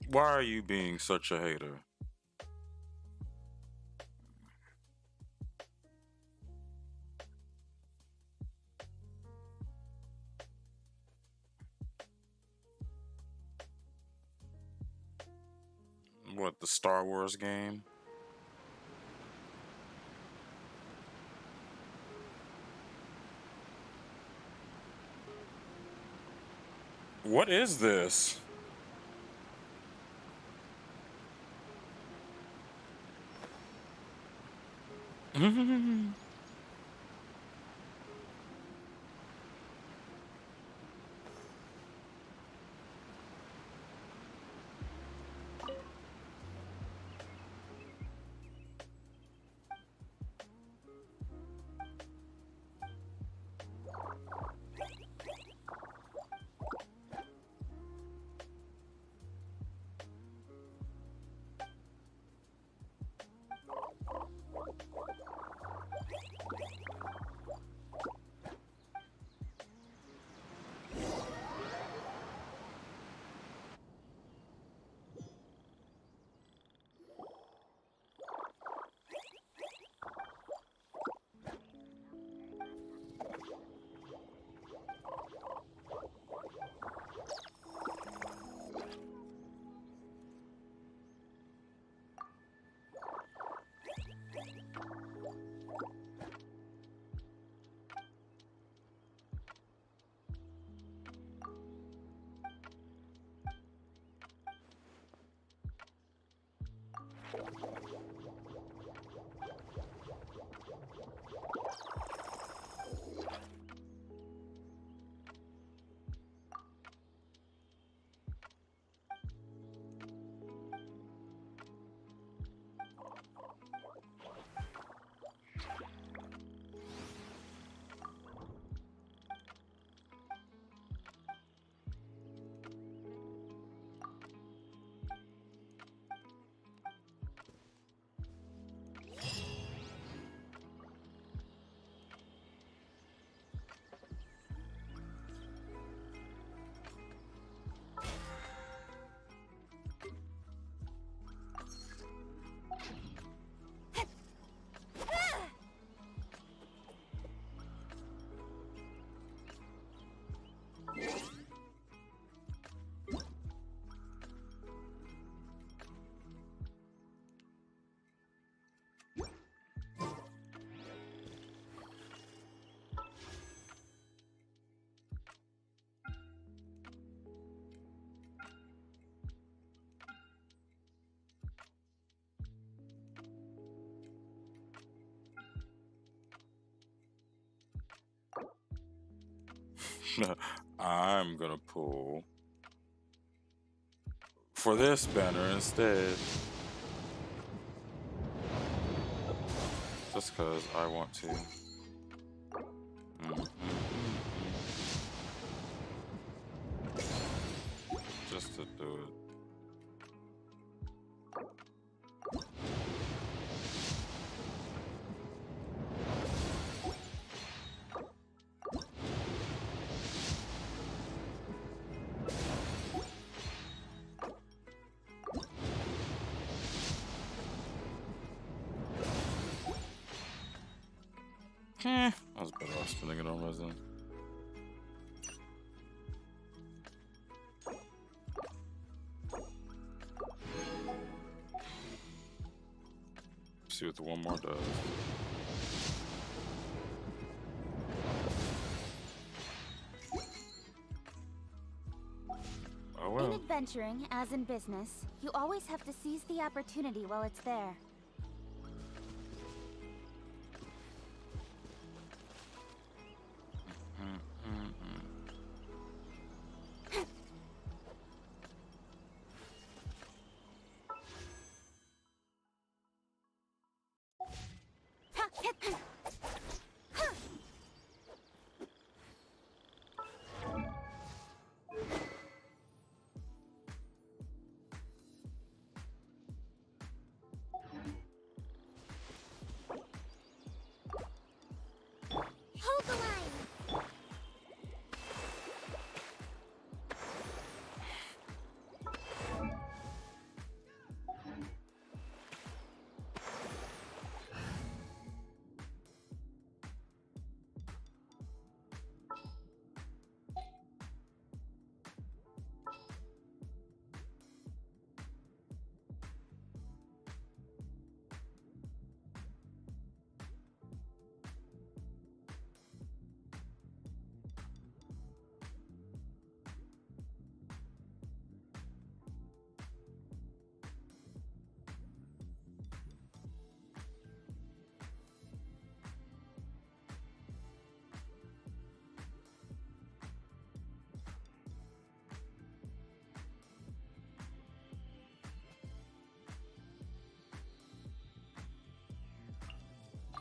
Why are you being such a hater? What, the Star Wars game? What is this? I'm gonna pull for this banner instead. Just because I want to. Mm-hmm. Just to do it. I was better off spending it on resin. See what the one more does. Oh well. In adventuring, as in business, you always have to seize the opportunity while it's there. Hold the line!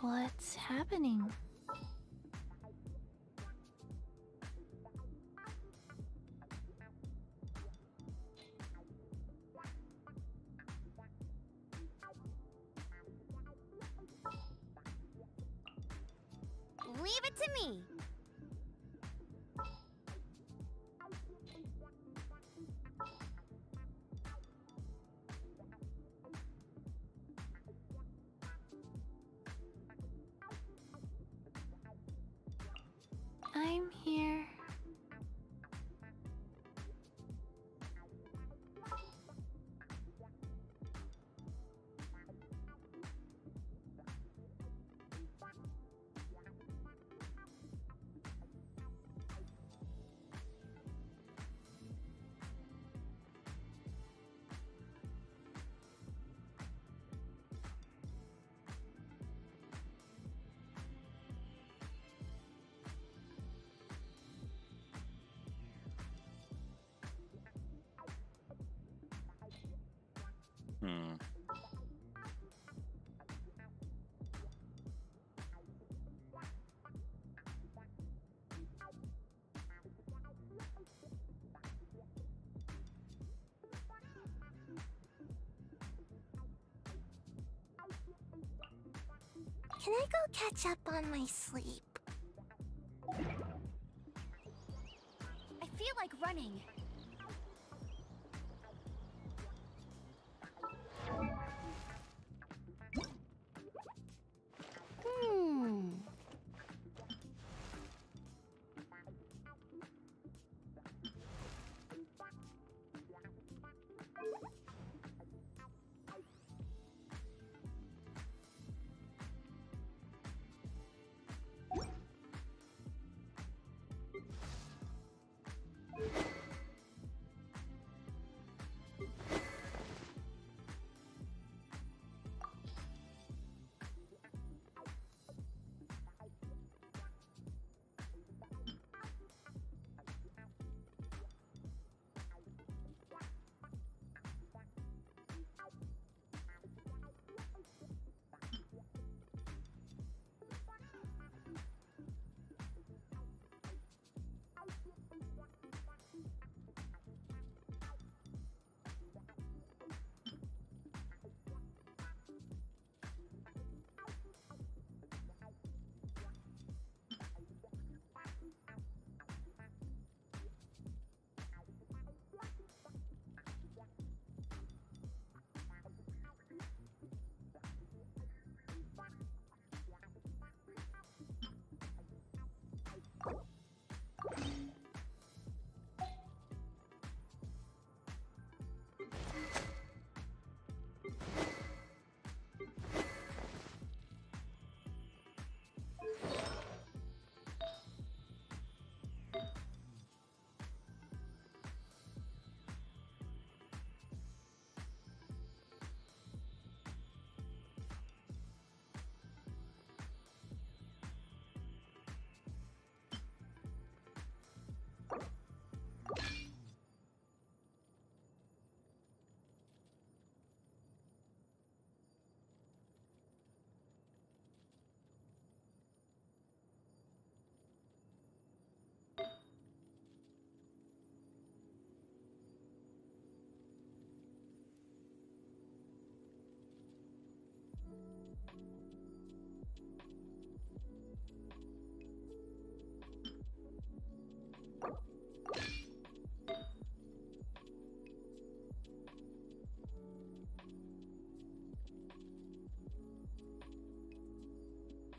What's happening? Leave it to me. I'm here. Hmm. Can I go catch up on my sleep? I feel like running. Hmm.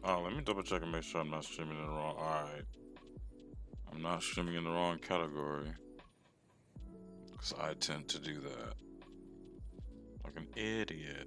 Oh, let me double check and make sure I'm not streaming in the wrong. Alright. I'm not streaming in the wrong category. Because I tend to do that. Like an idiot.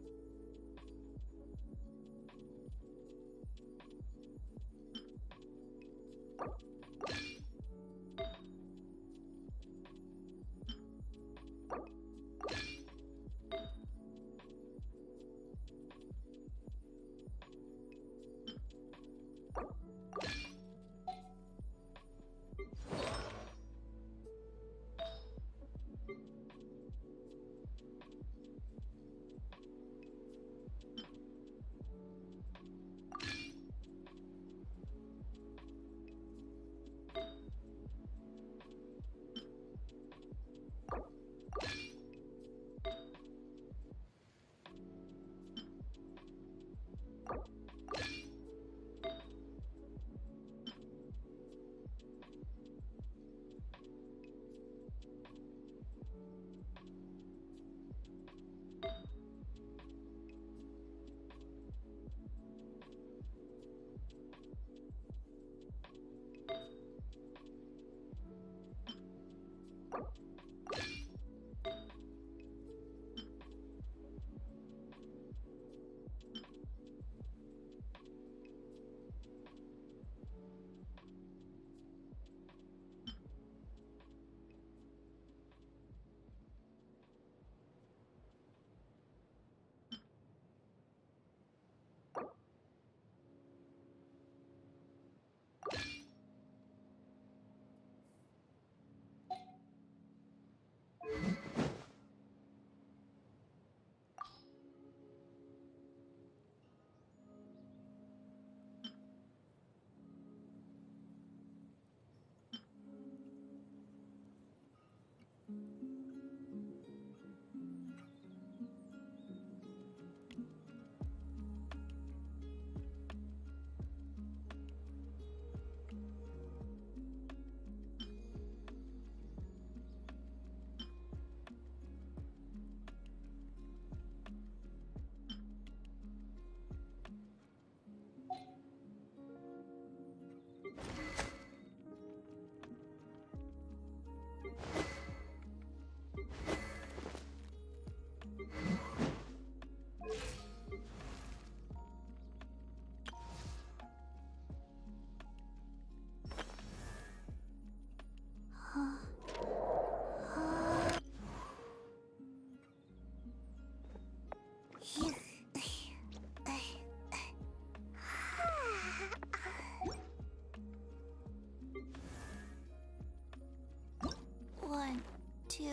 One, two,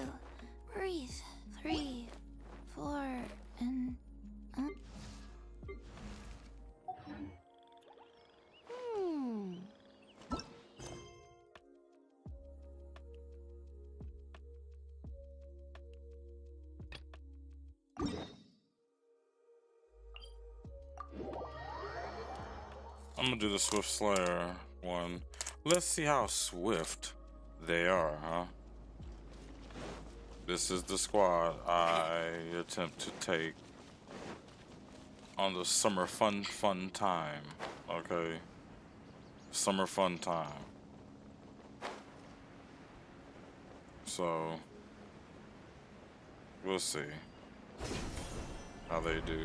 breathe. 3, 4, and I'm gonna do the Swift Slayer one. Let's see how swift they are, huh? This is the squad I attempt to take on the summer fun time. Okay. Summer fun time. So we'll see how they do.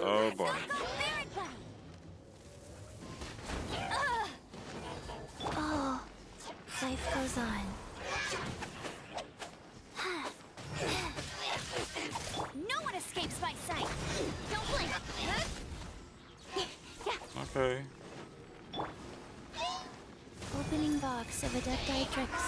Oh boy. oh, life goes on. No one escapes my sight. Don't blink. Okay. Opening box of Adepti tricks.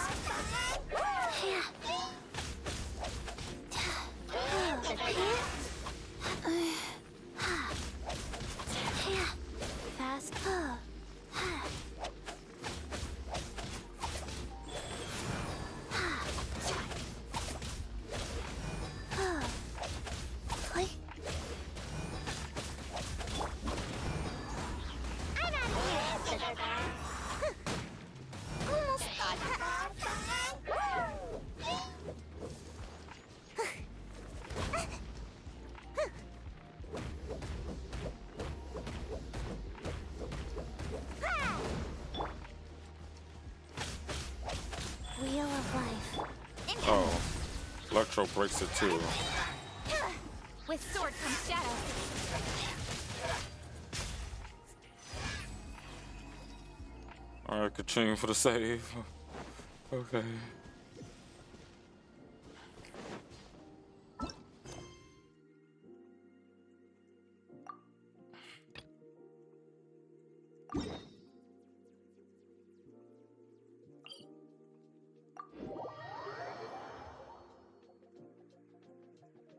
Fast. Click. I'm out of here. Almost Wheel of life. Oh. Electro breaks it too. With sword comes shadow. Alright, continue for the save. Okay.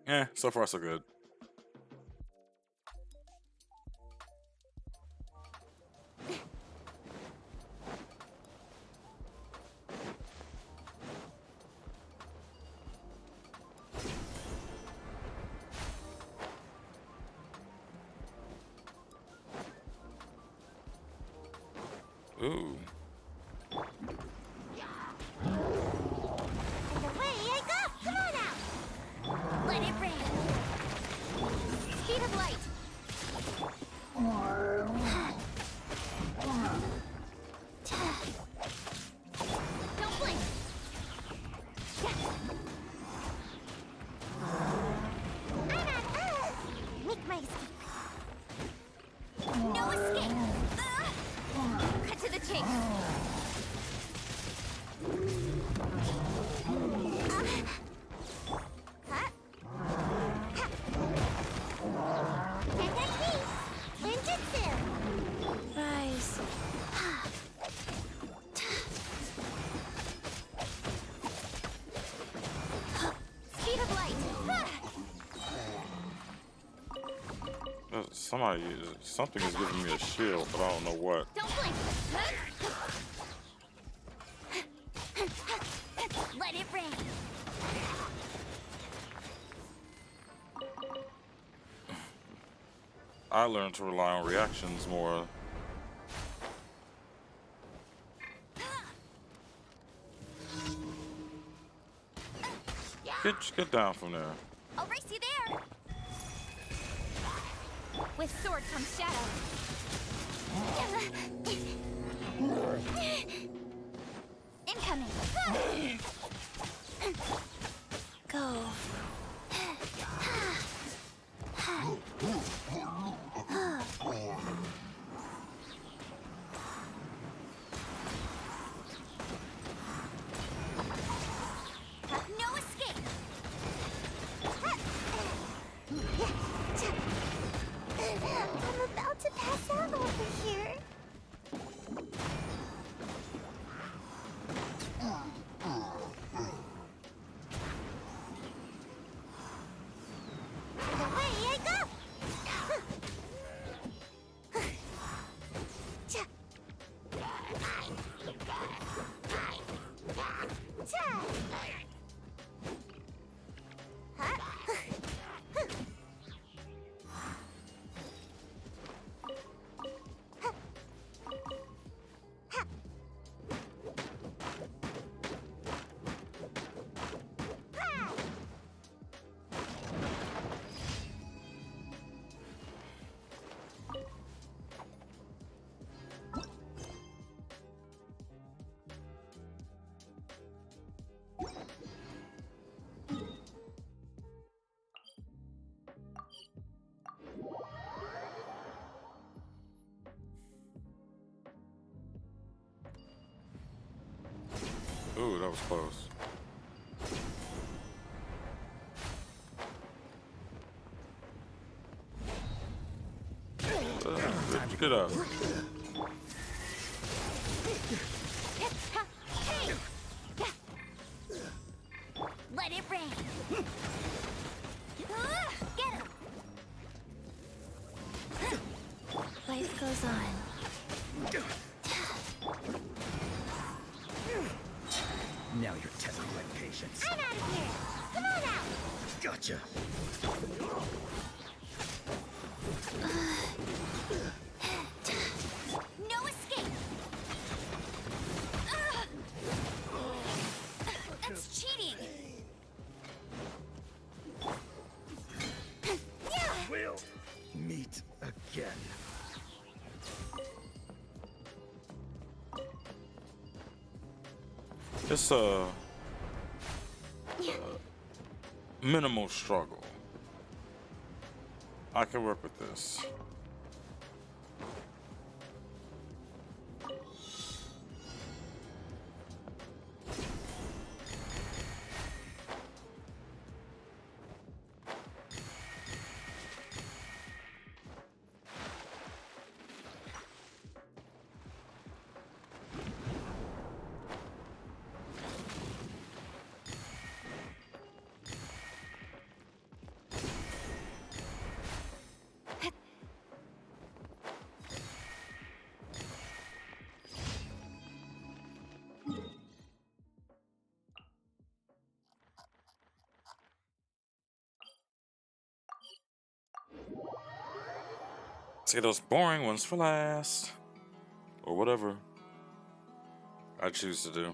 Yeah, so far so good. Ooh. And away I go! Come on out! Let it rain! Speed of light! Don't blink! I'm out! Make my escape! No escape! Cut to the chase! Cut! Ninjutsu! Rise. Speed of light! Something is giving me a shield, but I don't know what. Don't blink! Let it rain! I learned to rely on reactions more. Get down from there. I'll race you there! With sword comes shadow. Incoming! Go. No escape! I'm about to pass out over here. And away I go! Ooh, that was close. Get up. Let it rain. Get him. Life goes on. Now you're testing my patience. I'm out of here. Come on out. Gotcha. No escape. That's cheating. We'll meet again. It's a minimal struggle. I can work with this. Let's get those boring ones for last. Or whatever. I choose to do.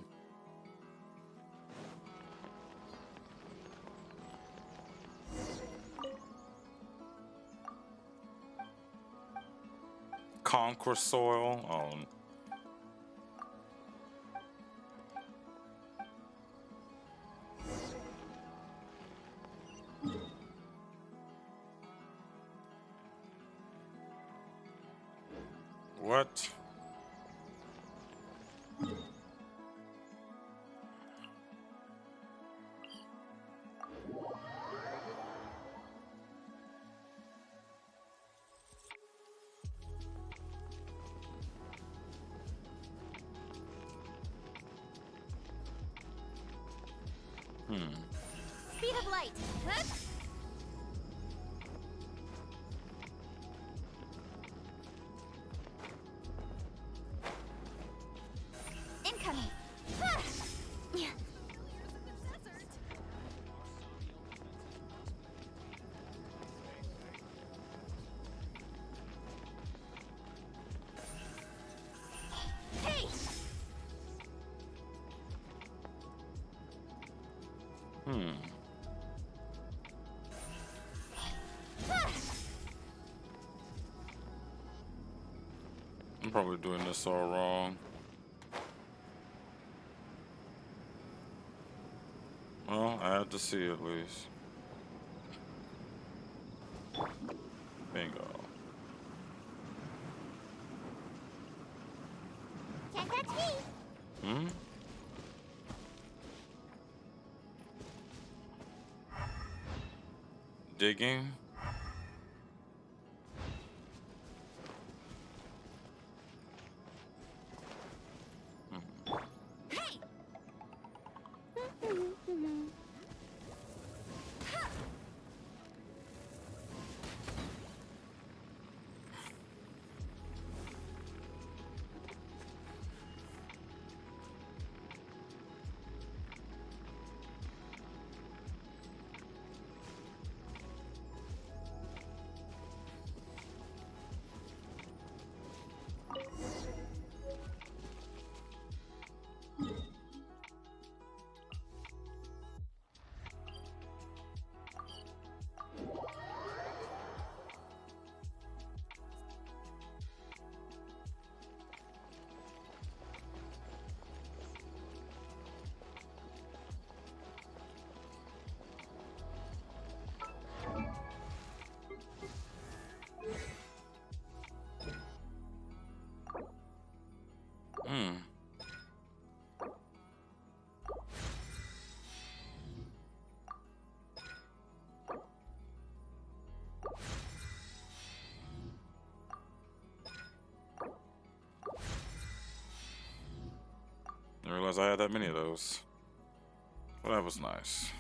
Conquer soil. Oh. What? Speed of light. Huh? Incoming. Ah! Yeah. Hey! Ah! I'm probably doing this all wrong. Well, I had to see at least. Bingo. Can't catch me. Hmm? Digging? Hey! Hmm. I didn't realize I had that many of those. Well, that was nice.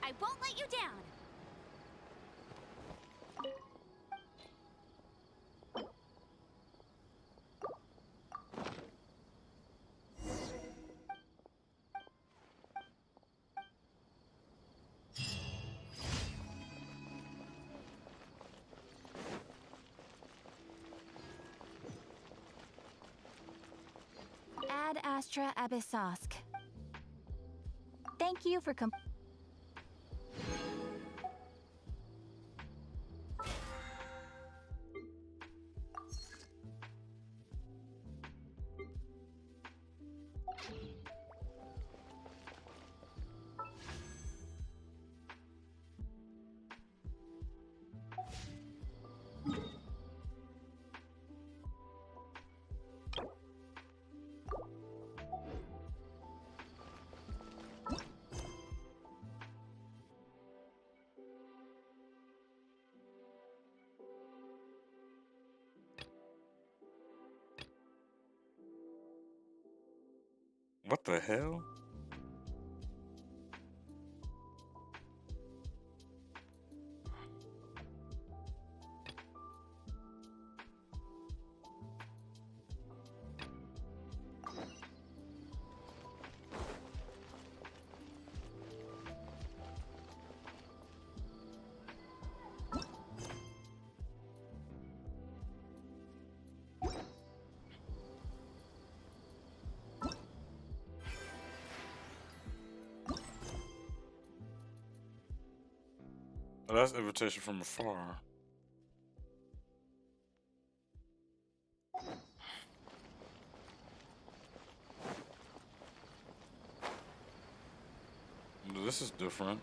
I won't let you down. Ad Astra Abyssosk. Thank you for What the hell? Oh, that's invitation from afar. This is different.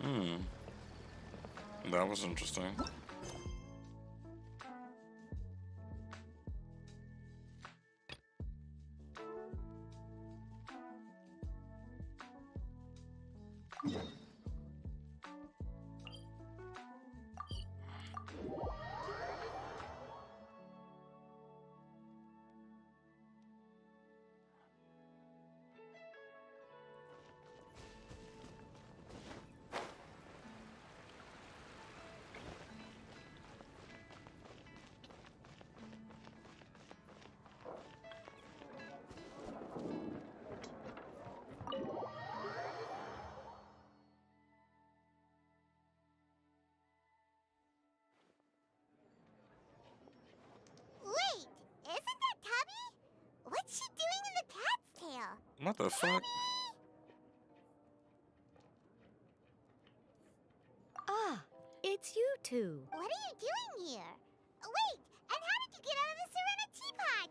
Hmm. That was interesting. Wait, isn't that Tubby? What's she doing in the cat's tail? What the fuck? Ah, it's you two. What are you doing here? Wait, and how did you get out of the Serena teapot?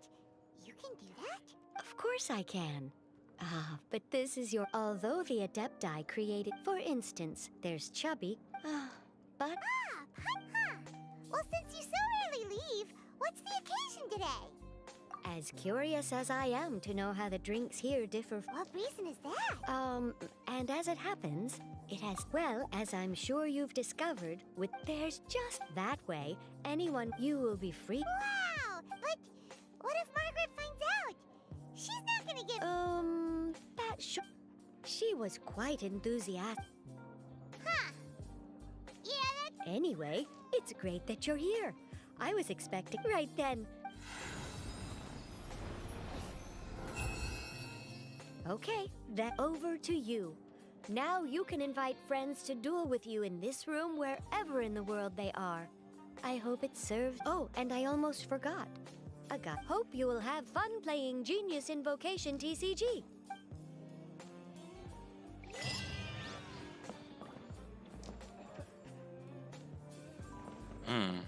You can do that? Of course I can. Ah, but this is your... Although the Adepti created... For instance, there's Chubby. But... Ah, huh. Well, since you so rarely leave, what's the occasion today? As curious as I am to know how the drinks here differ... What reason is that? And as it happens, it has... Well, as I'm sure you've discovered, with... There's just that way, anyone... You will be free... Wow, but what if Margaret finds out? She's not gonna get... that should... She was quite enthusiastic. Huh. Yeah, that's... Anyway, it's great that you're here. I was expecting... Right then. Okay, then over to you. Now you can invite friends to duel with you in this room wherever in the world they are. I hope it serves... Oh, and I almost forgot. Hope you will have fun playing Genius Invocation TCG. Hmm.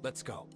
Let's go.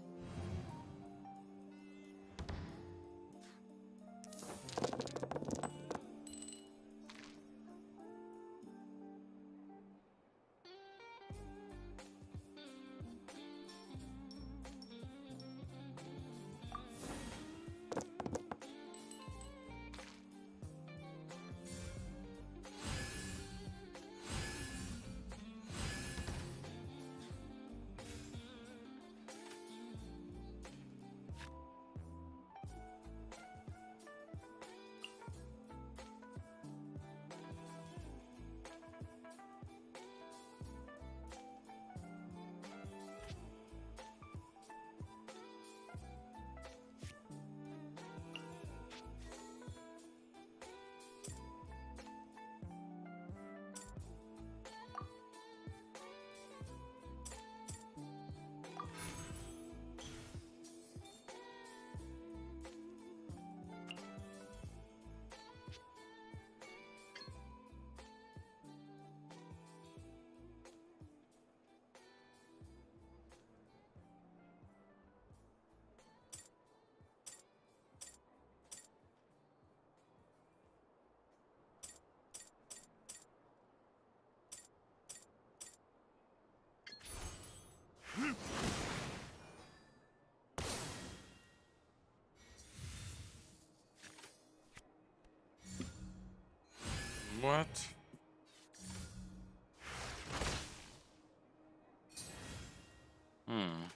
What? Hmm.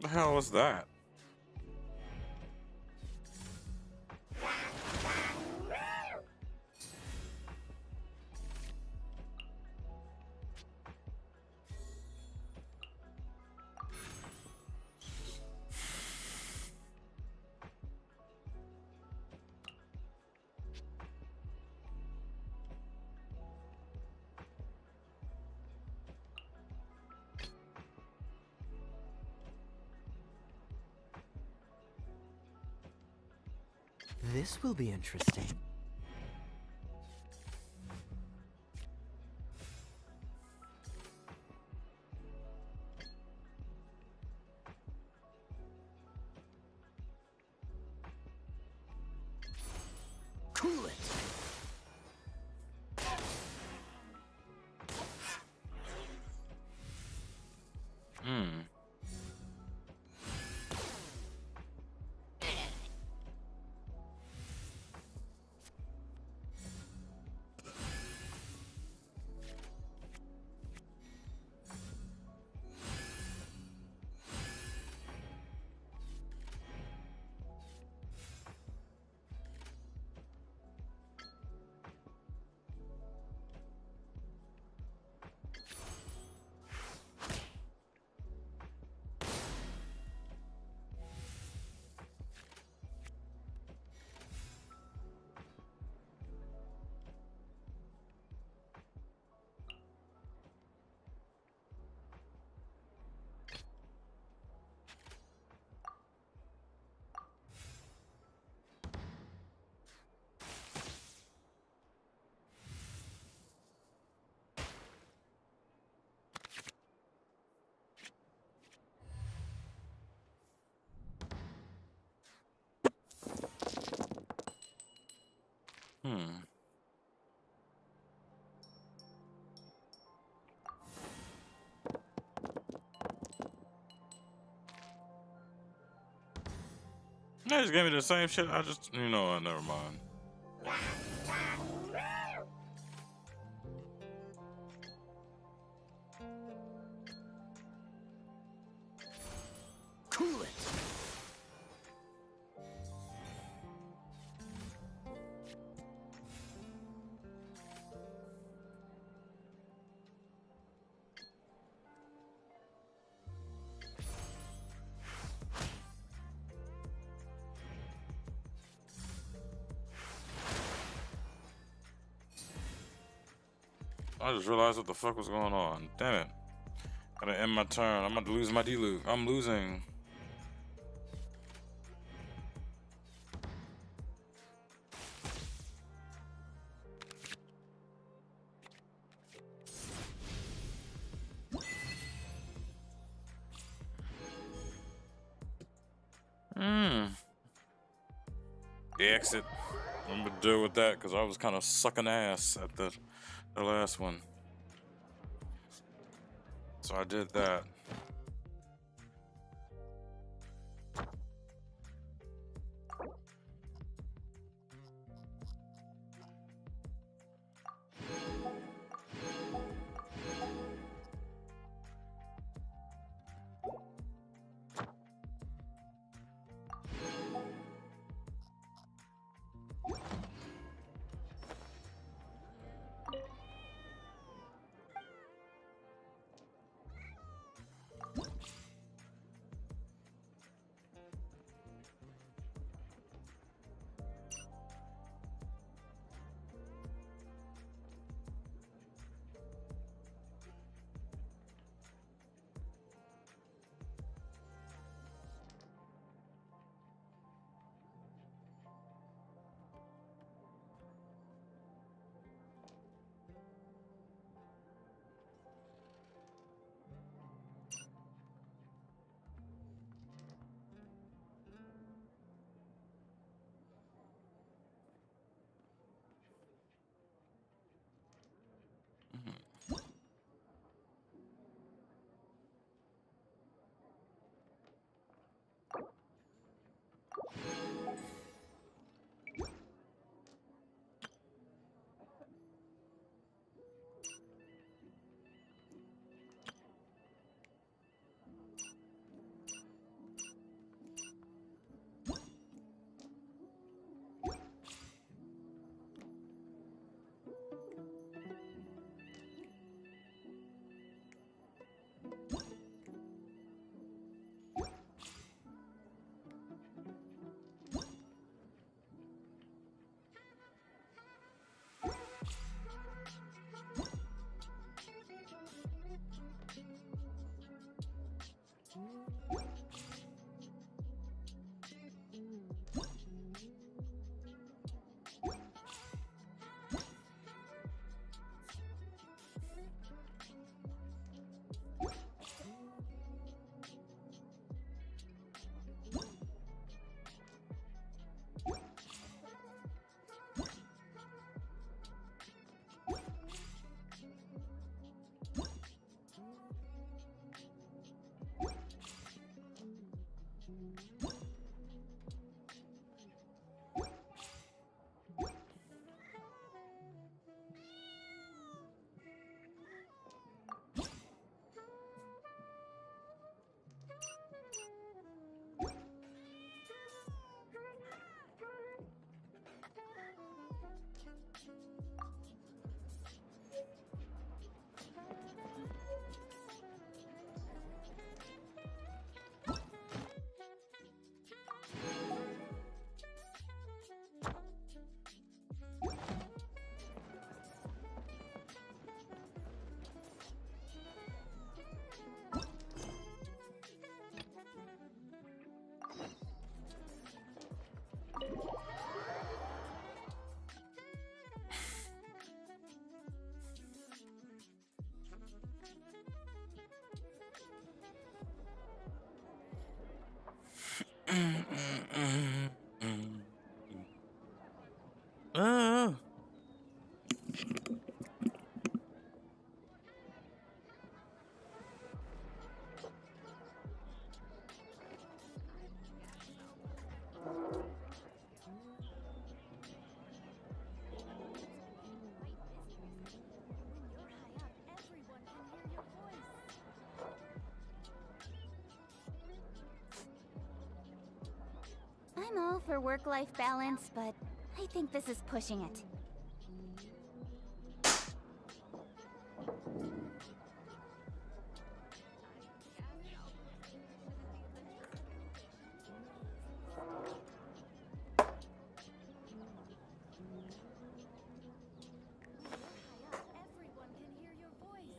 The hell was that? This will be interesting. Cool it! Hmm. They just gave me the same shit. I just, you know what? Never mind. Cool it. I just realized what the fuck was going on. Damn it. Gotta end my turn. I'm about to lose my D-Luke. I'm losing. The exit. I'm gonna deal with that because I was kind of sucking ass at the last one. So I did that. all for work-life balance, but I think this is pushing it. Everyone can hear your voice. When you're high up, everyone can hear your voice.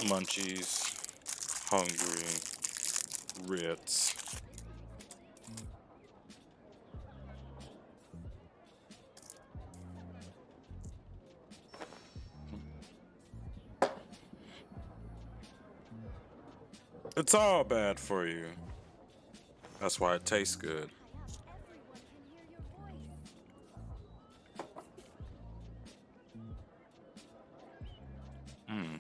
Munchies. Hungry. Ritz. It's all bad for you. That's why it tastes good. High up, everyone can hear your voice. Hmm.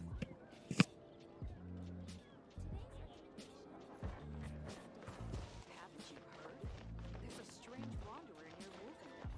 Haven't you heard? There's a strange wanderer near Livin.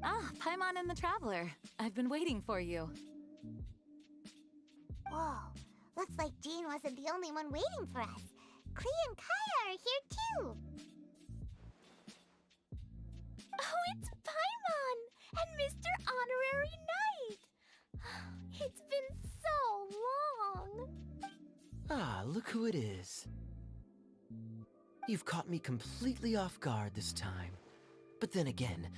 Ah, Paimon and the Traveler. I've been waiting for you. Whoa, looks like Jean wasn't the only one waiting for us. Klee and Kaya are here too. Oh, it's Paimon and Mr. Honorary Knight. It's been so long. Ah, look who it is. You've caught me completely off guard this time. But then again,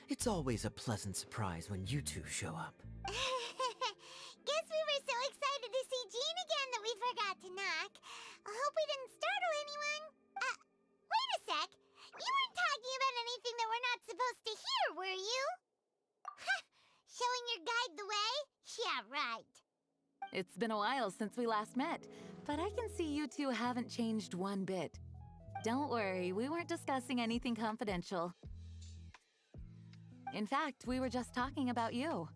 it's always a pleasant surprise when you two show up. Guess we were so excited to see Jean again that we forgot to knock. I hope we didn't startle anyone. Wait a sec. You weren't talking about anything that we're not supposed to hear, were you? Showing your guide the way? Yeah, right. It's been a while since we last met, but I can see you two haven't changed one bit. Don't worry, we weren't discussing anything confidential. In fact, we were just talking about you.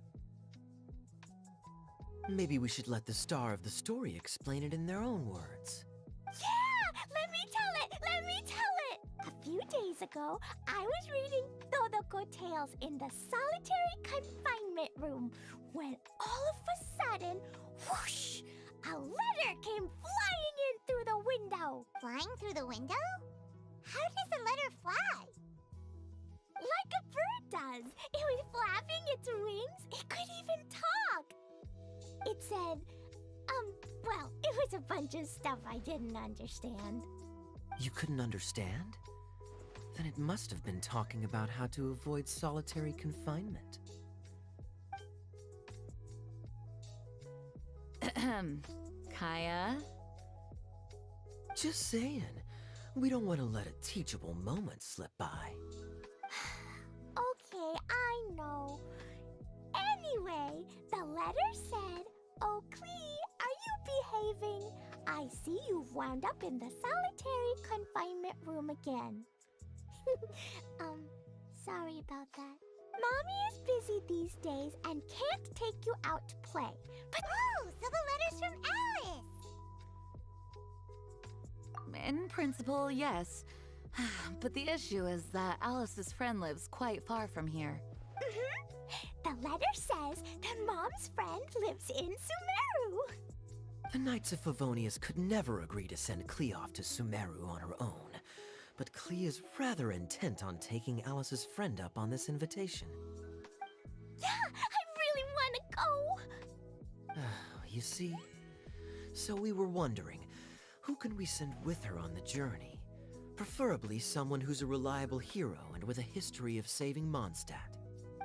Maybe we should let the star of the story explain it in their own words. Yeah! Let me tell it! Let me tell it! A few days ago, I was reading Todoko Tales in the solitary confinement room when all of a sudden, whoosh! A letter came flying in through the window. Flying through the window? How does a letter fly? Like a bird does. It was flapping its wings. It could even talk. It said, was a bunch of stuff I didn't understand. You couldn't understand? Then it must have been talking about how to avoid solitary confinement. Kaya? Just saying. We don't want to let a teachable moment slip by. Okay, I know. Anyway, the letter said, "Oh, Klee, are you behaving? I see you've wound up in the solitary confinement room again." Sorry about that. Mommy is busy these days and can't take you out to play. But oh, so the letter's from Alice! In principle, yes. But the issue is that Alice's friend lives quite far from here. The letter says that Mom's friend lives in Sumeru. The Knights of Favonius could never agree to send Klee off to Sumeru on her own. But Klee is rather intent on taking Alice's friend up on this invitation. Yeah, I really want to go. You see? So we were wondering, who can we send with her on the journey? Preferably someone who's a reliable hero and with a history of saving Mondstadt.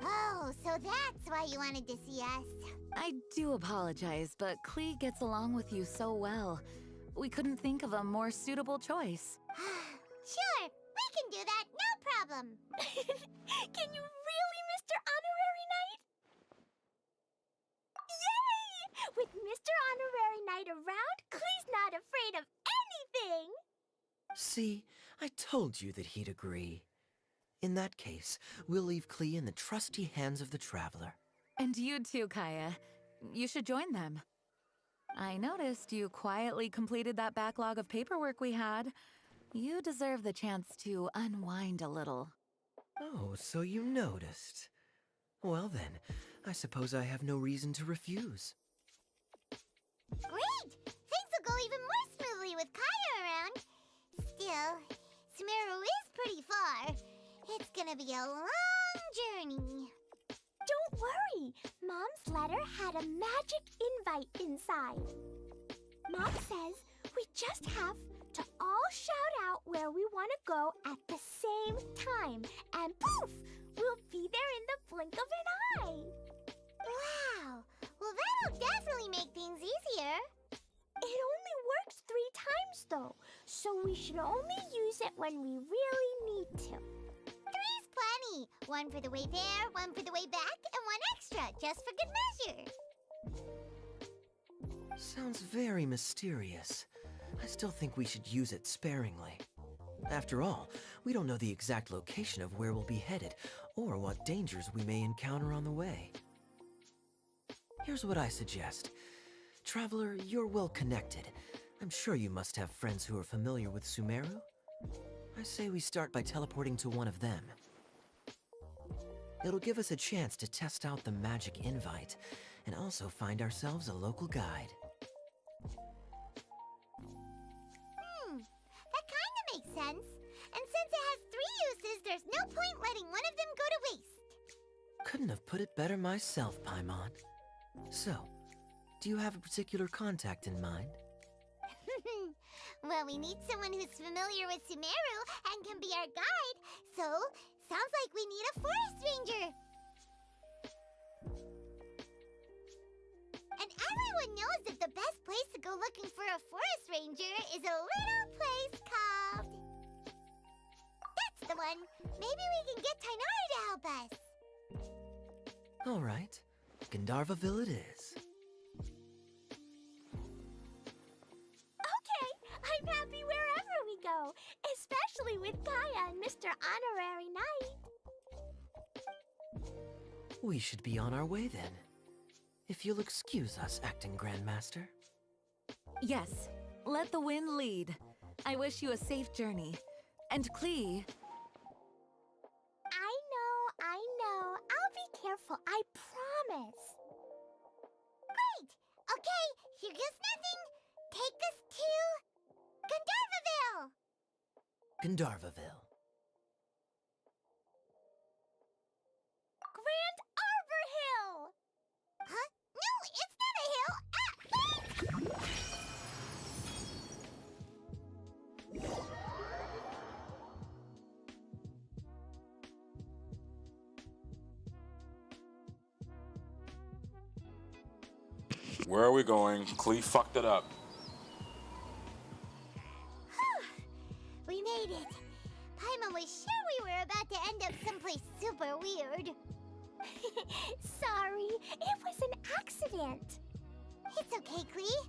Oh, so that's why you wanted to see us. I do apologize, but Klee gets along with you so well. We couldn't think of a more suitable choice. Sure, we can do that, no problem. Can you really, Mr. Honorary Knight? Yay! With Mr. Honorary Knight around, Klee's not afraid of anything. See, I told you that he'd agree. In that case, we'll leave Klee in the trusty hands of the Traveler. And you too, Kaya. You should join them. I noticed you quietly completed that backlog of paperwork we had. You deserve the chance to unwind a little. Oh, so you noticed. Well then, I suppose I have no reason to refuse. Great! Things will go even more smoothly with Kaya around. Still, Sumeru is pretty far. It's gonna be a long journey. Don't worry. Mom's letter had a magic invite inside. Mom says we just have to all shout out where we want to go at the same time. And poof! We'll be there in the blink of an eye. Wow! Well, that'll definitely make things easier. It only works 3 times, though. So we should only use it when we really need to. 3's plenty. 1 for the way there, 1 for the way back, and 1 extra, just for good measure. Sounds very mysterious. I still think we should use it sparingly. After all, we don't know the exact location of where we'll be headed, or what dangers we may encounter on the way. Here's what I suggest. Traveler, you're well connected. I'm sure you must have friends who are familiar with Sumeru. I say we start by teleporting to one of them. It'll give us a chance to test out the magic invite, and also find ourselves a local guide. That kind of makes sense. And since it has 3 uses, there's no point letting one of them go to waste. Couldn't have put it better myself, Paimon. So, do you have a particular contact in mind? Well, we need someone who's familiar with Sumeru and can be our guide. So, sounds like we need a forest ranger. And everyone knows that the best place to go looking for a forest ranger is a little place called... That's the one. Maybe we can get Tainara to help us. All right. Gandharvaville it is. Okay, I'm happy wherever we go, especially with Kaya and Mr. Honorary Knight. We should be on our way then. If you'll excuse us, Acting Grandmaster. Yes, let the wind lead. I wish you a safe journey. And Klee, I know. I'll be careful, I promise. Great! Okay, here goes nothing. Take us to... Gandharvaville! Gandharvaville. Grand Arbor Hill! Huh? No, it's not a hill! Ah! Where are we going? Clee fucked it up. We made it. Paimon was sure we were about to end up someplace super weird. Sorry, it was an accident. It's okay, Clee.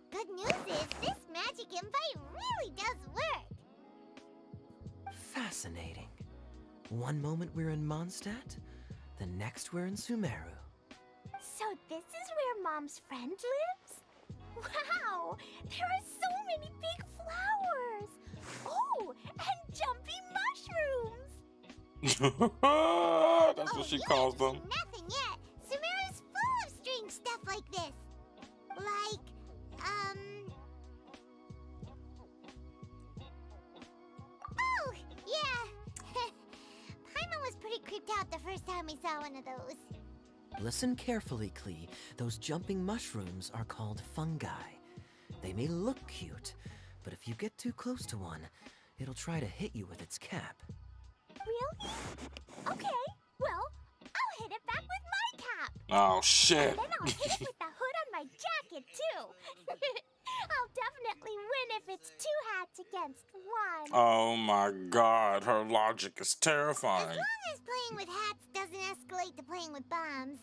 Good news is this magic invite really does work. Fascinating. One moment we're in Mondstadt, the next we're in Sumeru. So this is where Mom's friend lives? Wow! There are so many big flowers! Oh, and jumpy mushrooms! That's what she calls them. Nothing yet. Sumeru's full of strange stuff like this. Like, Oh, yeah. Paimon was pretty creeped out the first time we saw one of those. Listen carefully, Clee. Those jumping mushrooms are called fungi. They may look cute, but if you get too close to one, it'll try to hit you with its cap. Really? Okay, well, I'll hit it back with my cap. Oh shit. And then I'll hit it with the hood on my jacket, too. I'll definitely win if it's 2 hats against 1. Oh my god, her logic is As terrifying. long as playing with hats doesn't escalate to playing with bombs.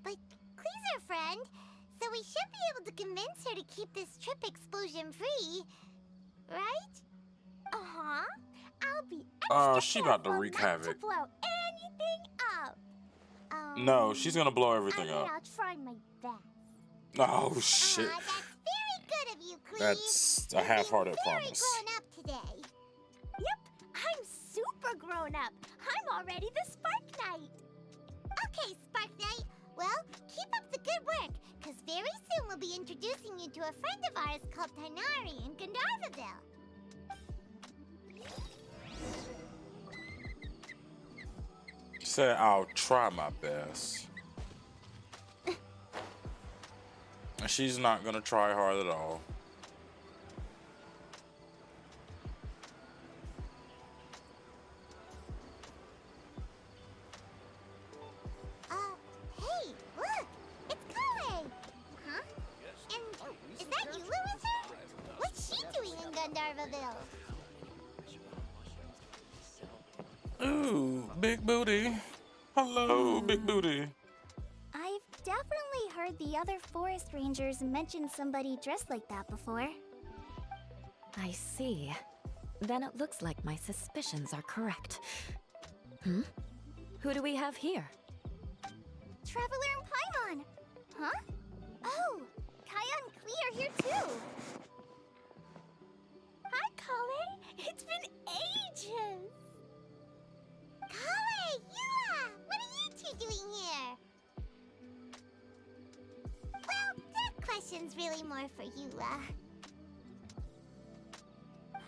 But Clee's our friend, so we should be able to convince her to keep this trip explosion-free. Right? Uh-huh. I'll be extra She about to careful wreak not havoc. to blow anything up. No, she's gonna blow everything up. I'll try my best. Oh shit. That's very good of you, Clee. That's a You half-hearted seem very promise. grown up today. Yep, I'm super grown up. I'm already the Spark Knight. Okay, Spark Knight. Well, keep up the good work, because very soon we'll be introducing you to a friend of ours called Tighnari in Gandharvaville. Said I'll try my best. And she's not gonna try hard at all. Hey, look! It's Kale! Huh? And is that you, Louisa? What's she doing in Gandharvaville? Ooh, big booty. Hello, big booty. I've definitely heard the other forest rangers mention somebody dressed like that before. I see. Then it looks like my suspicions are correct. Who do we have here? Traveler and Paimon! Huh? Oh, Kaya and Klee are here too! Hi, Kale! It's been ages! Kale! Yula! What are you two doing here? Well, that question's really more for Yula.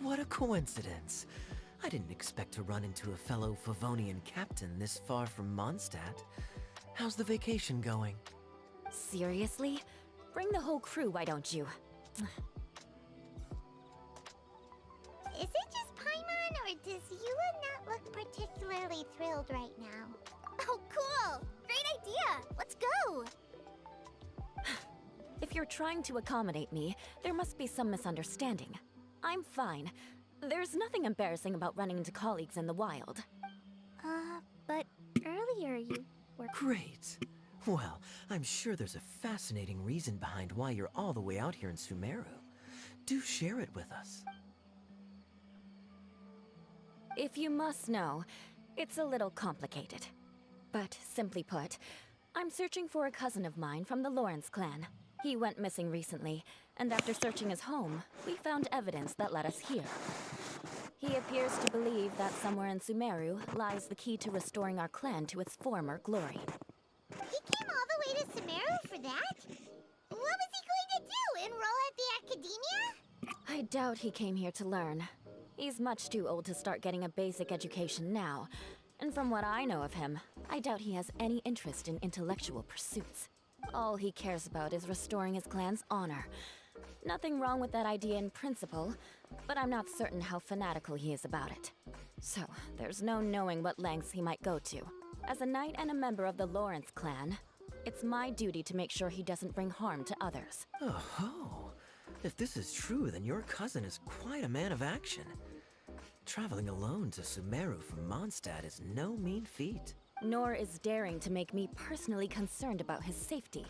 What a coincidence. I didn't expect to run into a fellow Favonian captain this far from Mondstadt. How's the vacation going? Seriously? Bring the whole crew, why don't you? Is it just Paimon, or does Yula not look particularly thrilled right now? Oh, cool! Great idea! Let's go! If you're trying to accommodate me, there must be some misunderstanding. I'm fine. There's nothing embarrassing about running into colleagues in the wild. But earlier you were... Great. Well, I'm sure there's a fascinating reason behind why you're all the way out here in Sumeru. Do share it with us. If you must know, it's a little complicated. But simply put, I'm searching for a cousin of mine from the Lawrence clan. He went missing recently, and after searching his home, we found evidence that led us here. He appears to believe that somewhere in Sumeru lies the key to restoring our clan to its former glory. He came all the way to Sumeru for that? What was he going to do, enroll at the academia? I doubt he came here to learn. He's much too old to start getting a basic education now. And from what I know of him, I doubt he has any interest in intellectual pursuits. All he cares about is restoring his clan's honor. Nothing wrong with that idea in principle, but I'm not certain how fanatical he is about it. So, there's no knowing what lengths he might go to. As a knight and a member of the Lawrence clan, It's my duty to make sure he doesn't bring harm to others. Oh ho! If this is true, then your cousin is quite a man of action. Traveling alone to Sumeru from Mondstadt is no mean feat. Nor is daring to make me personally concerned about his safety.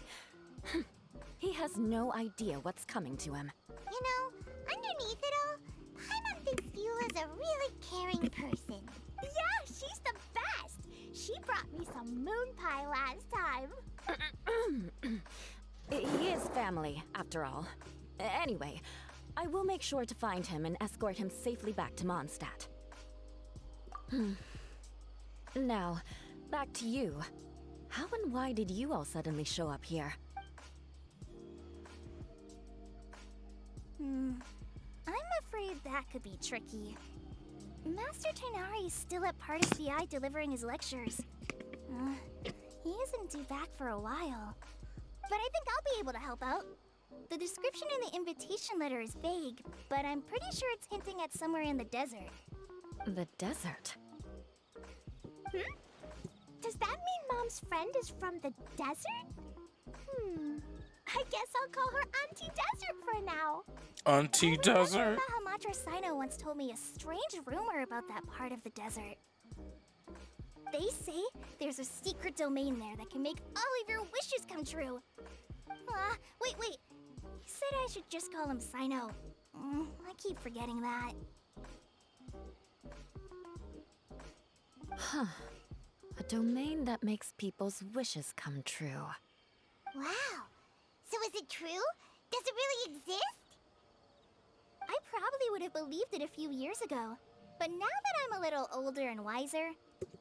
He has no idea what's coming to him. You know, underneath it all, Paimon thinks you as a really caring person. Yeah, she's the best! She brought me some moon pie last time. He is family, after all. Anyway, I will make sure to find him and escort him safely back to Mondstadt. Now, back to you. How and why did you all suddenly show up here? I'm afraid that could be tricky. Master Tighnari is still at Pardis CI delivering his lectures. He isn't due back for a while. But I think I'll be able to help out. The description in the invitation letter is vague, but I'm pretty sure it's hinting at somewhere in the desert. The desert? Does that mean Mom's friend is from the desert? I guess I'll call her Auntie Desert for now. Auntie Desert? Hamatra Sino once told me a strange rumor about that part of the desert. They say there's a secret domain there that can make all of your wishes come true. Wait. He said I should just call him Sino. I keep forgetting that. Huh. A domain that makes people's wishes come true. Wow. So is it true? Does it really exist? I probably would have believed it a few years ago. But now that I'm a little older and wiser,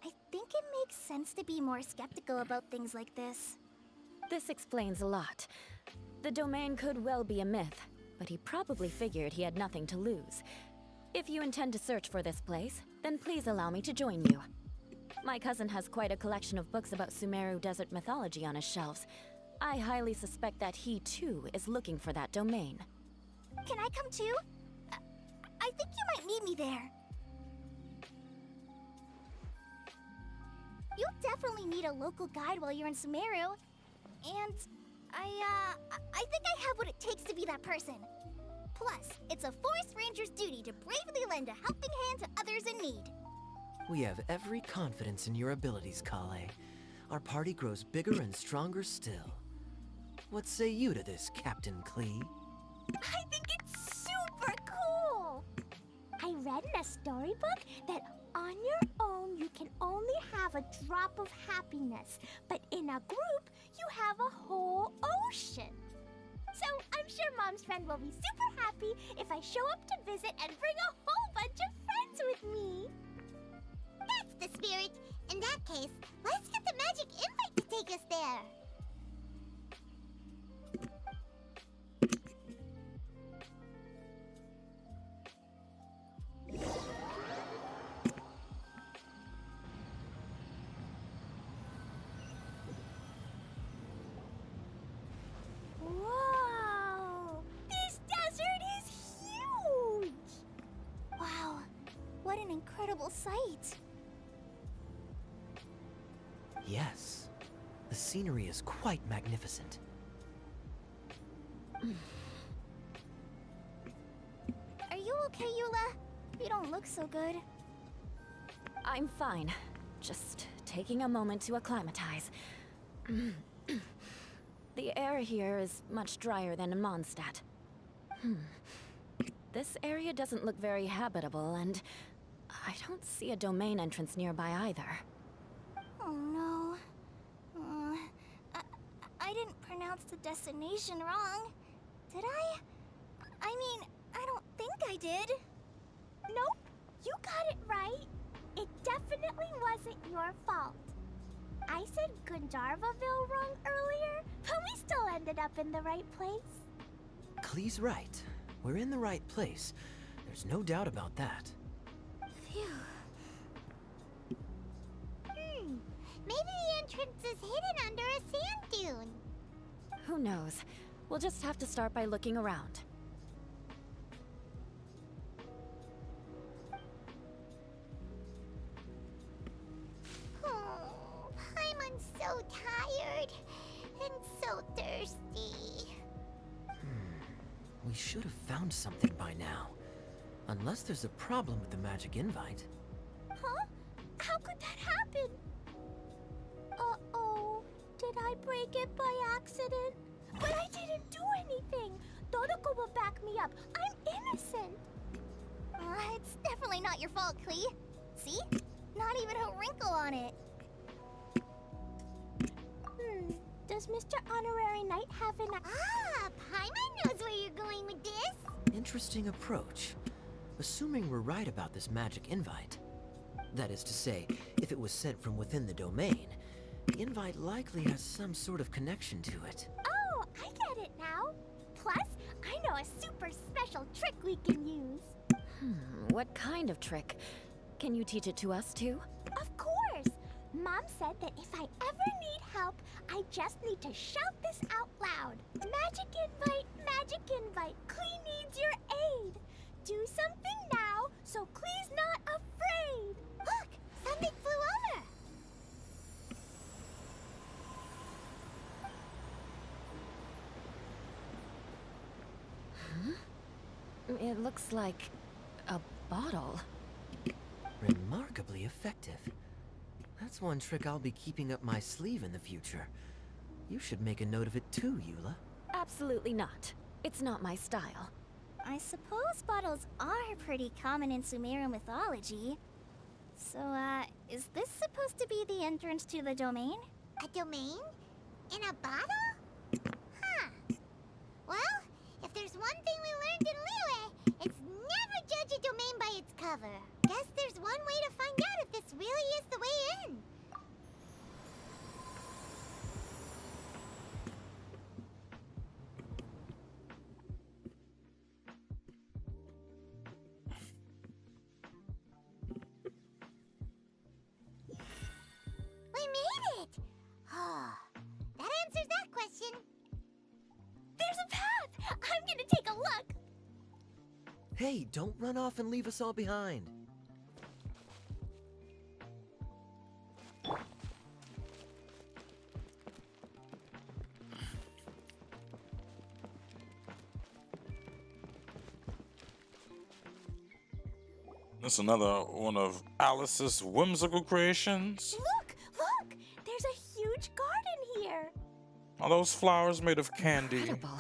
I think it makes sense to be more skeptical about things like this. This explains a lot. The domain could well be a myth, but he probably figured he had nothing to lose. If you intend to search for this place, then please allow me to join you. My cousin has quite a collection of books about Sumeru desert mythology on his shelves. I highly suspect that he, too, is looking for that domain. Can I come too? I think you might need me there. You'll definitely need a local guide while you're in Sumeru. And I think I have what it takes to be that person. Plus, it's a forest ranger's duty to bravely lend a helping hand to others in need. We have every confidence in your abilities, Kale. Our party grows bigger and stronger still. What say you to this, Captain Klee? I think it's super cool! I read in a storybook that on your own you can only have a drop of happiness, but in a group you have a whole ocean. So I'm sure Mom's friend will be super happy if I show up to visit and bring a whole bunch of friends with me. That's the spirit. In that case, let's get the magic invite to take us there. Whoa! This desert is huge! Wow, what an incredible sight! Yes. The scenery is quite magnificent. Are you okay, Eula? You don't look so good. I'm fine. Just taking a moment to acclimatize. The air here is much drier than in Mondstadt. This area doesn't look very habitable, and I don't see a domain entrance nearby either. Oh no. I didn't pronounce the destination wrong. Did I? I mean, I don't think I did. Nope, you got it right. It definitely wasn't your fault. I said Gandharvaville wrong earlier, but we still ended up in the right place. Klee's right. We're in the right place. There's no doubt about that. Phew. Maybe the entrance is hidden under a sand dune. Who knows? We'll just have to start by looking around. Oh, Paimon's so tired. We should have found something by now. Unless there's a problem with the magic invite. Huh? How could that happen? Uh-oh. Did I break it by accident? But I didn't do anything. Todoko will back me up. I'm innocent. It's definitely not your fault, Klee. See? Not even a wrinkle on it. Does Mr. Honorary Knight have an... Ah, Paimon knows where you're going with this. Interesting approach. Assuming we're right about this magic invite. That is to say, if it was sent from within the domain, the invite likely has some sort of connection to it. Oh, I get it now. Plus, I know a super special trick we can use. What kind of trick? Can you teach it to us too? Of course! Mom said that if I ever need help, I just need to shout this out loud. Magic invite, Klee needs your aid. Do something now, so Klee's not afraid. Look, something flew over. It looks like a bottle. Remarkably effective. That's one trick I'll be keeping up my sleeve in the future. You should make a note of it too, Eula. Absolutely not. It's not my style. I suppose bottles are pretty common in Sumerian mythology. So, is this supposed to be the entrance to the domain? A domain? In a bottle? Huh. Well, if there's one thing we learned in Liyue, it's never judge a domain by its cover. Guess there's one way to find out if this really is the way in. We made it! Oh, that answers that question. There's a path! I'm gonna take a look! Hey, don't run off and leave us all behind. That's another one of Alice's whimsical creations. Look! There's a huge garden here! Are those flowers made of candy? Incredible.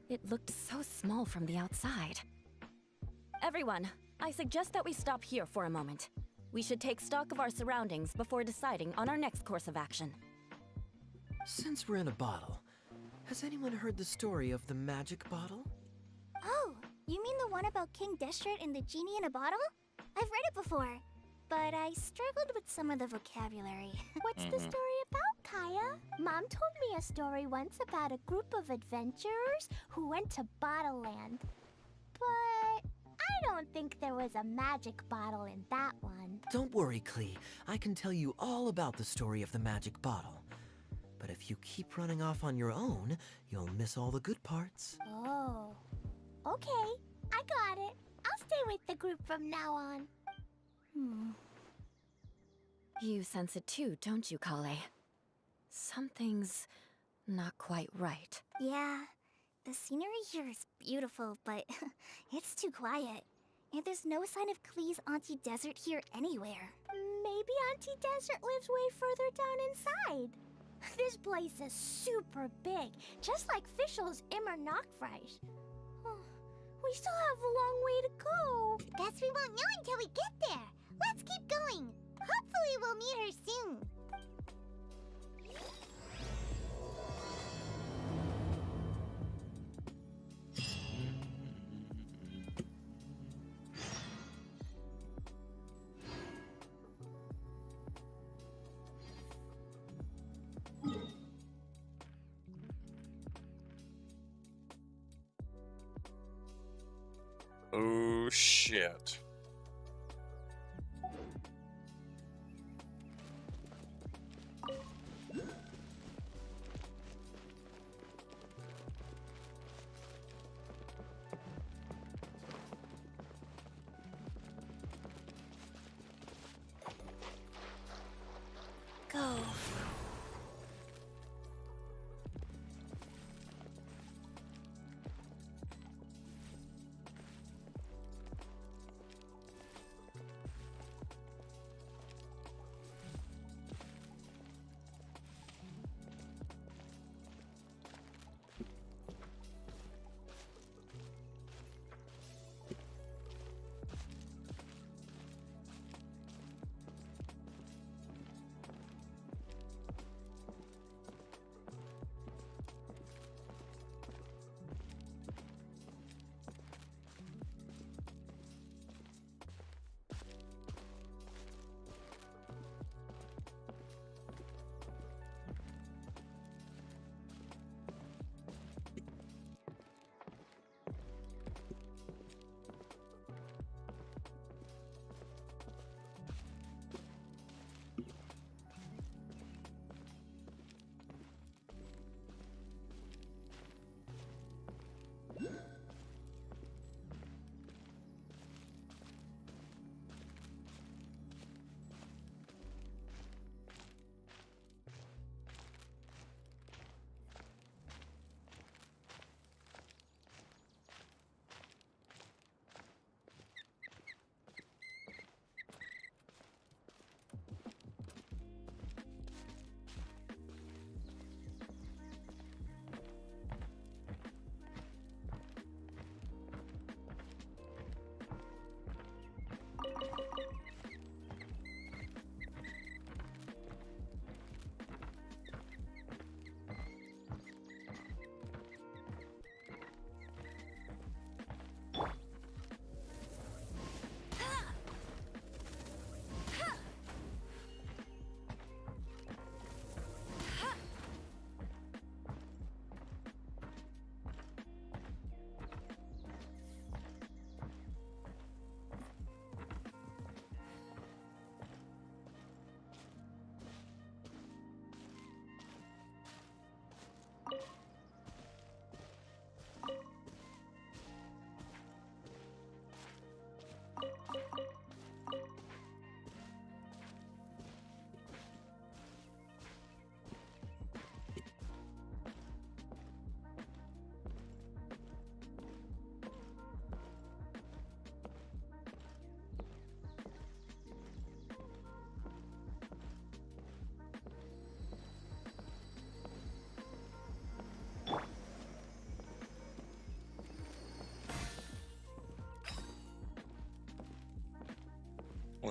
It looked so small from the outside. Everyone, I suggest that we stop here for a moment. We should take stock of our surroundings before deciding on our next course of action. Since we're in a bottle, has anyone heard the story of the magic bottle? Oh, you mean the one about King Destret and the genie in a bottle? I've read it before, but I struggled with some of the vocabulary. What's the story about, Kaya? Mom told me a story once about a group of adventurers who went to Bottle Land. But I don't think there was a magic bottle in that one. Don't worry, Klee. I can tell you all about the story of the magic bottle. But if you keep running off on your own, you'll miss all the good parts. Oh. Okay, I got it. I'll stay with the group from now on. You sense it too, don't you, Kale? Something's not quite right. Yeah, the scenery here is beautiful, but it's too quiet. And there's no sign of Klee's Auntie Desert here anywhere. Maybe Auntie Desert lives way further down inside. This place is super big, just like Fischl's Immer Nachtreich. We still have a long way to go. Guess we won't know until we get there. Let's keep going. Hopefully we'll meet her soon. Oh shit. Go.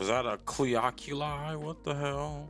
Was that a Cleoculi? What the hell?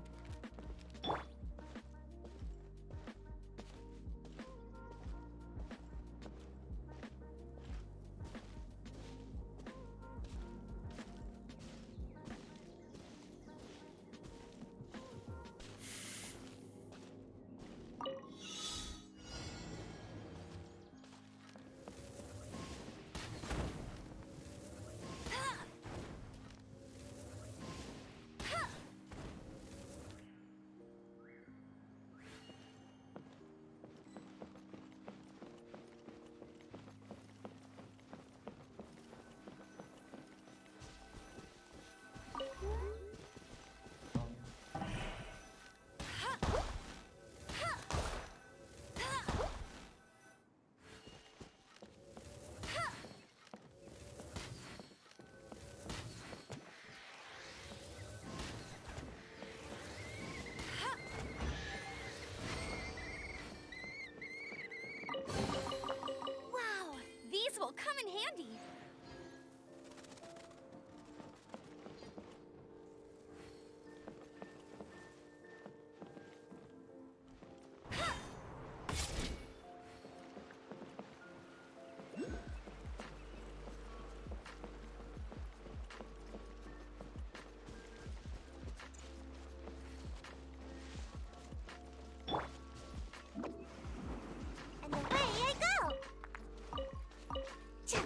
Wow, these will come in handy. And away I go. Cha.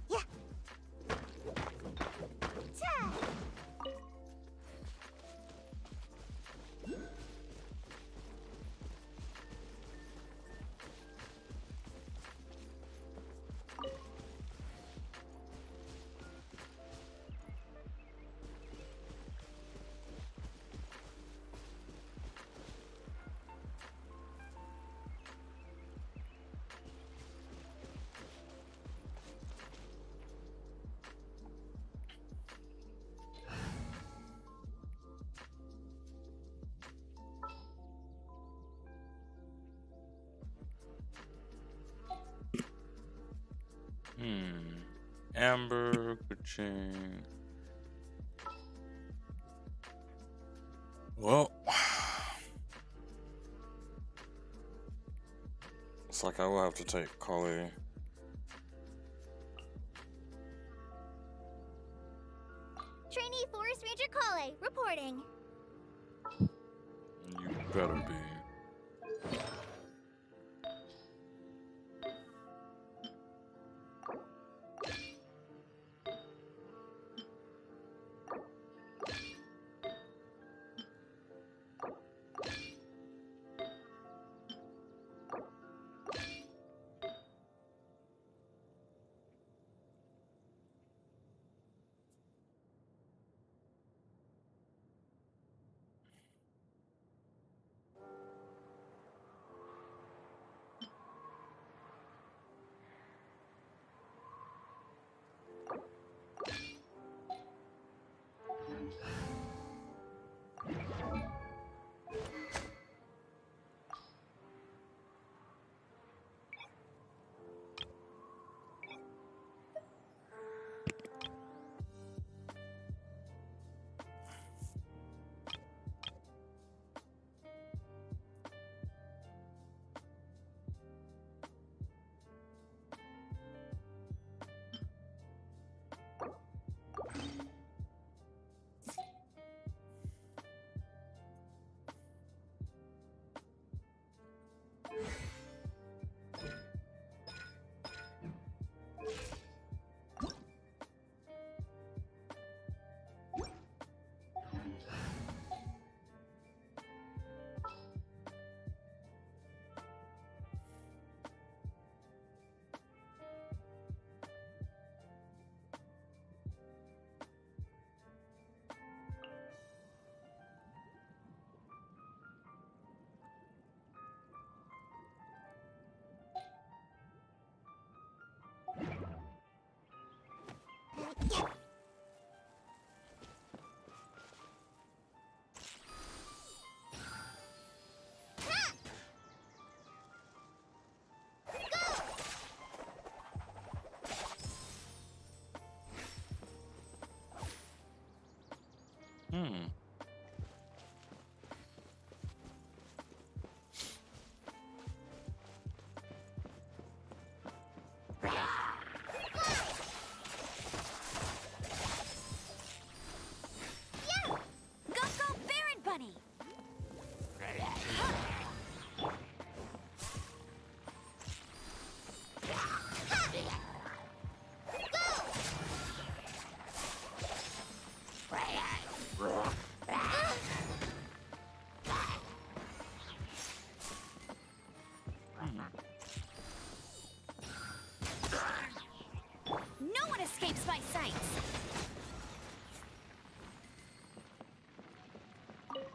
Yeah. Cha. Amber, Kuching. Well, it's like I will have to take Kali. Trainee Forest Ranger Kale reporting. You better be.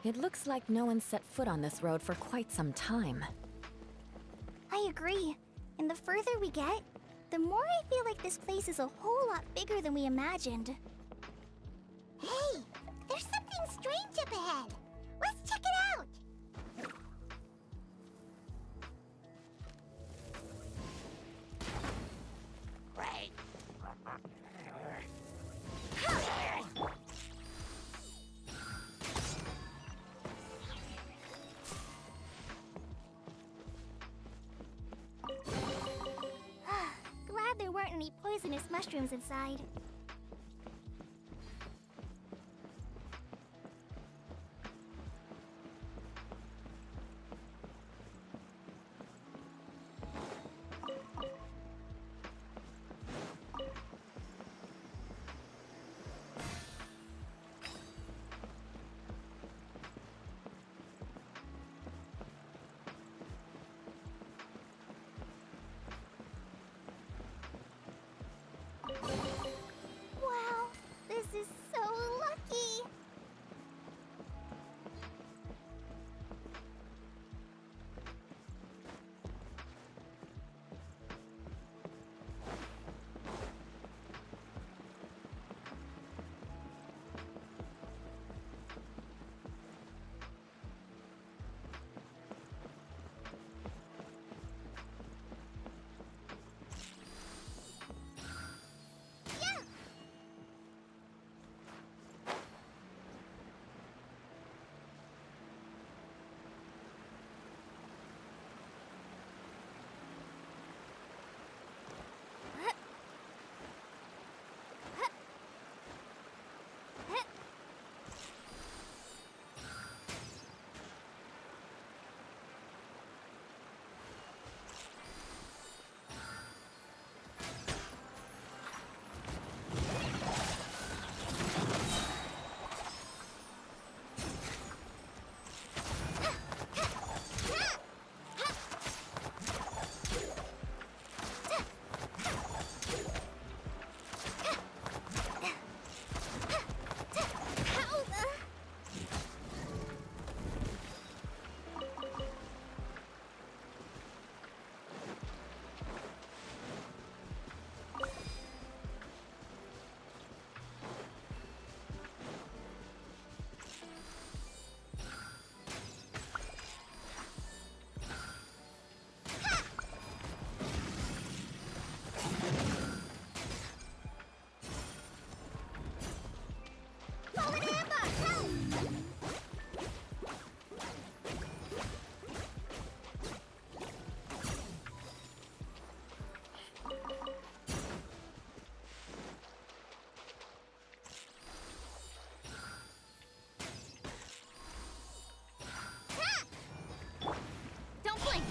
It looks like no one set foot on this road for quite some time. I agree. And the further we get, the more I feel like this place is a whole lot bigger than we imagined. Hey! There's something strange up ahead! Let's check it out! Glad there weren't any poisonous mushrooms inside. Wow, this is so lucky! Don't blink!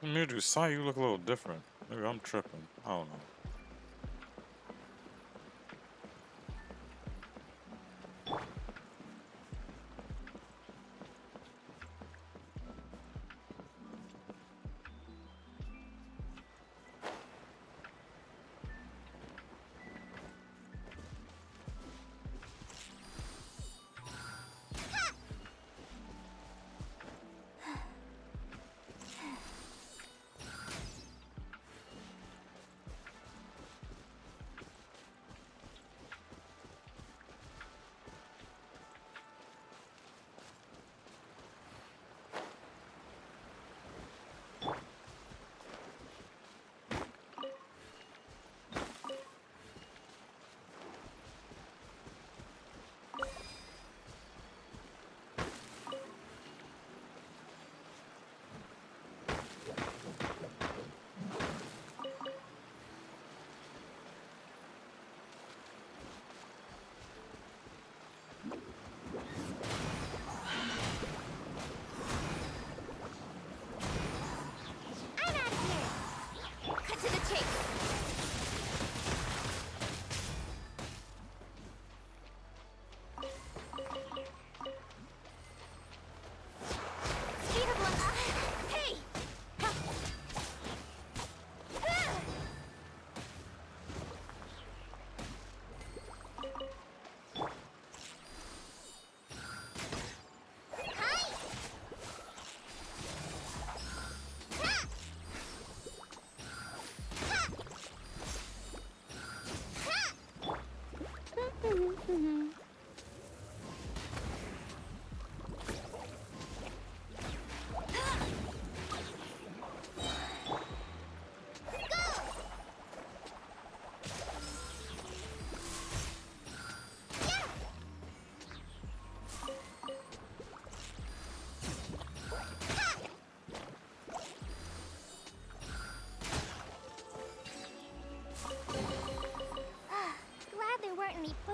Maybe Sai, you look a little different. Maybe I'm tripping. I don't know.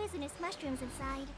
poisonous mushrooms inside.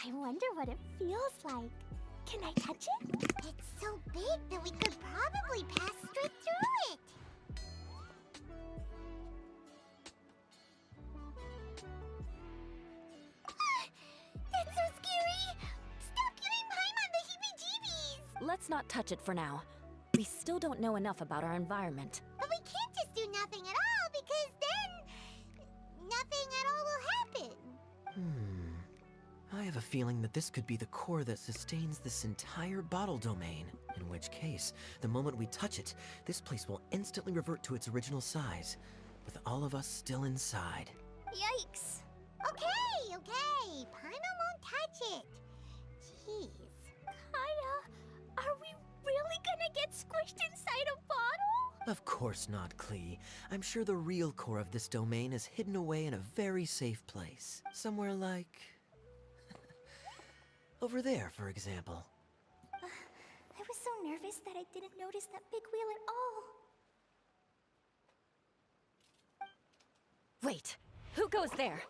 I wonder what it feels like. Can I touch it? It's so big that we could probably pass straight through it. That's so scary! Stop giving Paimon the heebie-jeebies! Let's not touch it for now. We still don't know enough about our environment. But we can't just do nothing at all, because then nothing at all will happen. I have a feeling that this could be the core that sustains this entire bottle domain. In which case, the moment we touch it, this place will instantly revert to its original size, with all of us still inside. Yikes. Okay. Paimon won't touch it. Jeez. Kaya, are we really gonna get squished inside a bottle? Of course not, Klee. I'm sure the real core of this domain is hidden away in a very safe place. Somewhere like... over there, for example. I was so nervous that I didn't notice that big wheel at all. Wait, who goes there?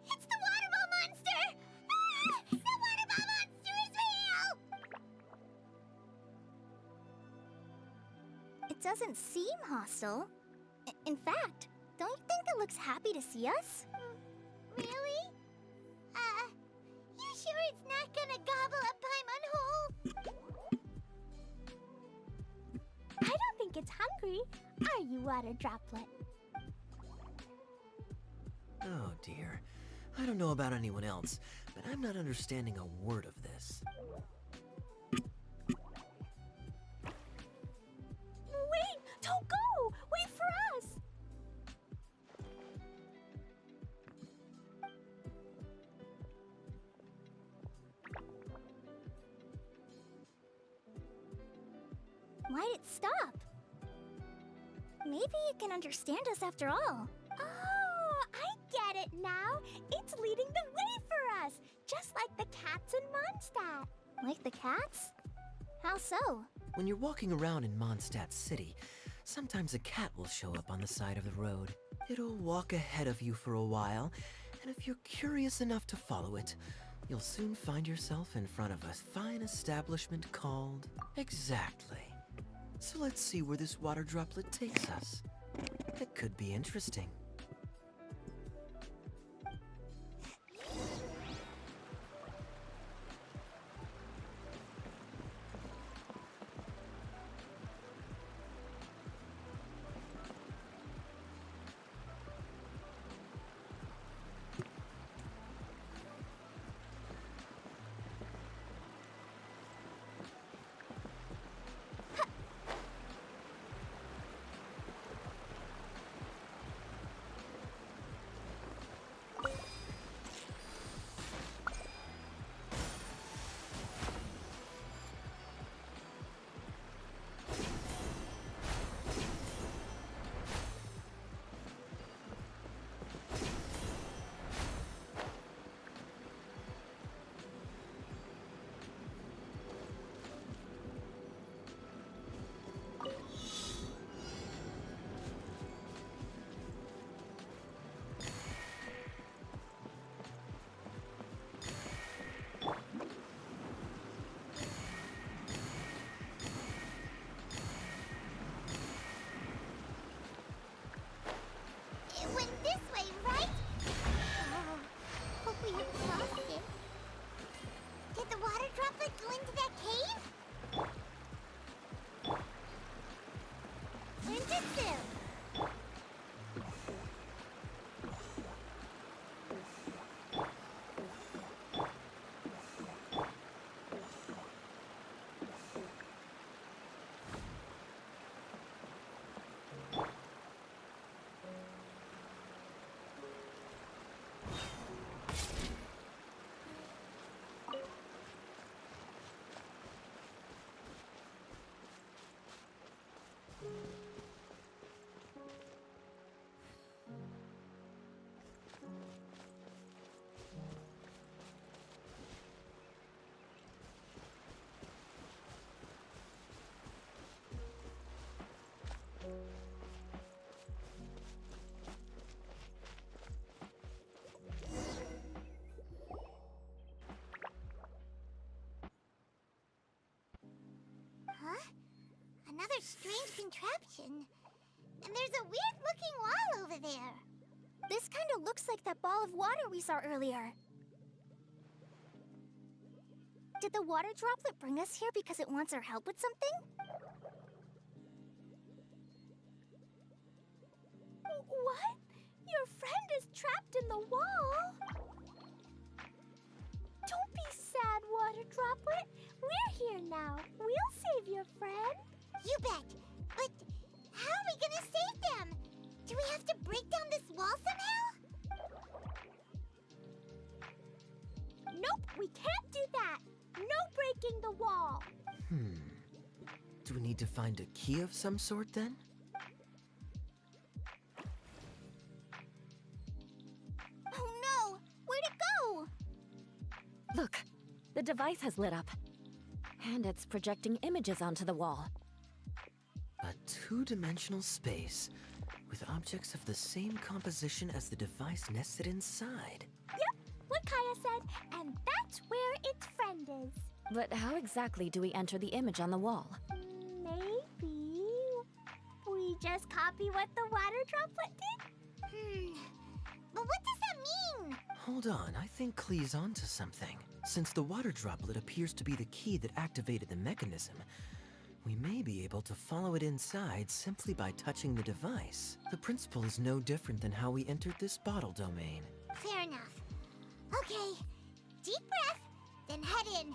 It's the water ball monster! Ah! The water ball monster is real! It doesn't seem hostile. In fact, don't you think it looks happy to see us? Really? You sure it's not gonna gobble up Paimon whole? I don't think it's hungry. Are you, water droplet? Oh dear. I don't know about anyone else, but I'm not understanding a word of this. Wait! Don't go! Wait for us! Why'd it stop? Maybe it can understand us after all. Oh, I get it now. It's leading the way for us, just like the cats in Mondstadt. Like the cats? How so? When you're walking around in Mondstadt City, sometimes a cat will show up on the side of the road. It'll walk ahead of you for a while, and if you're curious enough to follow it, you'll soon find yourself in front of a fine establishment called... Exactly. So let's see where this water droplet takes us. It could be interesting. strange contraption. And there's a weird-looking wall over there. This kind of looks like that ball of water we saw earlier. Did the water droplet bring us here because it wants our help with something? What? Your friend is trapped in the wall? Don't be sad, water droplet. We're here now. We'll save your friend. You bet. But how are we gonna save them? Do we have to break down this wall somehow? Nope, we can't do that. No breaking the wall. Do we need to find a key of some sort then? Oh no! Where'd it go? Look, the device has lit up. And it's projecting images onto the wall. A two-dimensional space with objects of the same composition as the device nested inside. Yep, what Kaya said, and that's where its friend is. But how exactly do we enter the image on the wall? Maybe we just copy what the water droplet did? But what does that mean? Hold on, I think Klee's onto something. Since the water droplet appears to be the key that activated the mechanism, we may be able to follow it inside simply by touching the device. The principle is no different than how we entered this bottle domain. Fair enough. Okay, deep breath, then head in.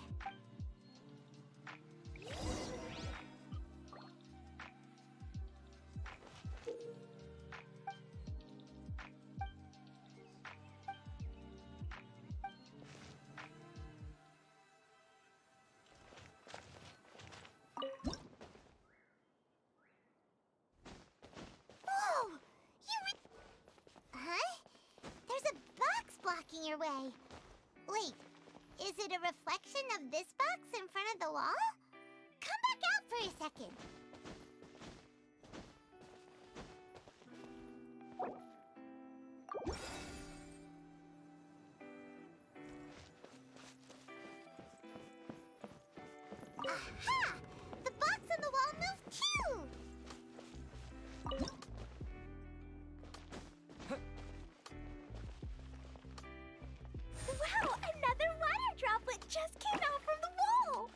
Whoa! Huh? There's a box blocking your way. Wait, is it a reflection of this box in front of the wall? Come back out for a second. Aha! The box on the wall moved too! Wow, another water droplet just came out from the wall!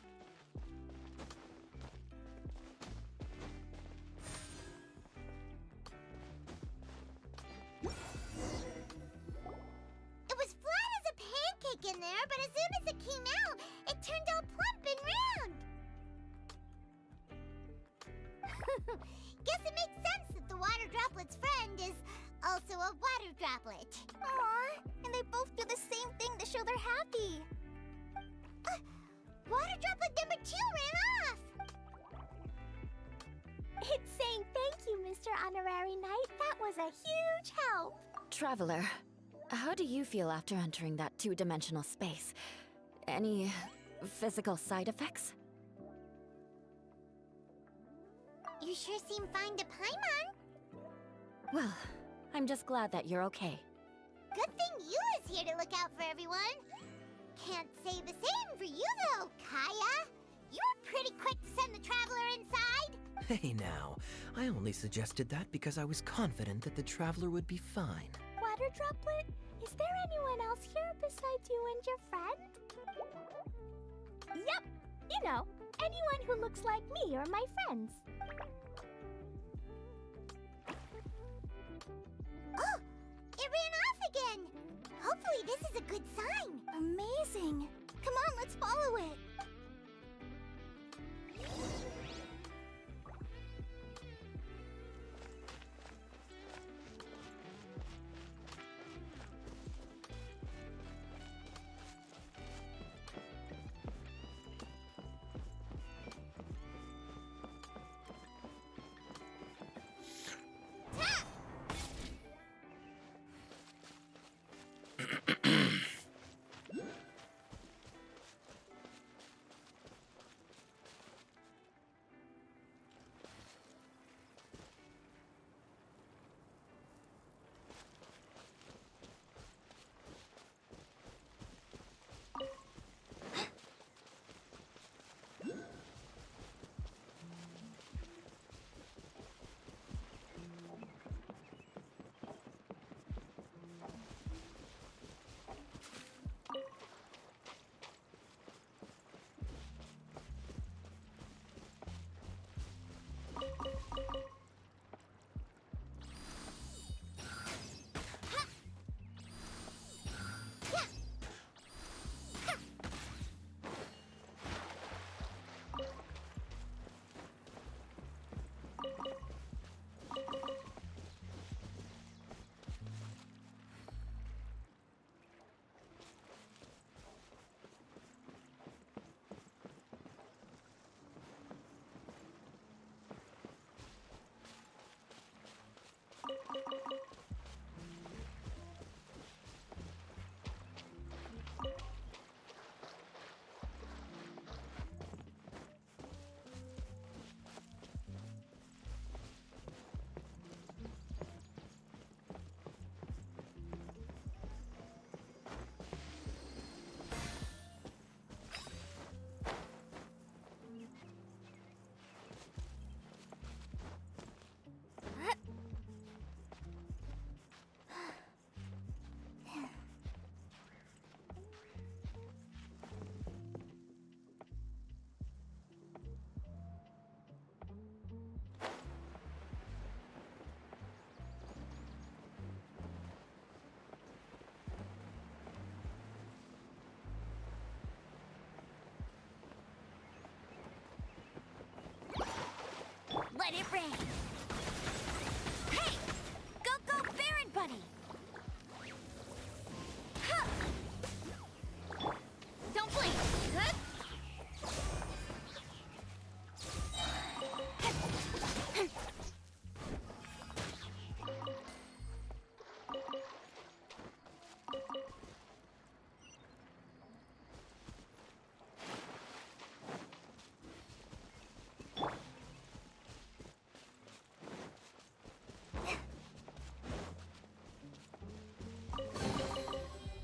It was flat as a pancake in there, but as soon as it came out, it turned all plump and round. Guess it makes sense that the water droplet's friend is also a water droplet. Aww, and they both do the same thing to show they're happy. Water droplet number 2 ran off! It's saying thank you, Mr. Honorary Knight. That was a huge help. Traveler, how do you feel after entering that two-dimensional space? Any physical side effects? You sure seem fine to Paimon. Well, I'm just glad that you're okay. Good thing Eula's here to look out for everyone. Can't say the same for you, though, Kaya. You were pretty quick to send the traveler inside. Hey now, I only suggested that because I was confident that the traveler would be fine. Water droplet, is there anyone else here besides you and your friend? Yep, you know, anyone who looks like me or my friends. Oh, it ran off again. Hopefully this is a good sign. Amazing. Come on, let's follow it. Hey! Go, go, Baron Bunny! Huh. Don't blink. Good?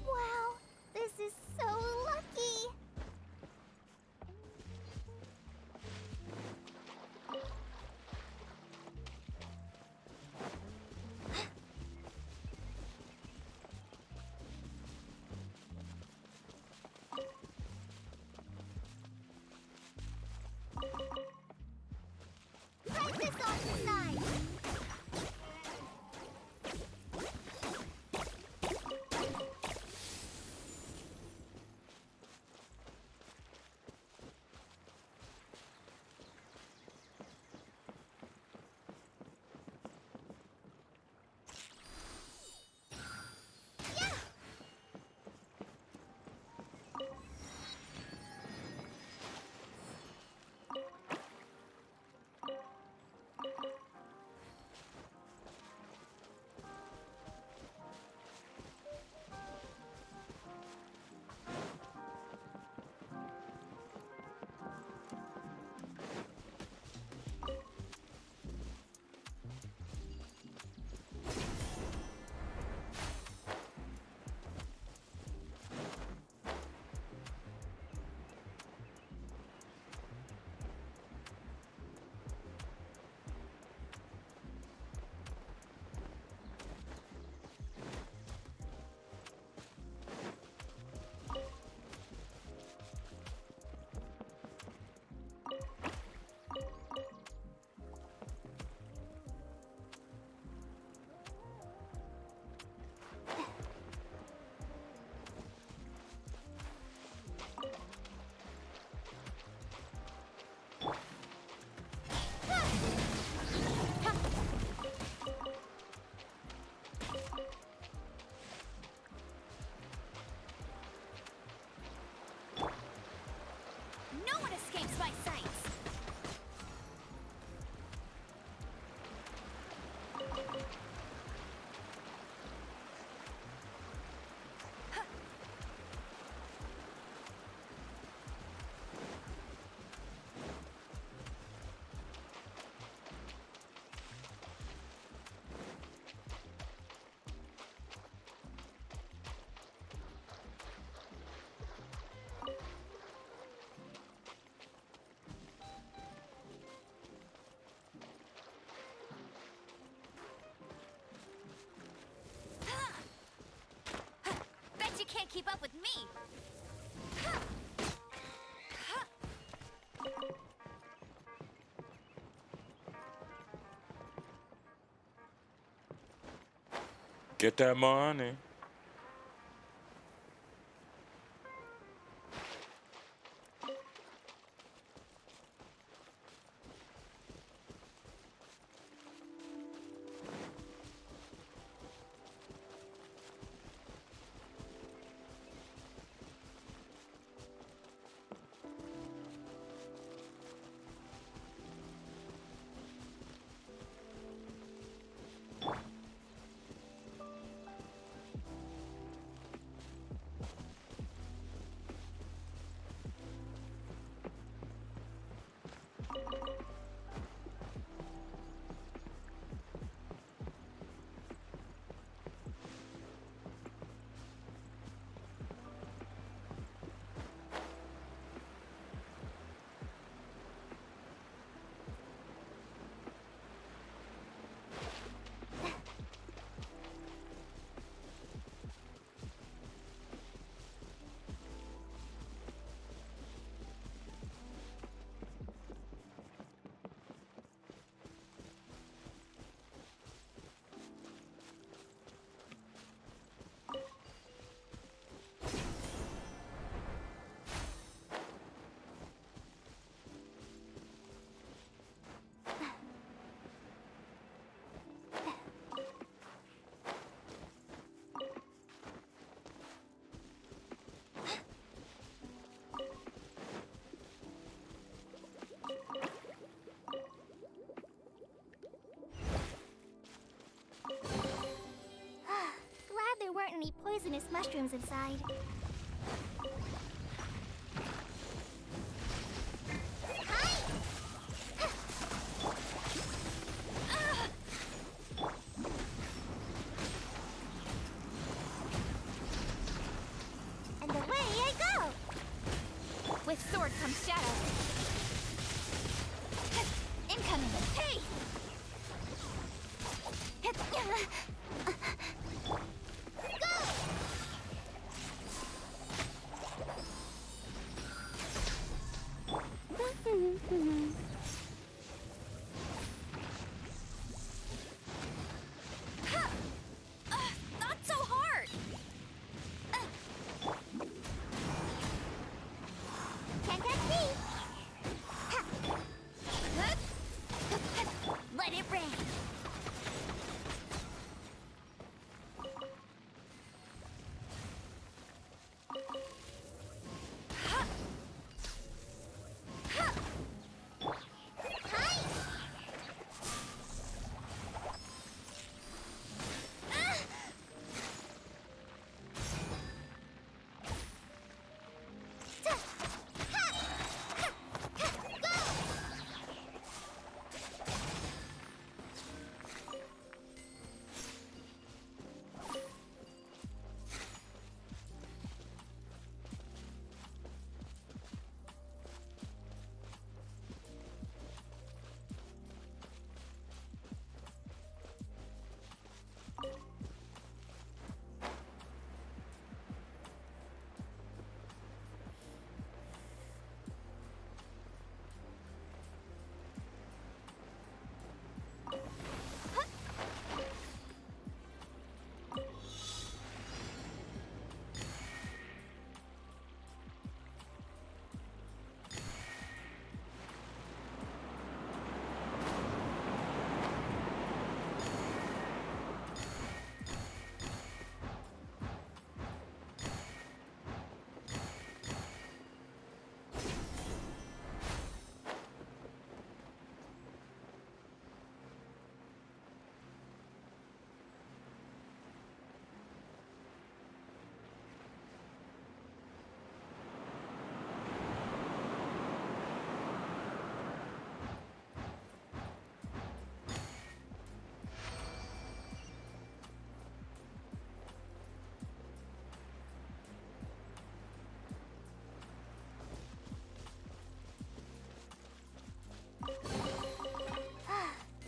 Wow, this is so lucky. Right this off the side. No one escapes my sights. Bet you can't keep up with me. Get that money. poisonous mushrooms inside. And away I go! With sword comes shadow. Incoming. Hey! Not so hard! Can't catch me! Let it rain!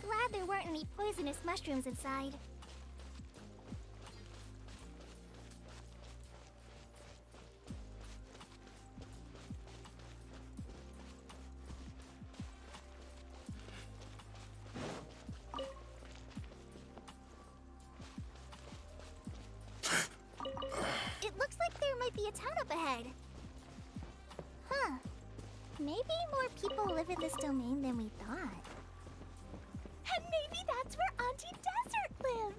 Glad there weren't any poisonous mushrooms inside. It looks like there might be a town up ahead. Huh. Maybe more people live in this domain than we thought. And maybe that's where Auntie Desert lives.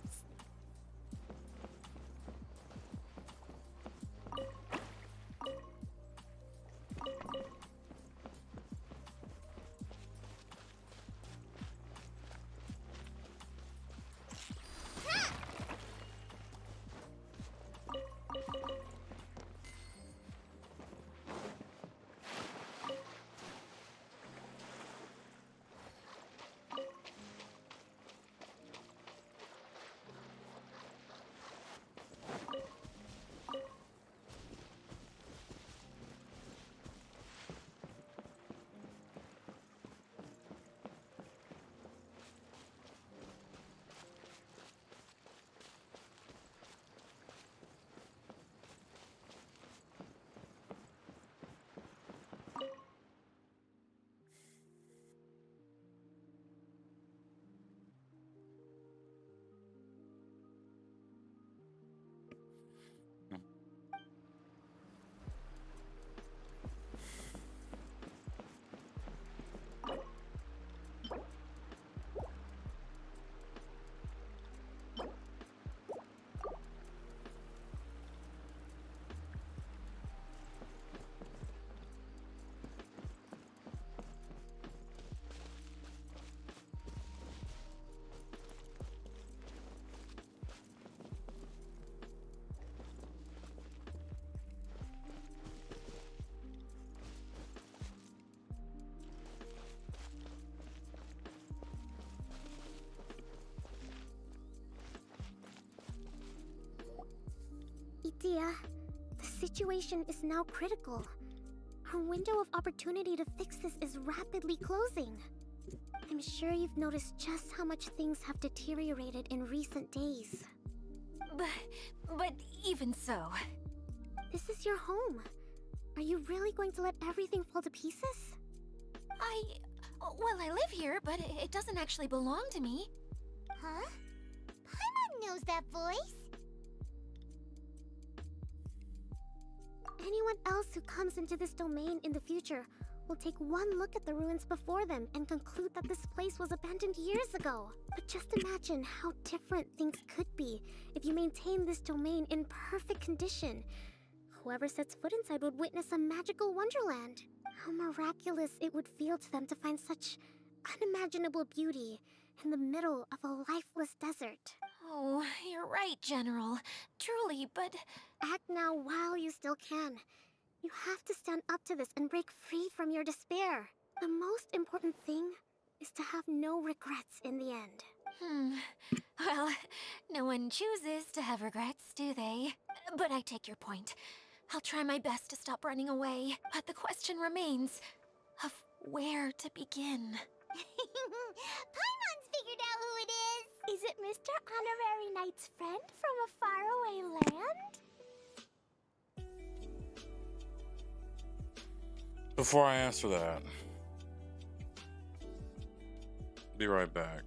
Tia. The situation is now critical. Our window of opportunity to fix this is rapidly closing. I'm sure you've noticed just how much things have deteriorated in recent days. But even so... This is your home. Are you really going to let everything fall to pieces? Well, I live here, but it doesn't actually belong to me. Huh? Paimon knows that voice. Anyone else who comes into this domain in the future will take one look at the ruins before them and conclude that this place was abandoned years ago. But just imagine how different things could be if you maintain this domain in perfect condition. Whoever sets foot inside would witness a magical wonderland. How miraculous it would feel to them to find such unimaginable beauty in the middle of a lifeless desert. Oh, you're right, General. Truly, but... Act now while you still can. You have to stand up to this and break free from your despair. The most important thing is to have no regrets in the end. Well, no one chooses to have regrets, do they? But I take your point. I'll try my best to stop running away, but the question remains of where to begin. Paimon's figured out who it is! Is it Mr. Honorary Knight's friend from a faraway land? Before I answer that, be right back.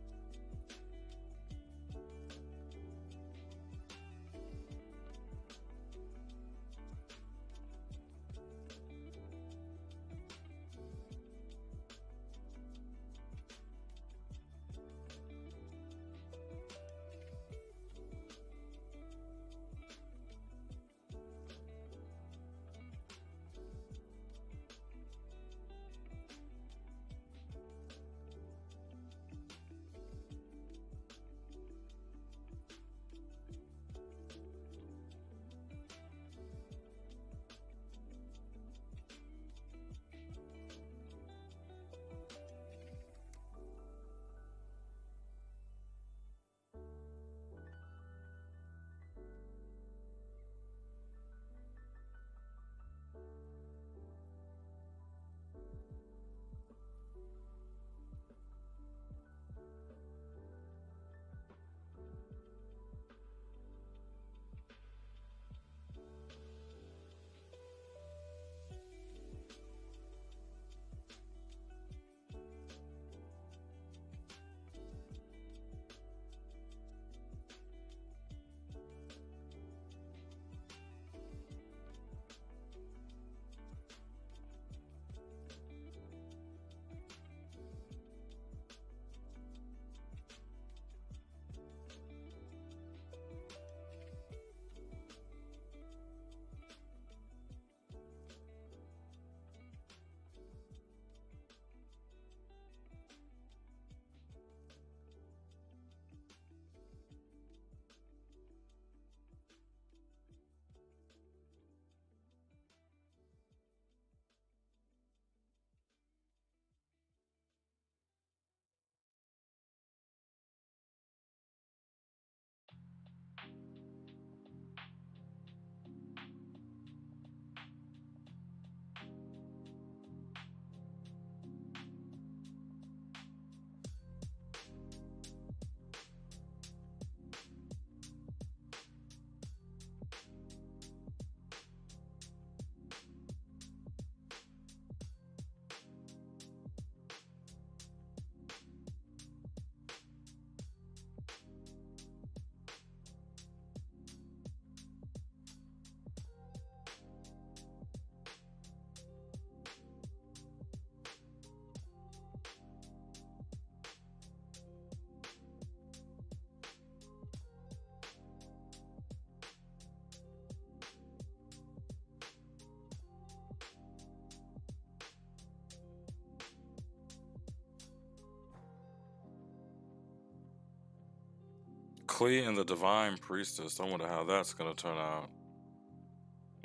Klee and the Divine Priestess. I wonder how that's gonna turn out.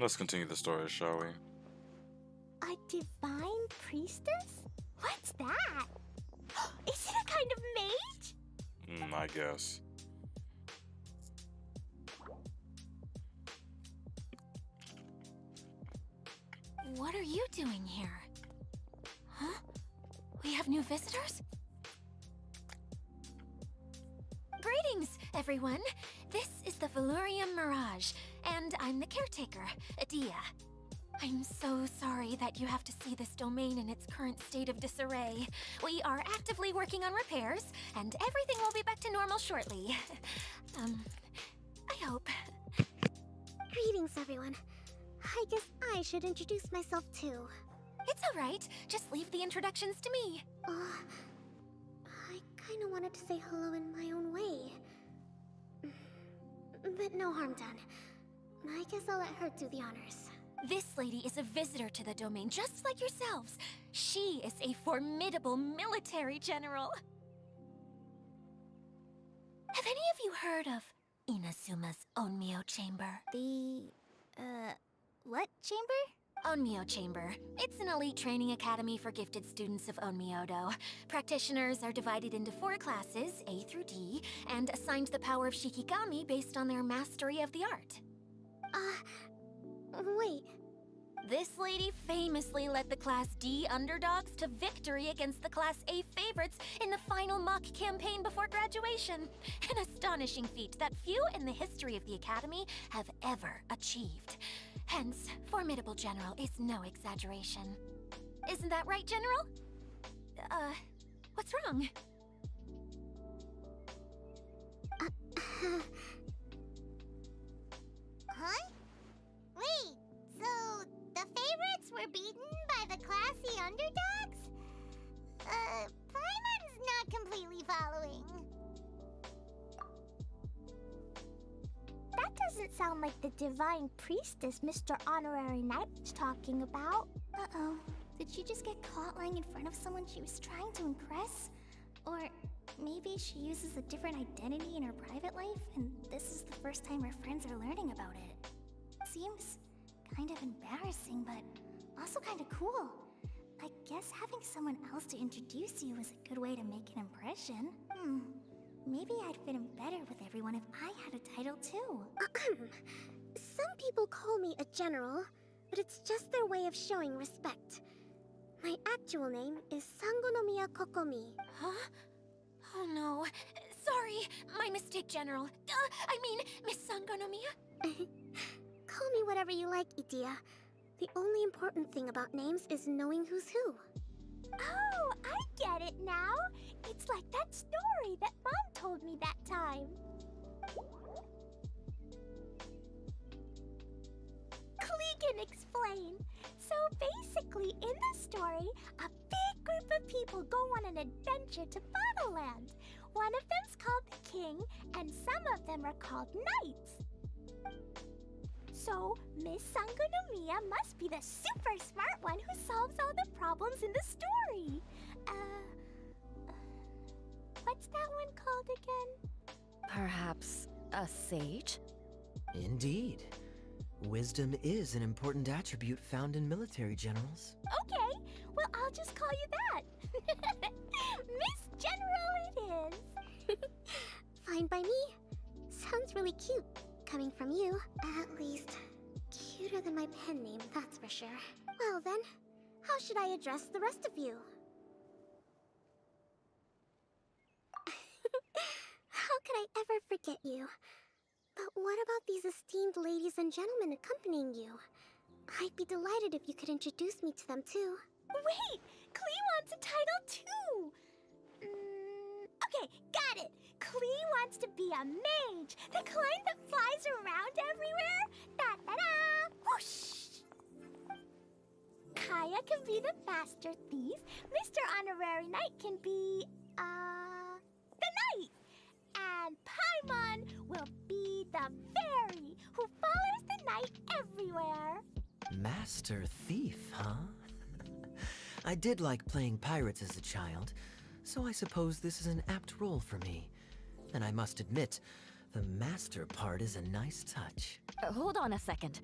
Let's continue the story, shall we? A divine priestess? What's that? Is it a kind of mage? I guess. What are you doing here? Huh? We have new visitors? Greetings, everyone. This is the Valurium Mirage, and I'm the caretaker, Adia. I'm so sorry that you have to see this domain in its current state of disarray. We are actively working on repairs, and everything will be back to normal shortly. I hope. Greetings, everyone. I guess I should introduce myself too. It's alright. Just leave the introductions to me. I kinda wanted to say hello in my own way. But no harm done. I guess I'll let her do the honors. This lady is a visitor to the domain, just like yourselves. She is a formidable military general. Have any of you heard of Inazuma's Onmyo Chamber? What chamber? Onmyo Chamber. It's an elite training academy for gifted students of Onmyodo. Practitioners are divided into 4 classes, A through D, and assigned the power of Shikigami based on their mastery of the art. Wait. This lady famously led the Class D underdogs to victory against the Class A favorites in the final mock campaign before graduation. An astonishing feat that few in the history of the Academy have ever achieved. Hence, formidable general is no exaggeration. Isn't that right, General? What's wrong? Huh? Wait, so the favorites were beaten by the classy underdogs? Paimon's not completely following. That doesn't sound like the divine priestess Mr. Honorary Knight was talking about. Uh-oh. Did she just get caught lying in front of someone she was trying to impress? Or maybe she uses a different identity in her private life, and this is the first time her friends are learning about it. Seems kind of embarrassing, but also kind of cool. I guess having someone else to introduce you is a good way to make an impression. Maybe I'd fit in better with everyone if I had a title too. Some people call me a general, but it's just their way of showing respect. My actual name is Sangonomiya Kokomi. Huh? Oh no. Sorry, my mistake, General. I mean, Miss Sangonomiya. Call me whatever you like, Itia. The only important thing about names is knowing who's who. Oh, I get it now. It's like that story that Mom told me that time. Klee can explain. So basically, in the story, a big group of people go on an adventure to Bottleland. One of them's called the King, and some of them are called Knights. So, Miss Sangonomiya must be the super smart one who solves all the problems in the story. What's that one called again? Perhaps a sage? Indeed. Wisdom is an important attribute found in military generals. Okay, well, I'll just call you that. Miss General it is. Fine by me. Sounds really cute, coming from you. At least, cuter than my pen name, that's for sure. Well then, how should I address the rest of you? How could I ever forget you? But what about these esteemed ladies and gentlemen accompanying you? I'd be delighted if you could introduce me to them too. Wait! Klee wants a title too! Okay, got it! Klee wants to be a mage! The kind that flies around everywhere! Da-da-da! Whoosh! Kaya can be the master thief. Mr. Honorary Knight can be, the knight! And Paimon will be the fairy who follows the knight everywhere. Master thief, huh? I did like playing pirates as a child, so I suppose this is an apt role for me. And I must admit, the master part is a nice touch. Hold on a second.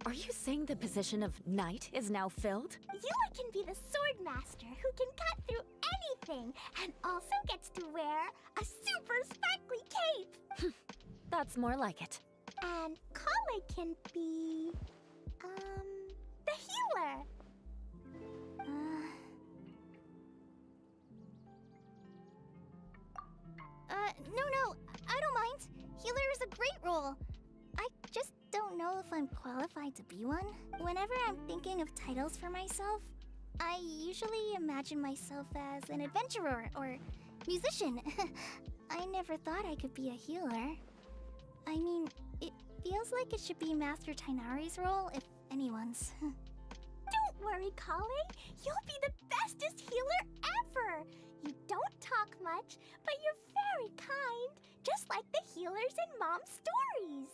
Are you saying the position of knight is now filled? Yula can be the sword master who can cut through anything and also gets to wear a super sparkly cape. That's more like it. And Kale can be, the healer. No, I don't mind. Healer is a great role. I just don't know if I'm qualified to be one. Whenever I'm thinking of titles for myself, I usually imagine myself as an adventurer or musician. I never thought I could be a healer. I mean, it feels like it should be Master Tainari's role, if anyone's. Don't worry, Kale. You'll be the bestest healer ever! You don't talk much, but you're very kind, just like the healers in Mom's stories.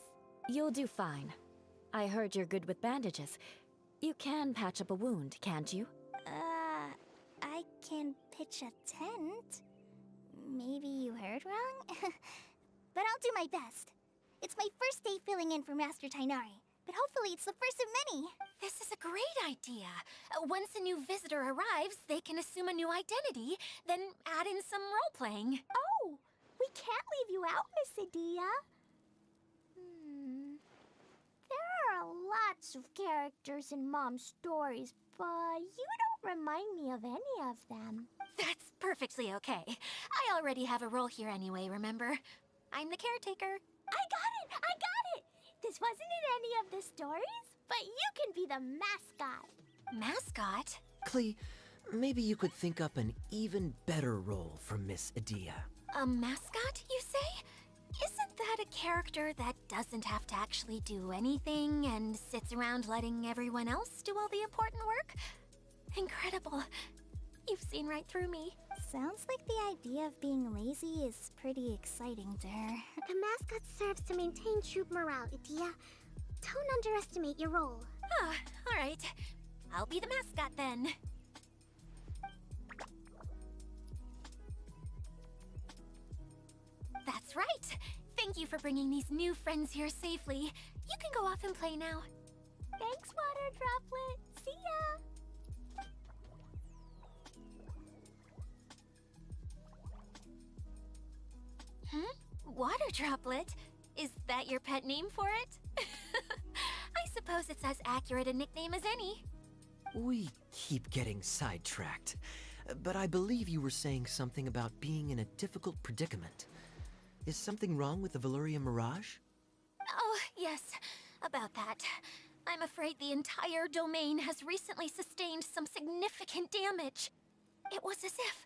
You'll do fine. I heard you're good with bandages. You can patch up a wound, can't you? I can pitch a tent. Maybe you heard wrong? But I'll do my best. It's my first day filling in for Master Tainari, but hopefully it's the first of many. This is a great idea. Once a new visitor arrives, they can assume a new identity, then add in some role-playing. Oh, we can't leave you out, Miss Adia. There are lots of characters in Mom's stories, but you don't remind me of any of them. That's perfectly okay. I already have a role here anyway, remember? I'm the caretaker. I got it! This wasn't in any of the stories, but you can be the mascot. Mascot? Klee, maybe you could think up an even better role for Miss Adia. A mascot, you say? Isn't that a character that doesn't have to actually do anything and sits around letting everyone else do all the important work? Incredible. You've seen right through me. Sounds like the idea of being lazy is pretty exciting to her. The mascot serves to maintain troop morale, Adia. Don't underestimate your role. Ah, all right. I'll be the mascot then. That's right. Thank you for bringing these new friends here safely. You can go off and play now. Thanks, Water Droplet. See ya! Water Droplet? Is that your pet name for it? I suppose it's as accurate a nickname as any. We keep getting sidetracked, but I believe you were saying something about being in a difficult predicament. Is something wrong with the Valyria Mirage? Oh, yes, about that. I'm afraid the entire domain has recently sustained some significant damage. It was as if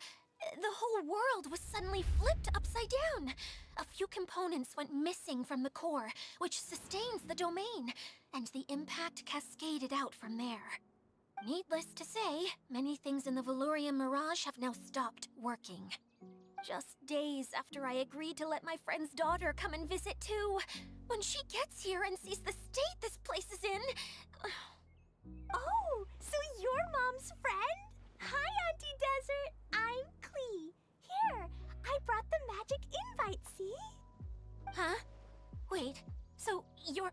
the whole world was suddenly flipped upside down. A few components went missing from the core, which sustains the domain, and the impact cascaded out from there. Needless to say, many things in the Valyria Mirage have now stopped working. Just days after I agreed to let my friend's daughter come and visit too. When she gets here and sees the state this place is in... Oh, so you're Mom's friend? Hi, Auntie Desert. I'm Klee. Here, I brought the magic invite, see? Huh? Wait, so you're...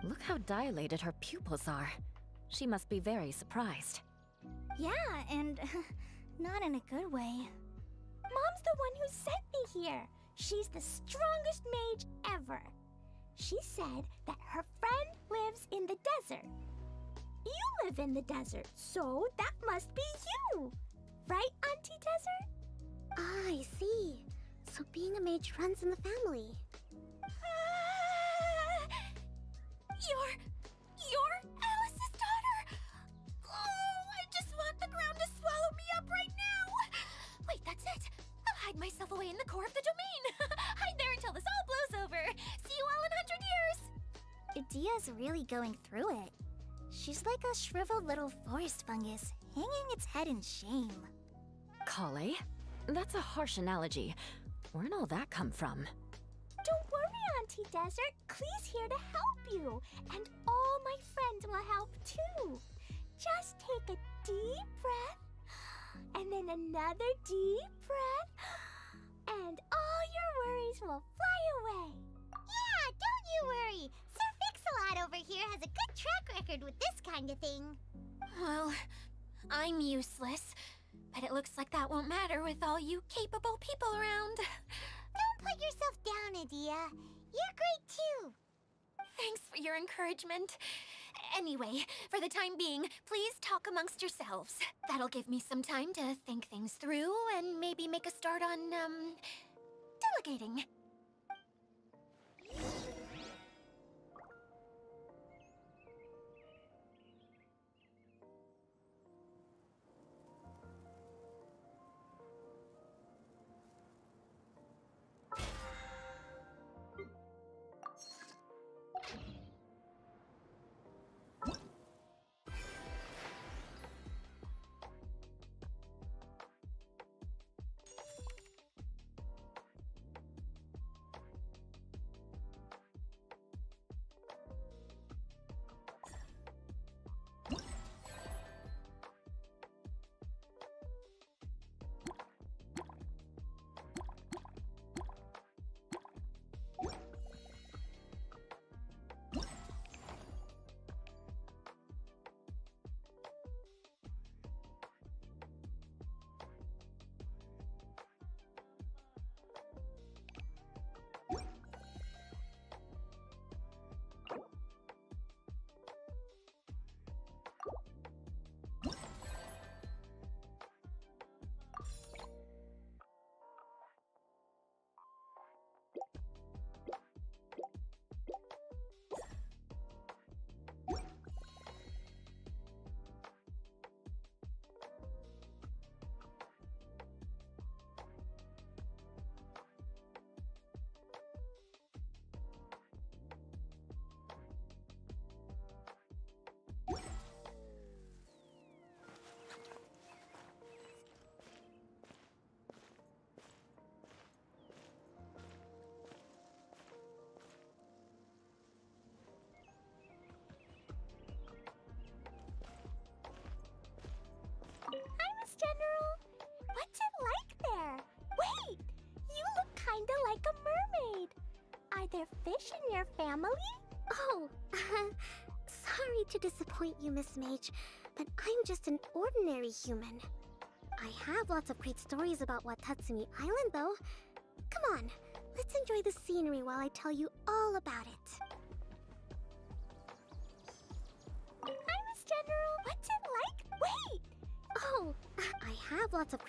Look how dilated her pupils are. She must be very surprised. Yeah, and not in a good way. Mom's the one who sent me here. She's the strongest mage ever. She said that her friend lives in the desert. You live in the desert, so that must be you. Right, Auntie Desert? Ah, I see. So being a mage runs in the family. You're Alice's daughter! Oh, I just want the ground to swallow me up right now! Wait, that's it! I'll hide myself away in the core of the domain! Hide there until this all blows over! See you all in 100 years! Adia's really going through it. She's like a shriveled little forest fungus, hanging its head in shame. Kale? That's a harsh analogy. Where'd all that come from? Don't worry, Auntie Desert. Klee's here to help you. And all my friends will help too. Just take a deep breath. And then another deep breath. And all your worries will fly away. Yeah, don't you worry. Sir Fix-a-Lot over here has a good track record with this kind of thing. Well, I'm useless. But it looks like that won't matter with all you capable people around. Don't put yourself down, Adia. You're great too. Thanks for your encouragement. Anyway, for the time being, please talk amongst yourselves. That'll give me some time to think things through and maybe make a start on, delegating. Hi, Miss General. What's it like there? Wait, you look kinda like a mermaid. Are there fish in your family? Oh, sorry to disappoint you, Miss Mage, but I'm just an ordinary human. I have lots of great stories about Watatsumi Island, though. Come on, let's enjoy the scenery while I tell you all about it. Hi, Miss General. What's it like? Wait! Oh, I have lots of...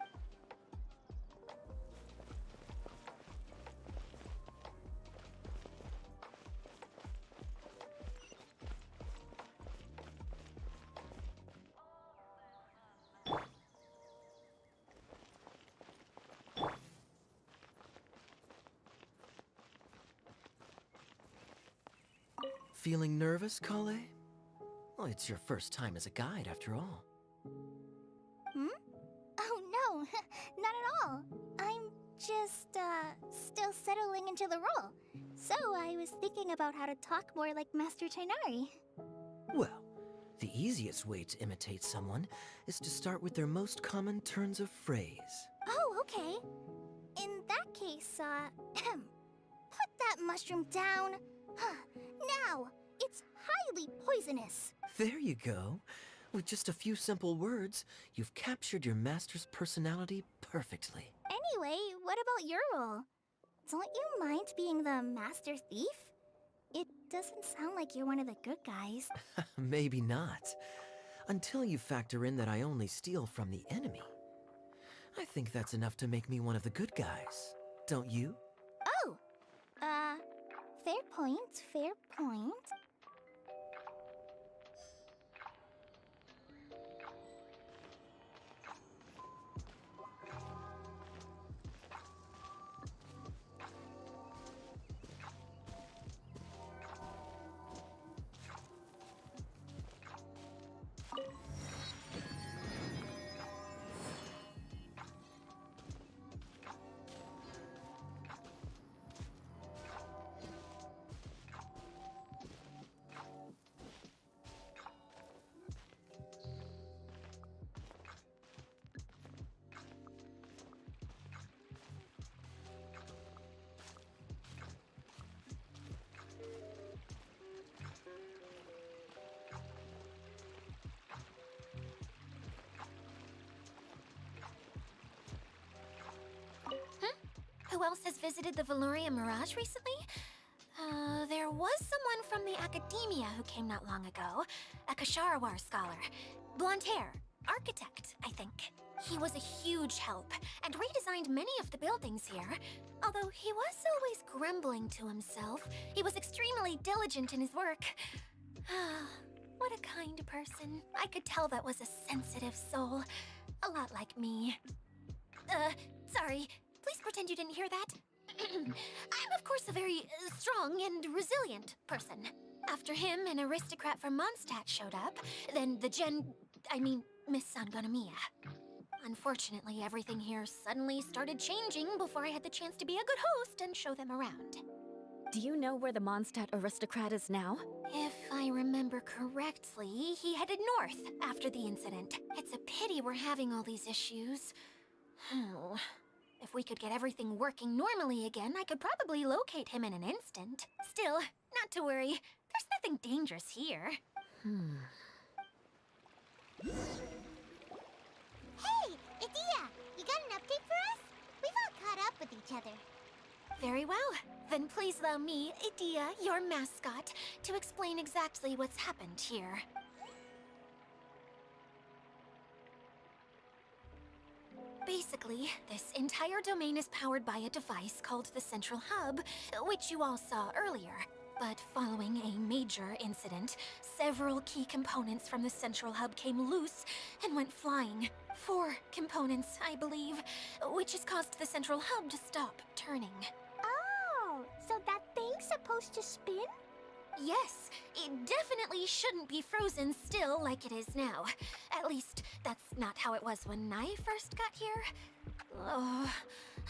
Feeling nervous, Kale? Well, it's your first time as a guide, after all. Oh no, not at all. I'm just, still settling into the role. So I was thinking about how to talk more like Master Tainari. Well, the easiest way to imitate someone is to start with their most common turns of phrase. Oh, okay. In that case, put that mushroom down. Now, it's highly poisonous. There you go. With just a few simple words, you've captured your master's personality perfectly. Anyway, what about your role? Don't you mind being the master thief? It doesn't sound like you're one of the good guys. Maybe not. Until you factor in that I only steal from the enemy. I think that's enough to make me one of the good guys. Don't you? Oh! Fair point, fair point. Who else has visited the Veloria Mirage recently? There was someone from the academia who came not long ago. A Kasharawar scholar. Blonde hair. architect, I think. He was a huge help and redesigned many of the buildings here. Although he was always grumbling to himself, he was extremely diligent in his work. What a kind person. I could tell that was a sensitive soul. A lot like me. Sorry. Please pretend you didn't hear that. I'm, of course, a very strong and resilient person. After him, an aristocrat from Mondstadt showed up, then Miss Sangonomiya. Unfortunately, everything here suddenly started changing before I had the chance to be a good host and show them around. Do you know where the Mondstadt aristocrat is now? If I remember correctly, he headed north after the incident. It's a pity we're having all these issues. If we could get everything working normally again, I could probably locate him in an instant. Still, not to worry. There's nothing dangerous here. Hey, Idia, you got an update for us? We've all caught up with each other. Very well. Then please allow me, Idia, your mascot, to explain exactly what's happened here. Basically, this entire domain is powered by a device called the Central Hub, which you all saw earlier. But following a major incident, several key components from the Central Hub came loose and went flying. 4 components, I believe, which has caused the Central Hub to stop turning. Oh, so that thing's supposed to spin? Yes, it definitely shouldn't be frozen still like it is now. At least, that's not how it was when I first got here. Oh,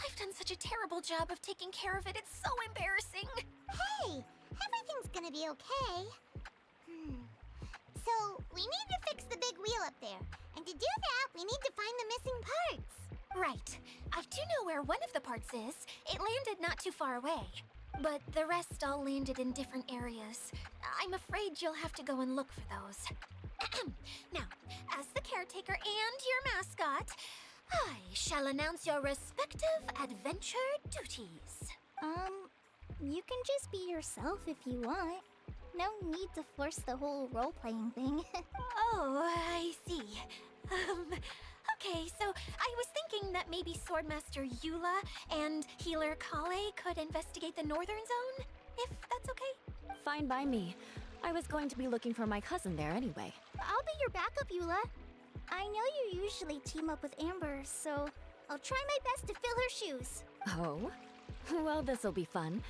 I've done such a terrible job of taking care of it, it's so embarrassing. Hey, everything's gonna be okay. So, we need to fix the big wheel up there. And to do that, we need to find the missing parts. Right. I do know where one of the parts is. It landed not too far away. But the rest all landed in different areas. I'm afraid you'll have to go and look for those. Now, as the caretaker and your mascot, I shall announce your respective adventure duties. You can just be yourself if you want. No need to force the whole role-playing thing. Oh, I see. Okay, so I was thinking that maybe Swordmaster Eula and Healer Kale could investigate the Northern Zone, if that's okay? Fine by me. I was going to be looking for my cousin there anyway. I'll be your backup, Eula. I know you usually team up with Amber, so I'll try my best to fill her shoes. Oh? Well, this'll be fun.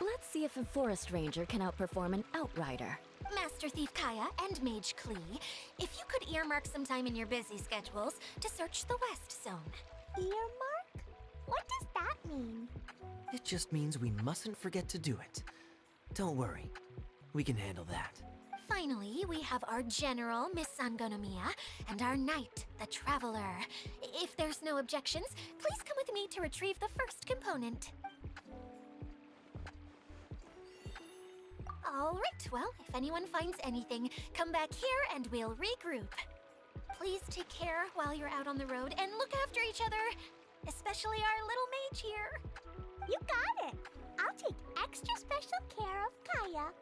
Let's see if a forest ranger can outperform an outrider. Master Thief Kaya and Mage Klee, if you could earmark some time in your busy schedules to search the West Zone. Earmark? What does that mean? It just means we mustn't forget to do it. Don't worry. We can handle that. Finally, we have our General, Miss Sangonomiya, and our Knight, the Traveler. If there's no objections, please come with me to retrieve the first component. Alright, well, if anyone finds anything, come back here and we'll regroup. Please take care while you're out on the road and look after each other, especially our little mage here. You got it. I'll take extra special care of Kaya.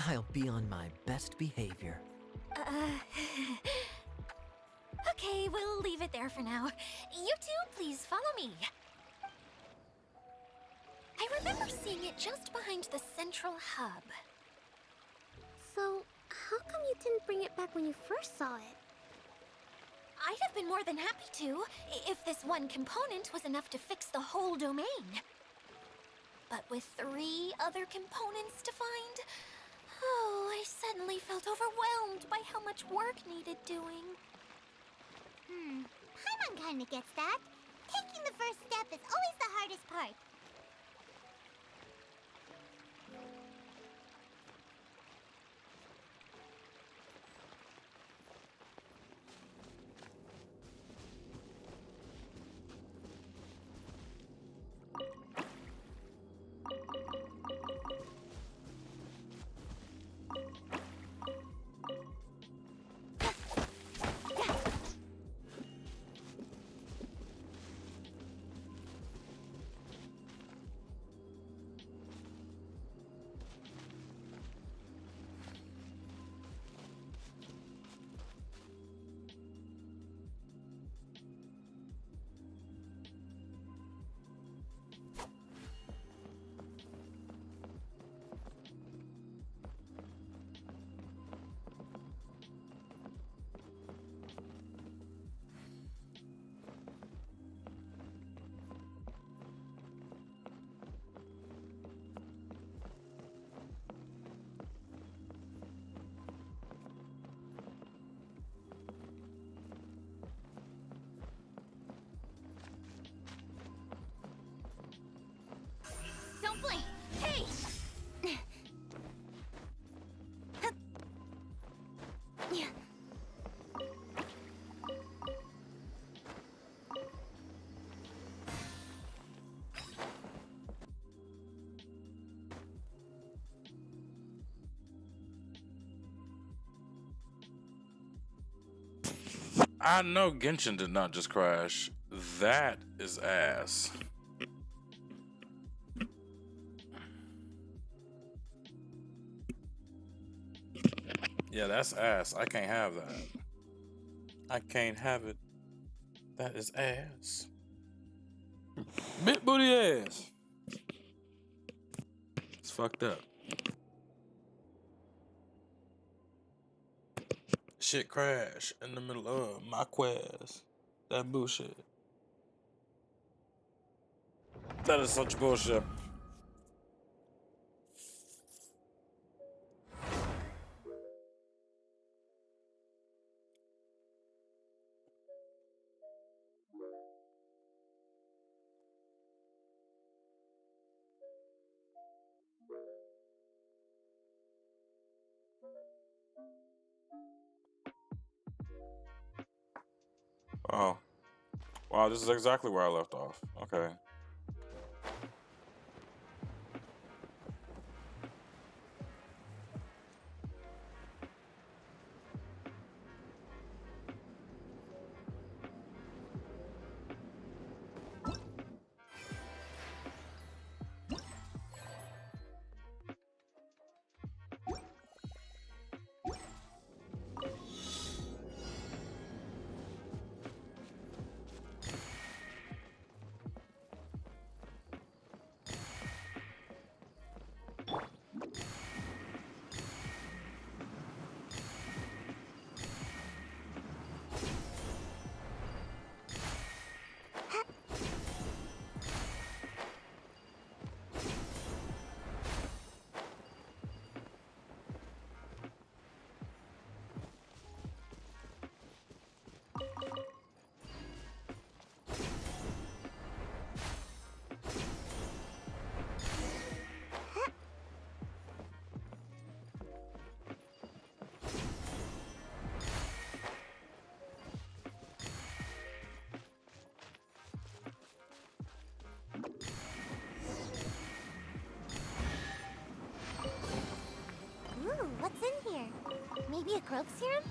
I'll be on my best behavior. Okay, we'll leave it there for now. You two, please follow me. I remember seeing it just behind the Central Hub. So, how come you didn't bring it back when you first saw it? I'd have been more than happy to, if this one component was enough to fix the whole domain. But with 3 other components to find, I suddenly felt overwhelmed by how much work needed doing. Paimon kinda gets that. Taking the first step is always the hardest part. I know Genshin did not just crash. That is ass. Yeah, that's ass. I can't have that. I can't have it. That is ass. Big booty ass. It's fucked up. Shit crash in the middle of my quest. That bullshit. That is such bullshit. Oh. Wow, this is exactly where I left off. Okay. Ooh, what's in here? Maybe a growth serum?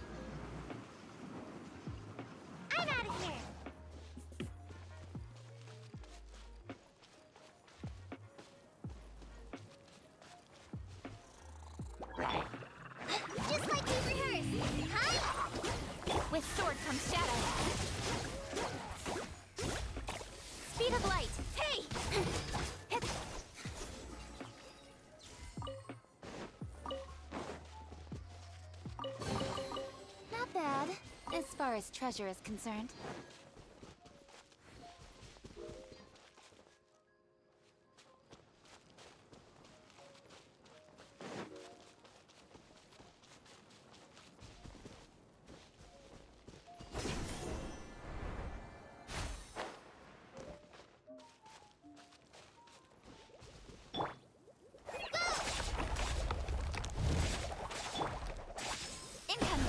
I'm out of here! Just like we rehearsed, huh? With sword comes shadow. Speed of light. Hey! Not bad, as far as treasure is concerned. Incoming.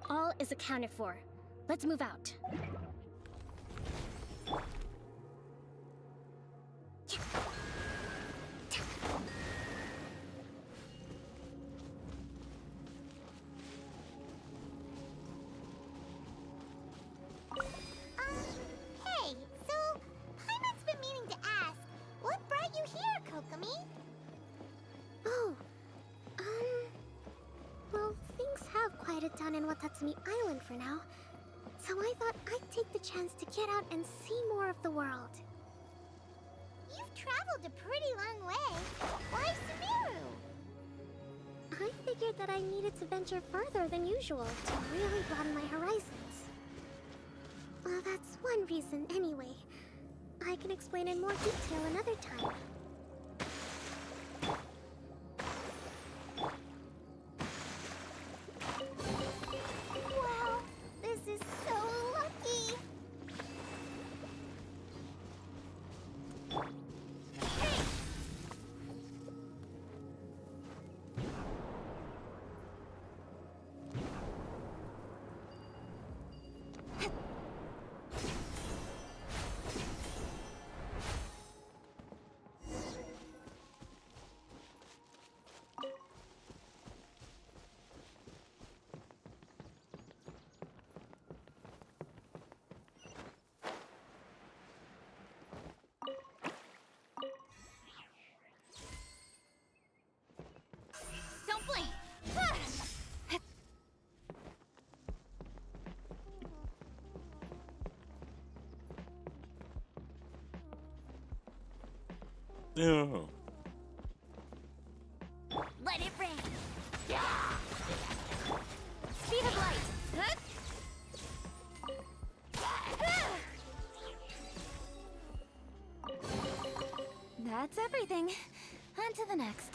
All is accounted for. Let's move out. Hey, so Paimon's been meaning to ask, what brought you here, Kokomi? Oh, well, things have quieted down in Watatsumi Island for now. So I thought I'd take the chance to get out and see more of the world. You've traveled a pretty long way. Why Sumeru? I figured that I needed to venture further than usual to really broaden my horizons. Well, that's one reason anyway. I can explain in more detail another time. Ew. Let it rain. Speed of light. That's everything. On to the next.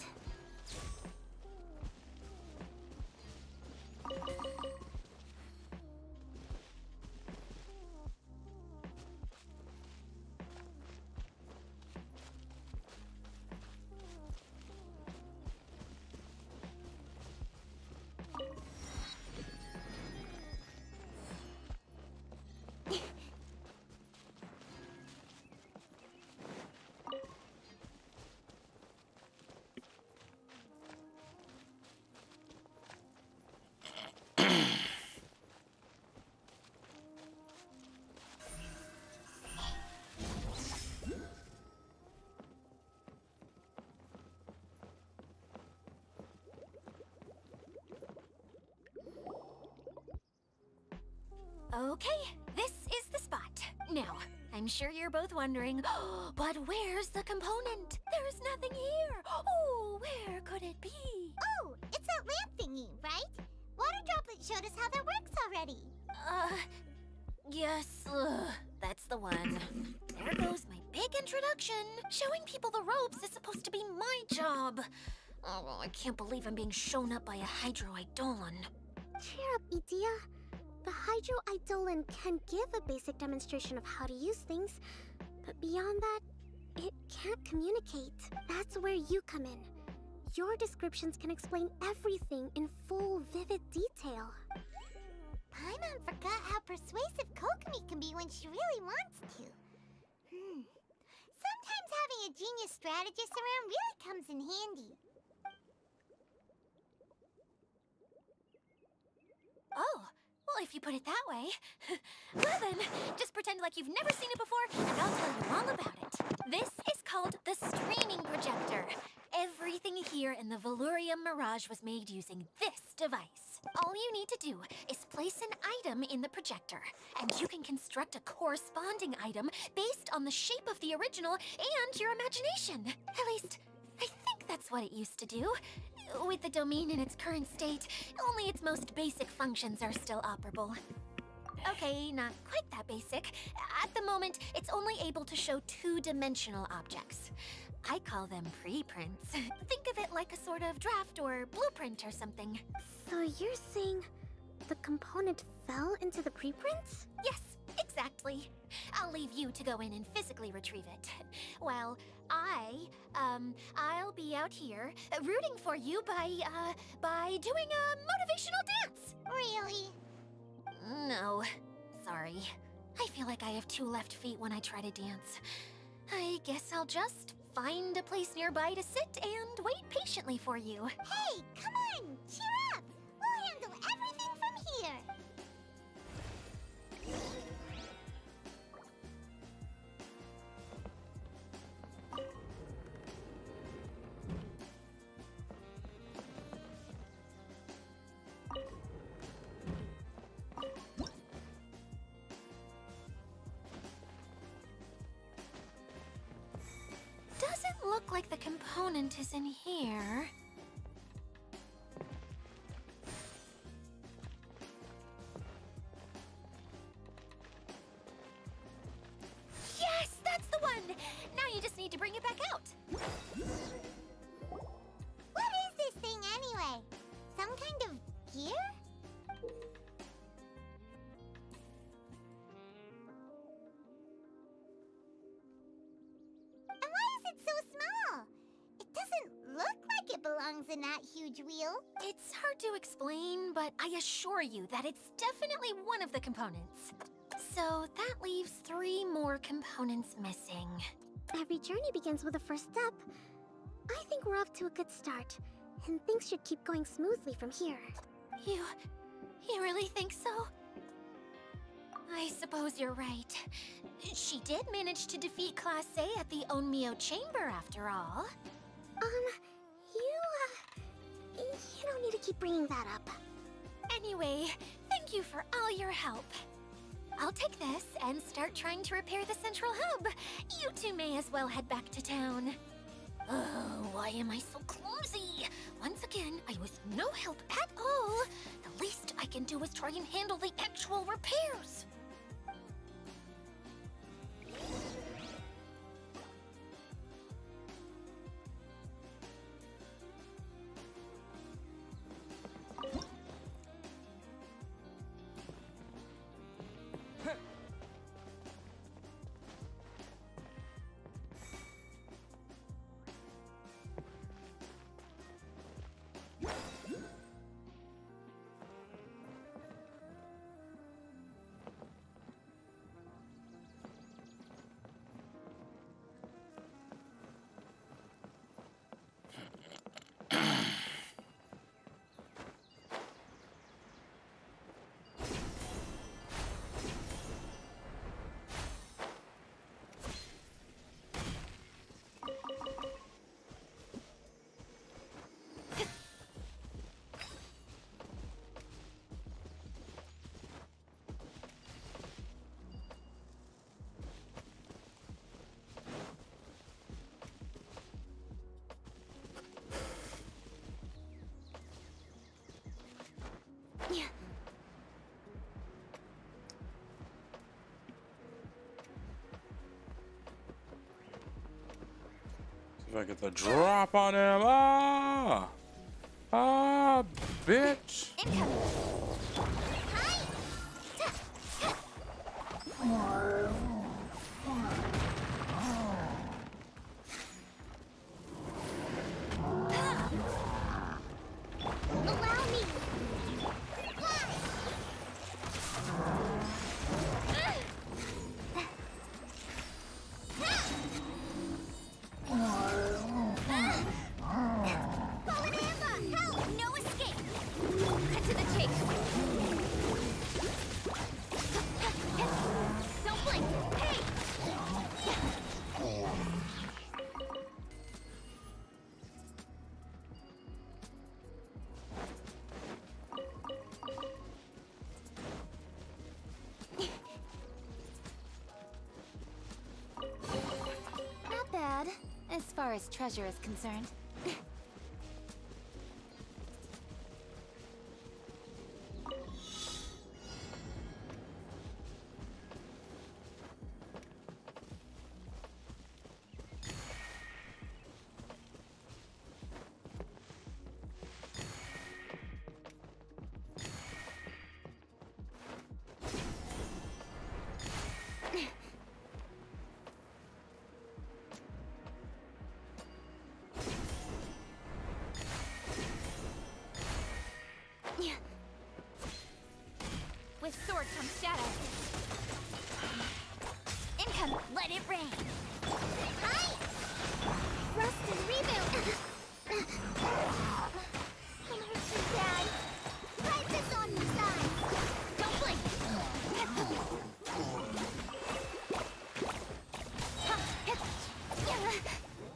Okay, this is the spot. Now, I'm sure you're both wondering, but where's the component? There's nothing here. Oh, where could it be? Oh, it's that lamp thingy, right? Water Droplet showed us how that works already. Yes, that's the one. There goes my big introduction. Showing people the ropes is supposed to be my job. Oh, I can't believe I'm being shown up by a Hydro Eidolon. Cheer up, Edea. The Hydro Eidolon can give a basic demonstration of how to use things, but beyond that, it can't communicate. That's where you come in. Your descriptions can explain everything in full, vivid detail. Paimon forgot how persuasive Kokomi can be when she really wants to. Sometimes having a genius strategist around really comes in handy. Oh, well, if you put it that way. Well then, just pretend like you've never seen it before, and I'll tell you all about it. This is called the streaming projector. Everything here in the Valurium Mirage was made using this device. All you need to do is place an item in the projector, and you can construct a corresponding item based on the shape of the original and your imagination. At least, I think that's what it used to do. With the domain in its current state, only its most basic functions are still operable. Okay, not quite that basic. At the moment, it's only able to show two-dimensional objects. I call them preprints. Think of it like a sort of draft or blueprint or something. So you're saying the component fell into the preprints? Yes, exactly. I'll leave you to go in and physically retrieve it. While I'll be out here rooting for you by doing a motivational dance. Really? No, sorry. I feel like I have two left feet when I try to dance. I guess I'll just find a place nearby to sit and wait patiently for you. Hey, come on! Cheer up! We'll handle everything from here! Doesn't look like the component is in here. Yes, that's the one! Now you just need to bring it back out. What is this thing anyway? Some kind of gear? And why is it so small? It doesn't look like it belongs in that huge wheel. It's hard to explain, but I assure you that it's definitely one of the components. So that leaves 3 more components missing. Every journey begins with a first step. I think we're off to a good start, and things should keep going smoothly from here. You really think so? I suppose you're right. She did manage to defeat Class A at the Onmyo Chamber after all. You don't need to keep bringing that up. Anyway, thank you for all your help. I'll take this and start trying to repair the central hub. You two may as well head back to town. Oh, why am I so clumsy? Once again, I was no help at all. The least I can do is try and handle the actual repairs. See if I get the drop on him. Ah! Ah, bitch! Allow me. No escape! Cut to the chase! Don't blink! Hey! Not bad, as far as treasure is concerned. With sword comes shadow. Income, let it rain. Hi! Rust and reboot! Alerts are bad. Try this on your side. Don't blink.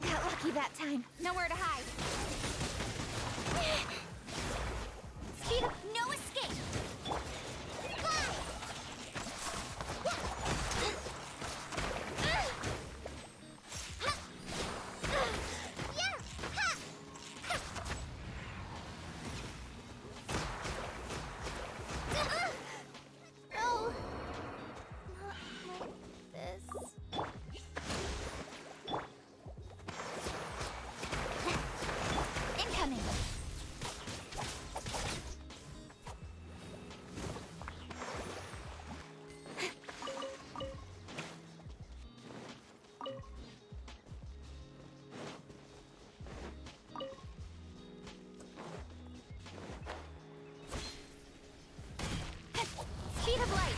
Got lucky that time. Nowhere to hide. Speed up, no escape. No! Not like this. Incoming. Speed of light.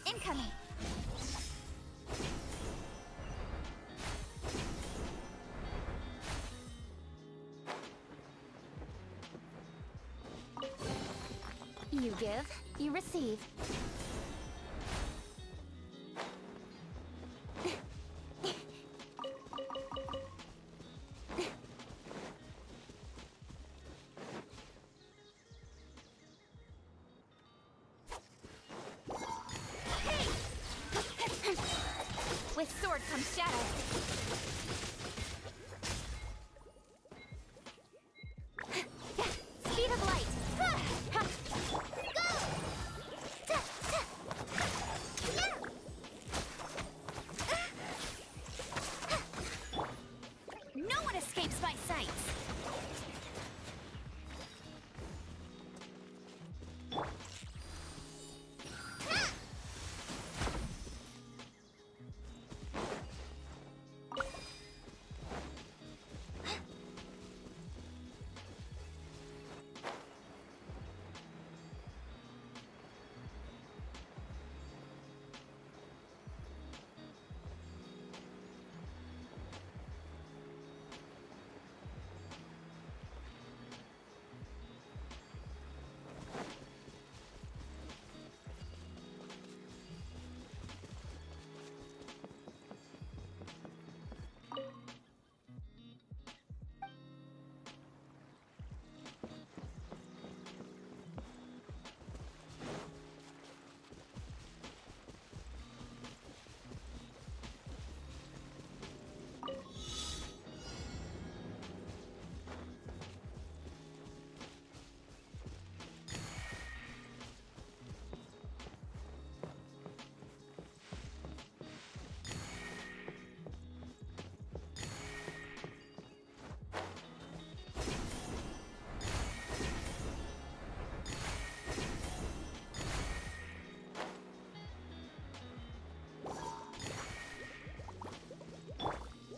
Incoming. You give, you receive. With sword comes shadow. Speed of light. No one escapes my sight.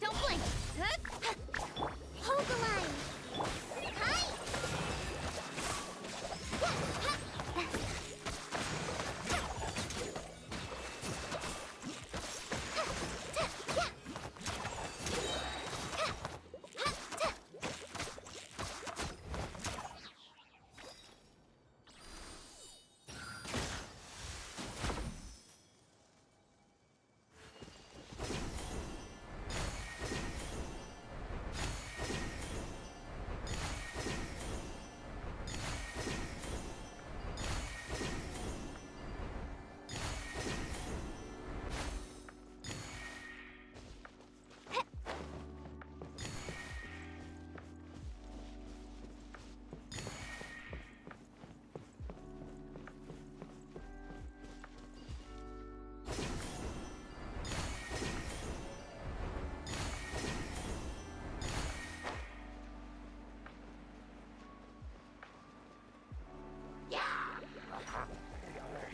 Don't blink. Hold the line. Hi.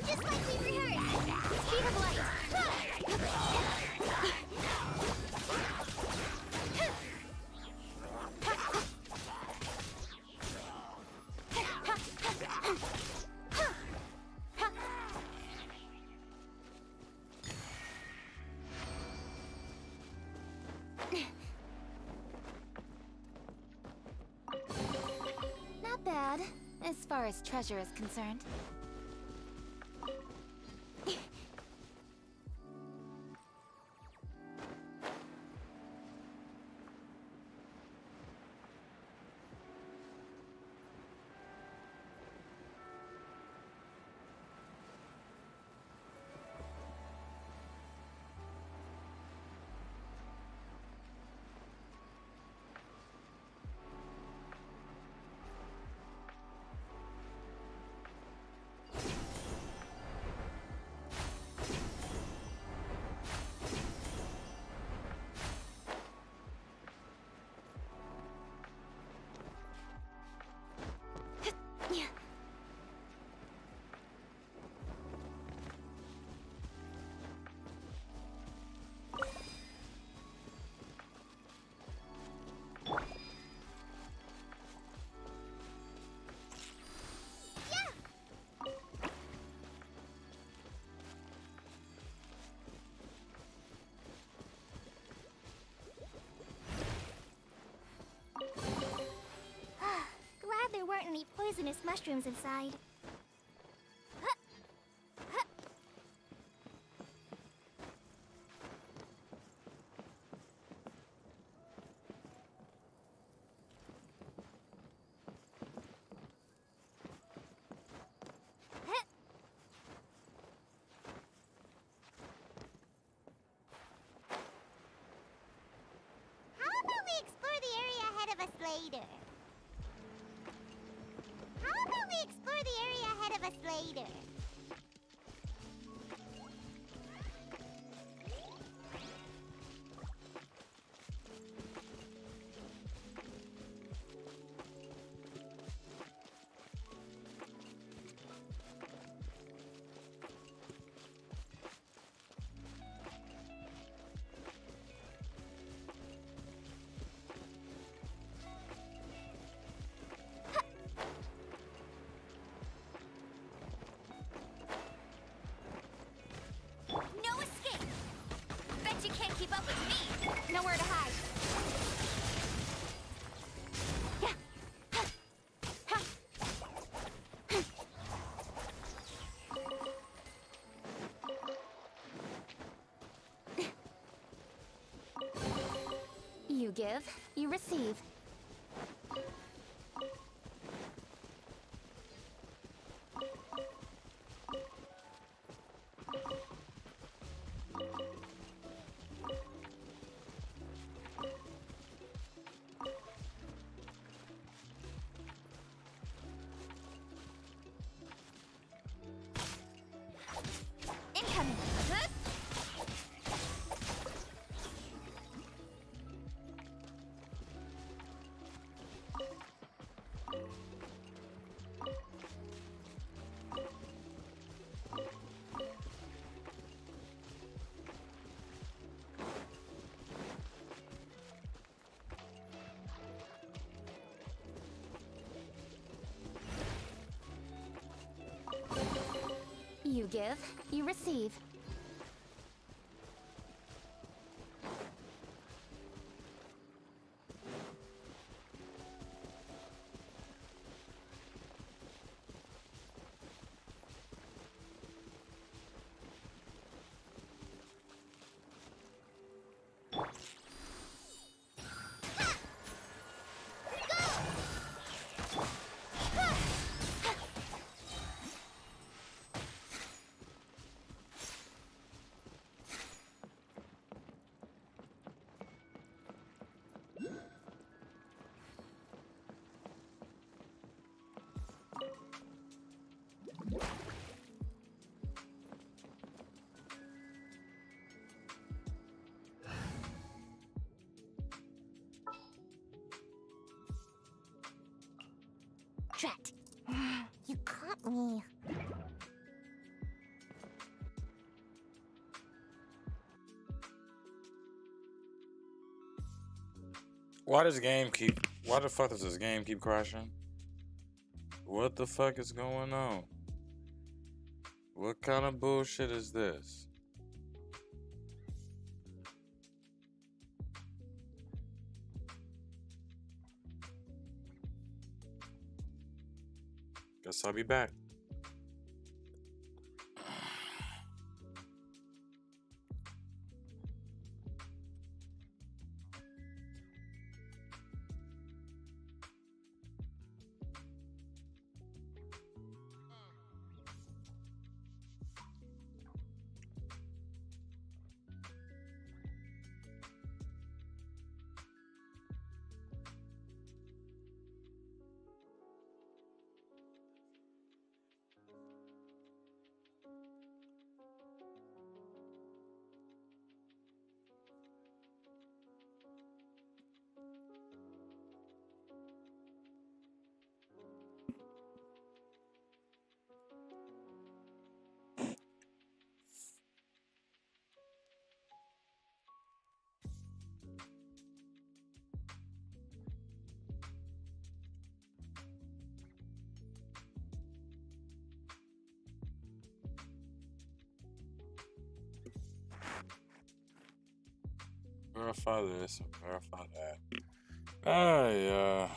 Just like we rehearsed. Speed of light. Not bad, as far as treasure is concerned. Glad there weren't any poisonous mushrooms inside. later. How about we explore the area ahead of us later? No escape! Bet you can't keep up with me! Nowhere to hide. You give, you receive. Incoming! You give, you receive. Drat. You caught me. Why the fuck does this game keep crashing? What the fuck is going on? What kind of bullshit is this? Guess I'll be back. Verify this, verify that. Ah, yeah.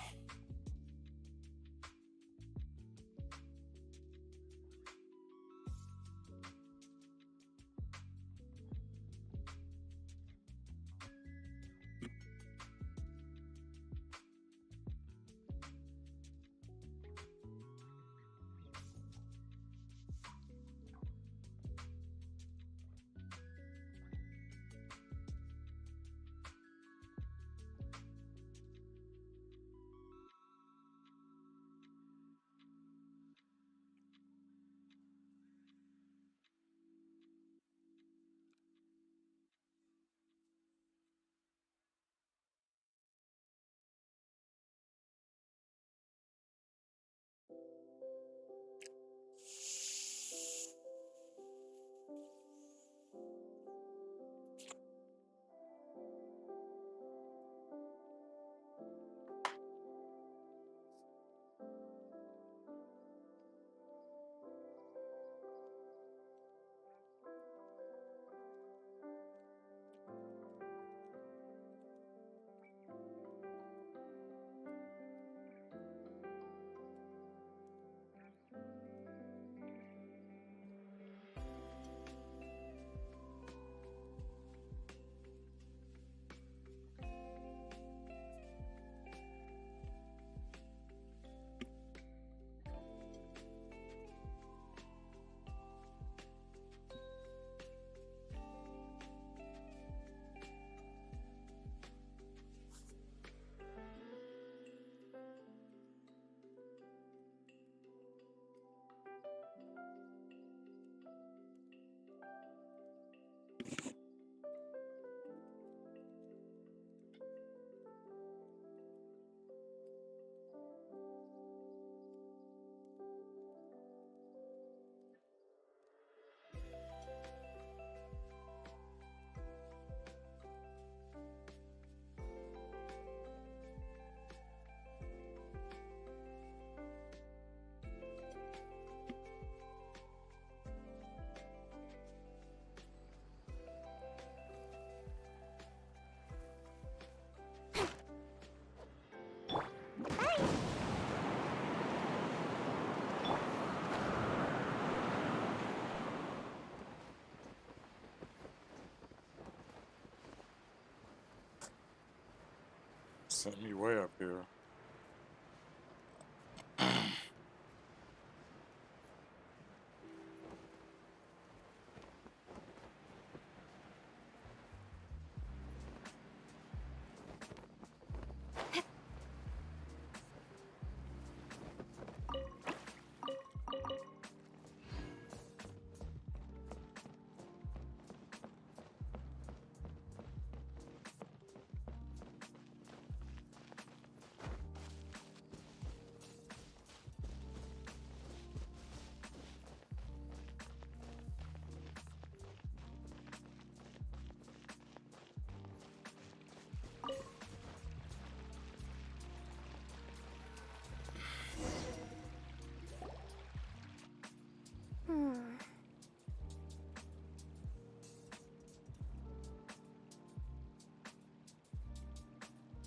Sent me way up here.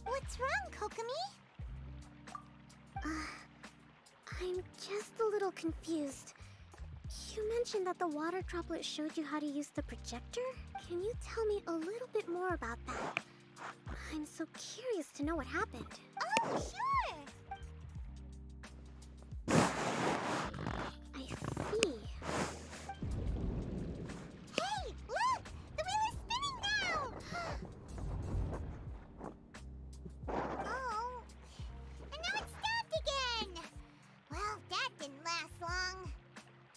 What's wrong, Kokomi? I'm just a little confused. You mentioned that the water droplet showed you how to use the projector? Can you tell me a little bit more about that? I'm so curious to know what happened. Oh, sure! I see. Hey, look! The wheel is spinning now! Oh, and now it's stopped again! Well, that didn't last long.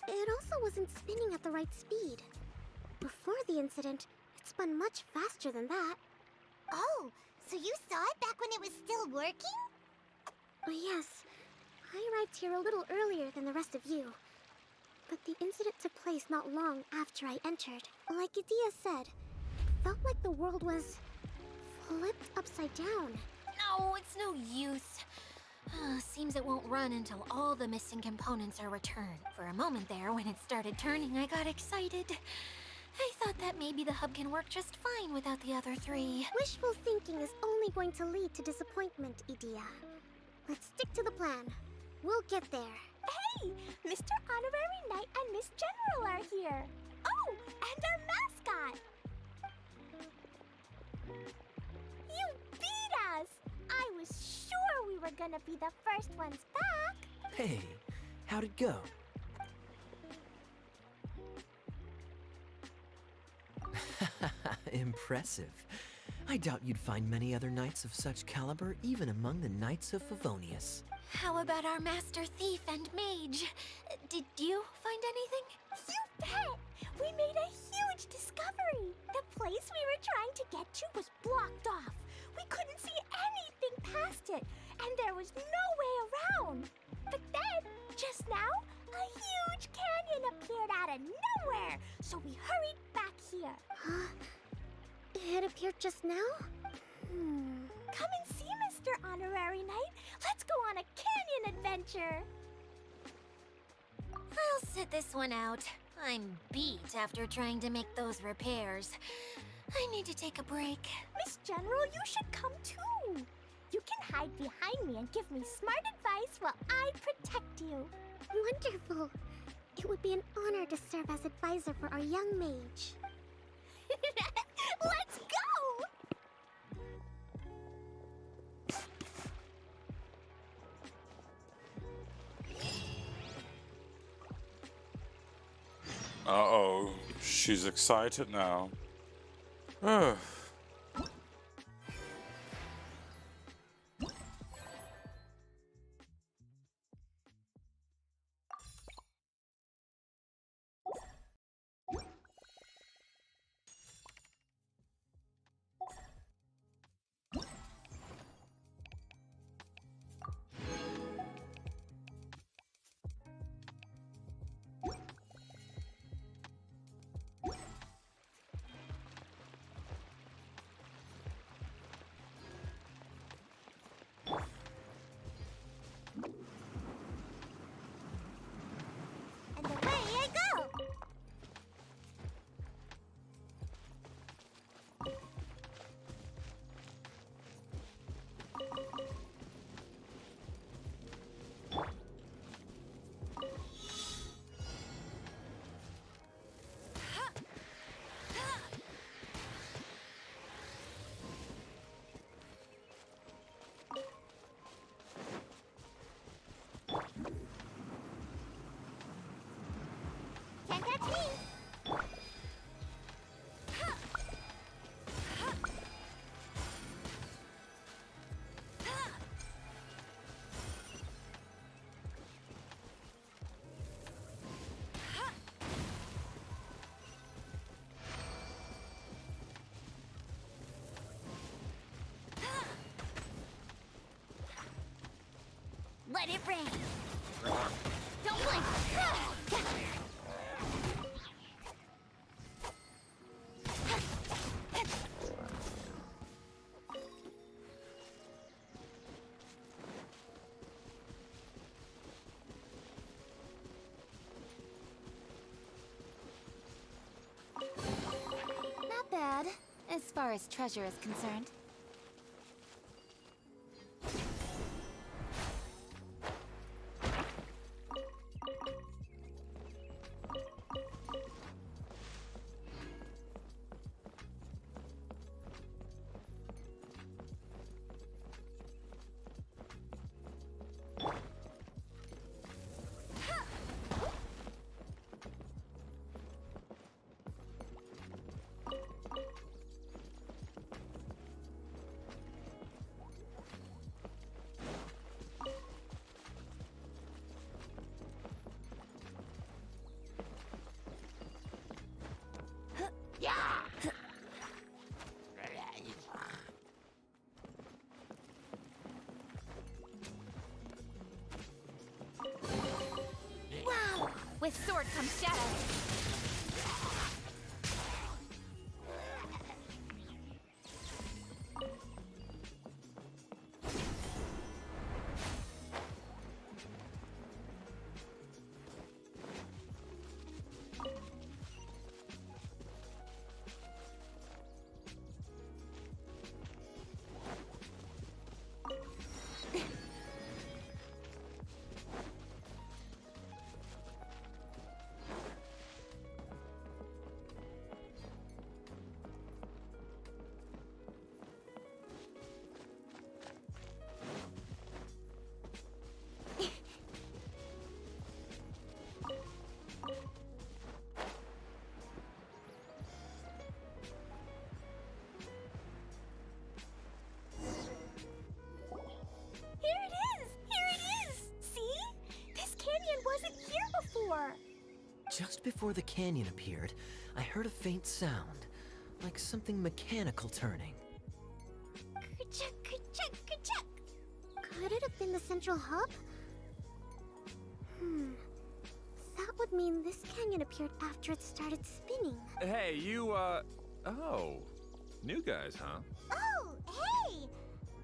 It also wasn't spinning at the right speed. Before the incident, it spun much faster than that. Oh, so you saw it back when it was still working? Yes, I arrived here a little earlier than the rest of you. But the incident took place not long after I entered. Like Idia said, it felt like the world was flipped upside down. No, it's no use. Seems it won't run until all the missing components are returned. For a moment there, when it started turning, I got excited. I thought that maybe the hub can work just fine without the other three. Wishful thinking is only going to lead to disappointment, Idia. Let's stick to the plan. We'll get there. Hey, Mr. Honorary Knight and Miss General are here. Oh, and our mascot. You beat us! I was sure we were gonna be the first ones back. Hey, how'd it go? Impressive. I doubt you'd find many other knights of such caliber even among the Knights of Favonius. How about our master thief and mage? Did you find anything? You bet! We made a huge discovery. The place we were trying to get to was blocked off. We couldn't see anything past it, and there was no way around. But then, just now, a huge canyon appeared out of nowhere, so we hurried back here. Huh? It appeared just now? Come and see, Mr. Honorary Knight. Let's go on a canyon adventure. I'll sit this one out. I'm beat after trying to make those repairs. I need to take a break. Miss General, you should come too. You can hide behind me and give me smart advice while I protect you. Wonderful. It would be an honor to serve as advisor for our young mage. Let's go! Uh-oh, she's excited now. Let it rain. Don't blink. Not bad, as far as treasure is concerned. Wow! With sword comes shadow. Just before the canyon appeared, I heard a faint sound, like something mechanical turning. Ka-chuck, ka-chuck, ka-chuck. Could it have been the central hub? That would mean this canyon appeared after it started spinning. Hey, you, oh. New guys, huh? Oh, hey!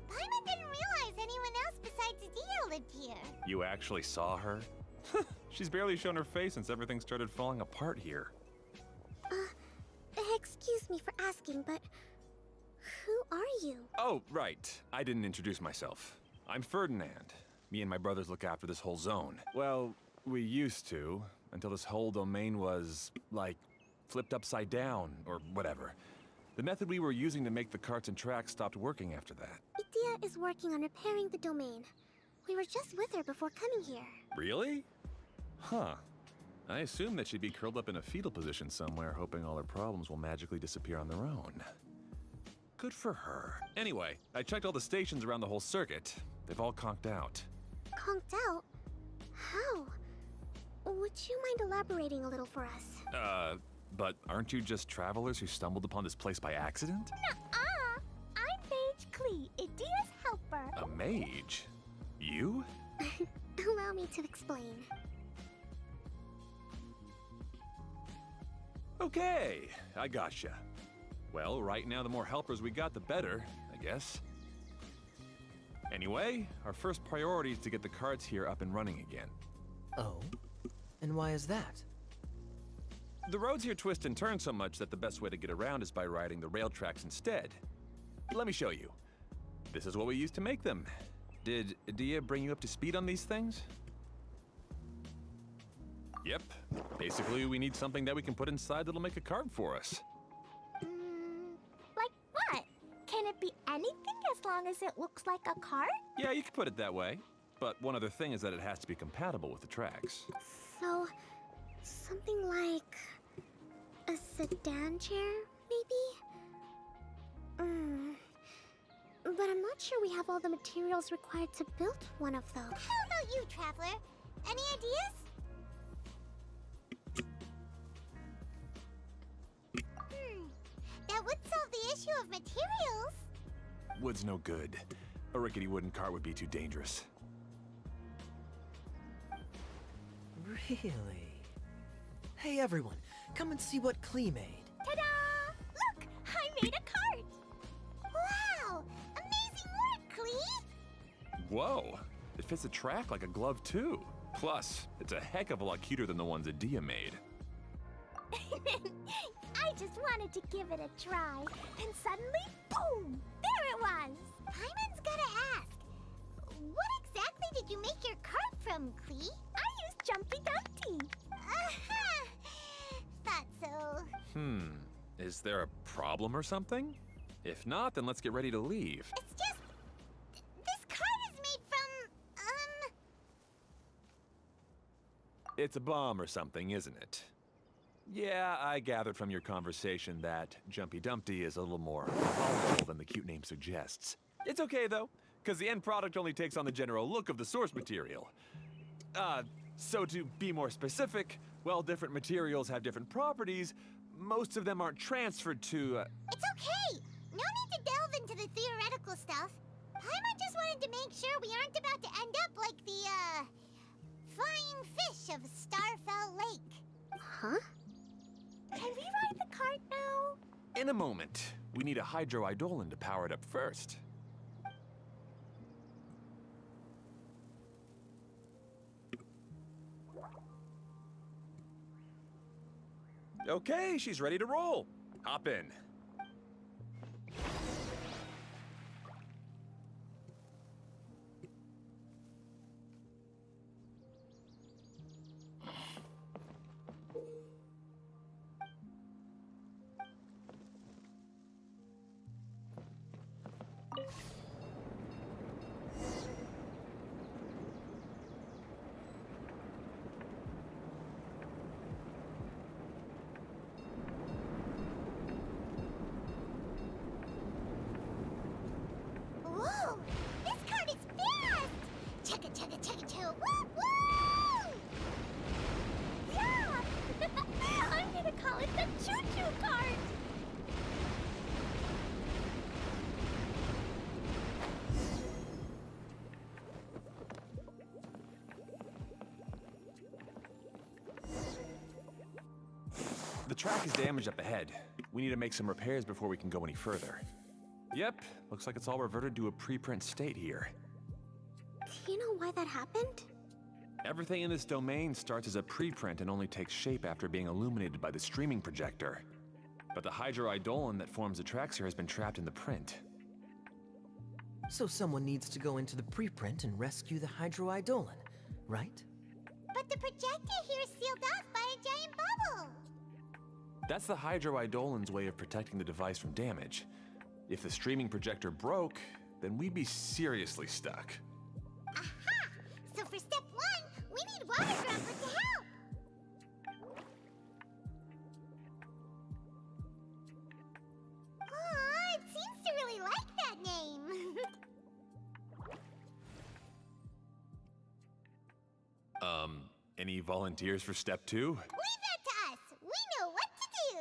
Paimon didn't realize anyone else besides Adia lived here. You actually saw her? She's barely shown her face since everything started falling apart here. Excuse me for asking, but who are you? Oh, right. I didn't introduce myself. I'm Ferdinand. Me and my brothers look after this whole zone. Well, we used to, until this whole domain was, like, flipped upside down, or whatever. The method we were using to make the carts and tracks stopped working after that. Idia is working on repairing the domain. We were just with her before coming here. Really? Huh. I assume that she'd be curled up in a fetal position somewhere, hoping all her problems will magically disappear on their own. Good for her. Anyway, I checked all the stations around the whole circuit. They've all conked out. Conked out? How? Would you mind elaborating a little for us? But aren't you just travelers who stumbled upon this place by accident? Nuh-uh! I'm Mage Klee, Idia's helper. A mage? You? Allow me to explain. Okay, I gotcha. Well, right now the more helpers we got, the better, I guess. Anyway, our first priority is to get the carts here up and running again. Oh? And why is that? The roads here twist and turn so much that the best way to get around is by riding the rail tracks instead. Let me show you. This is what we used to make them. Did Adia bring you up to speed on these things? Yep. Basically, we need something that we can put inside that'll make a cart for us. Like what? Can it be anything as long as it looks like a cart? Yeah, you could put it that way. But one other thing is that it has to be compatible with the tracks. So, something like a sedan chair, maybe? But I'm not sure we have all the materials required to build one of those. How about you, Traveler? Any ideas? That would solve the issue of materials. Wood's no good. A rickety wooden cart would be too dangerous. Really? Hey everyone, come and see what Klee made. Ta-da! Look, I made a cart. Wow, amazing work, Klee. Whoa! It fits the track like a glove, too. Plus, it's a heck of a lot cuter than the ones Adia made. I just wanted to give it a try, and suddenly, boom! There it was! Paimon's gotta ask, what exactly did you make your cart from, Klee? I used Jumpy Dumpty. Aha! Thought so. Is there a problem or something? If not, then let's get ready to leave. It's just... this cart is made from, It's a bomb or something, isn't it? Yeah, I gathered from your conversation that Jumpy Dumpty is a little more volatile than the cute name suggests. It's okay, though, because the end product only takes on the general look of the source material. So to be more specific, while different materials have different properties, most of them aren't transferred to, It's okay! No need to delve into the theoretical stuff. Paimon just wanted to make sure we aren't about to end up like the, flying fish of Starfell Lake. Huh? Can we ride the cart now? In a moment. We need a hydroidolin to power it up first. Okay, she's ready to roll. Hop in. Whoa! This cart is fast! Chugga chugga chugga choo! Woo woo! Yeah! I'm gonna call it the choo-choo cart! The track is damaged up ahead. We need to make some repairs before we can go any further. Yep, looks like it's all reverted to a preprint state here. Do you know why that happened? Everything in this domain starts as a preprint and only takes shape after being illuminated by the streaming projector. But the hydroidolin that forms the tracks here has been trapped in the print. So someone needs to go into the preprint and rescue the hydroidolin, right? But the projector here is sealed off by a giant bubble! That's the hydroidolin's way of protecting the device from damage. If the streaming projector broke, then we'd be seriously stuck. Aha! So for step one, we need water droplet to help! Aw, it seems to really like that name! Any volunteers for step 2? Leave that to us! We know what to do!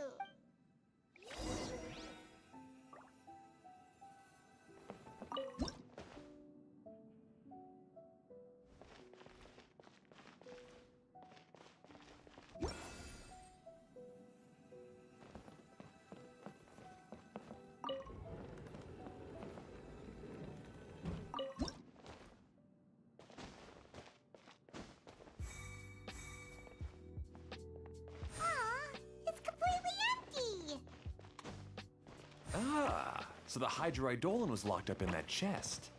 Aw, it's completely empty! Ah, so the hydroidolin was locked up in that chest.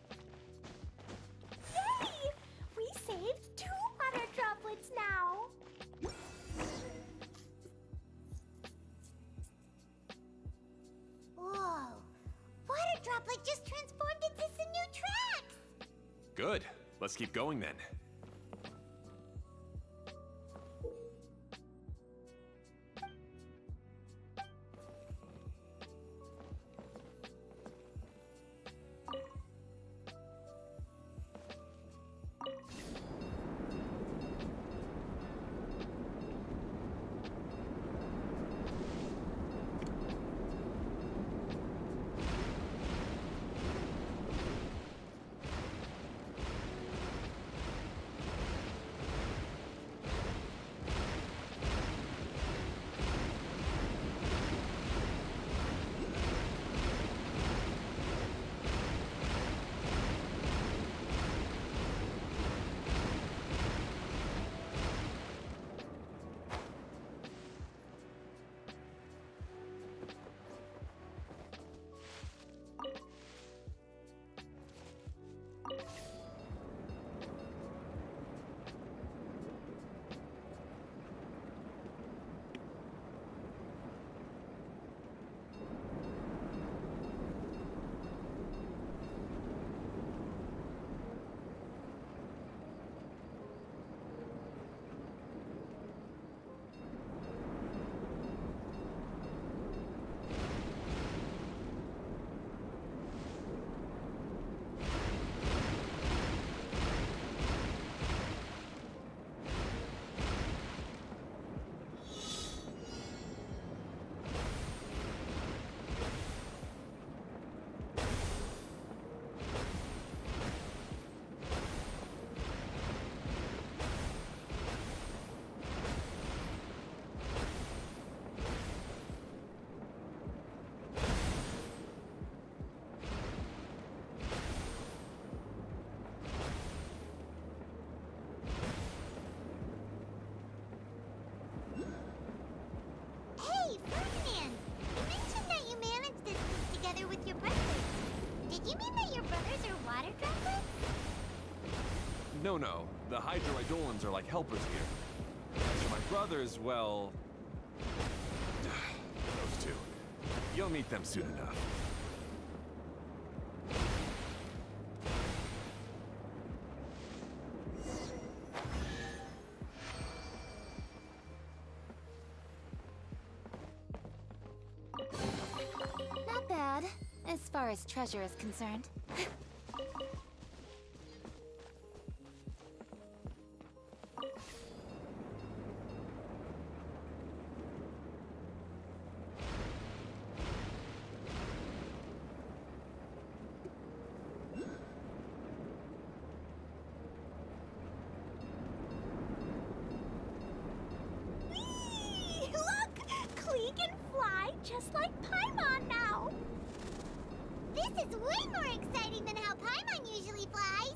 Yay! We saved 2 water droplets now! Whoa! Water droplet just transformed into some new tracks! Good. Let's keep going then. Hey, Ferdinand! You mentioned that you managed this piece together with your brothers. Did you mean that your brothers are water droplets? No, no. The hydroidolins are like helpers here. As for my brothers, well... those two. You'll meet them soon enough. Not bad, as far as treasure is concerned. Whee! Look! Klee can fly just like Paimon now! This is way more exciting than how Paimon usually flies.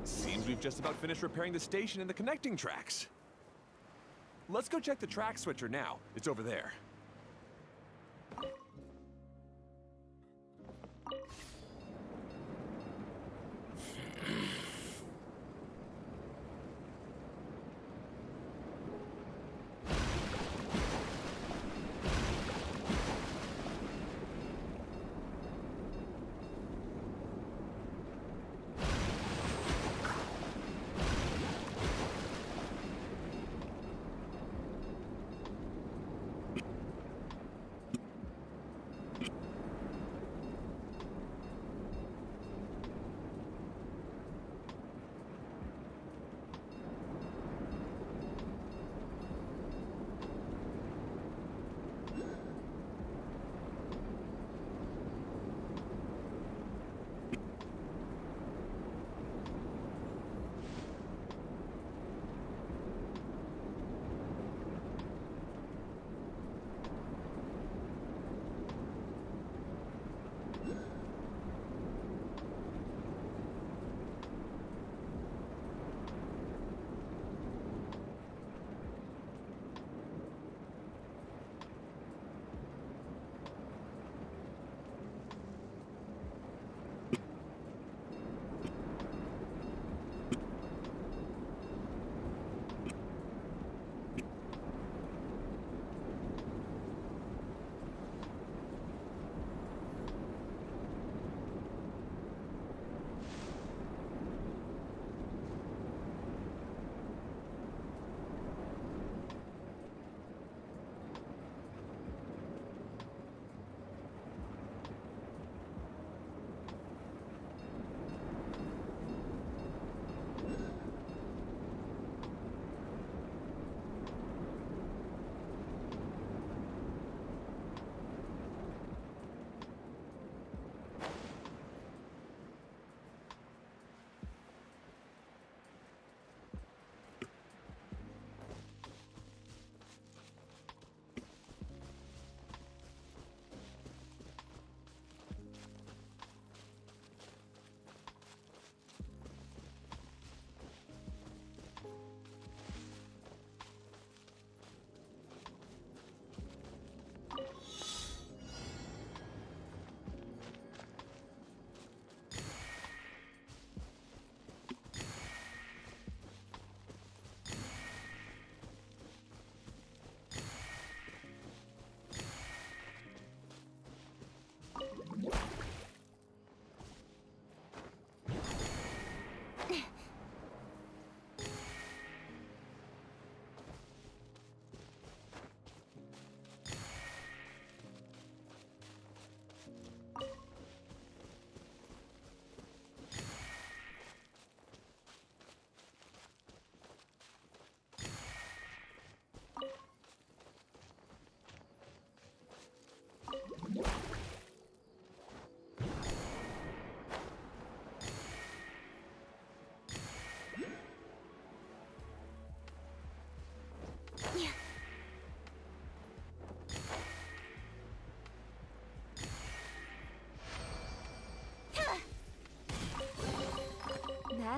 Seems we've just about finished repairing the station and the connecting tracks. Let's go check the track switcher now. It's over there.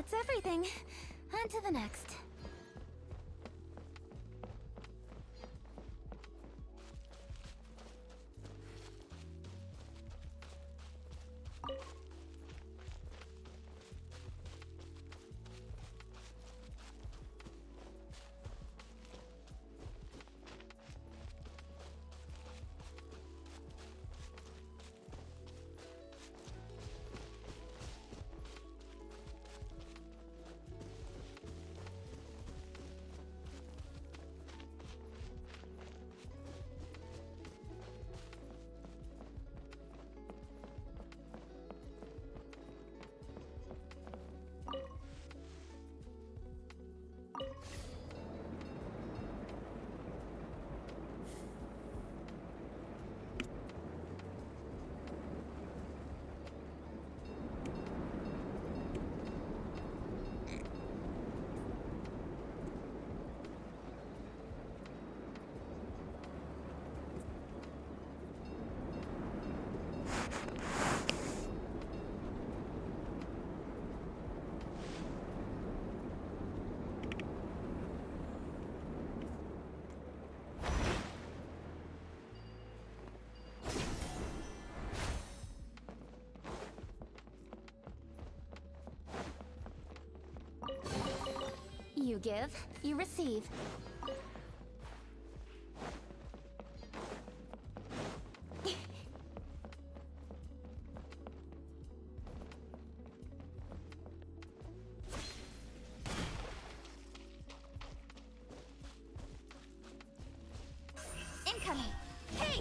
That's everything. On to the next. You give, you receive. Incoming! Hey!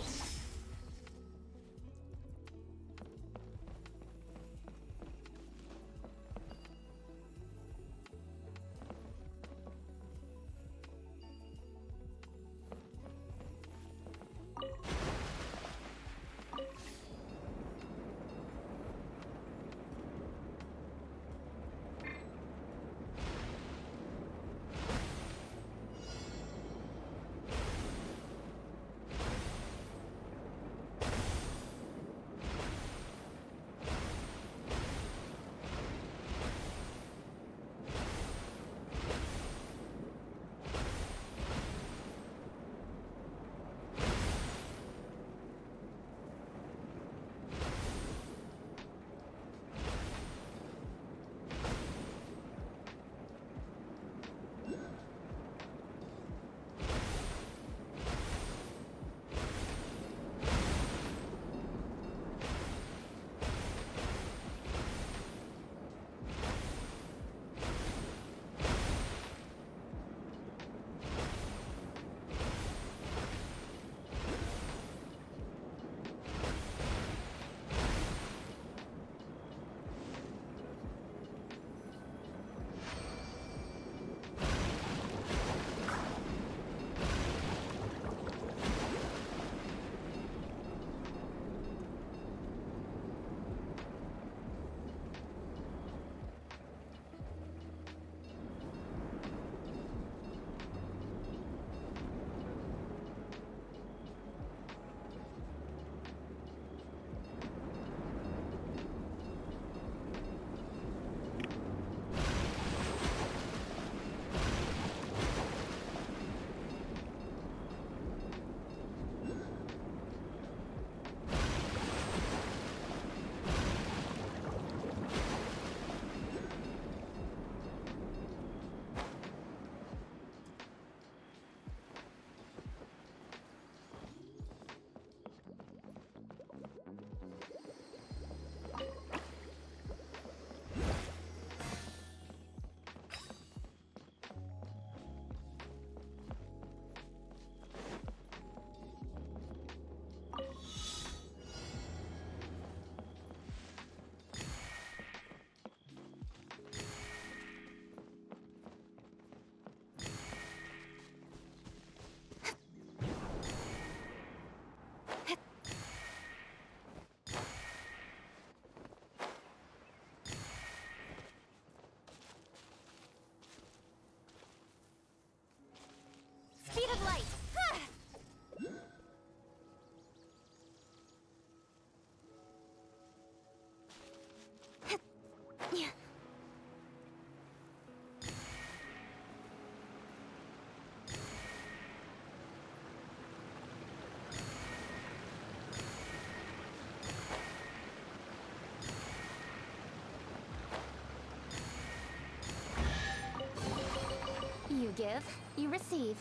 give, you receive.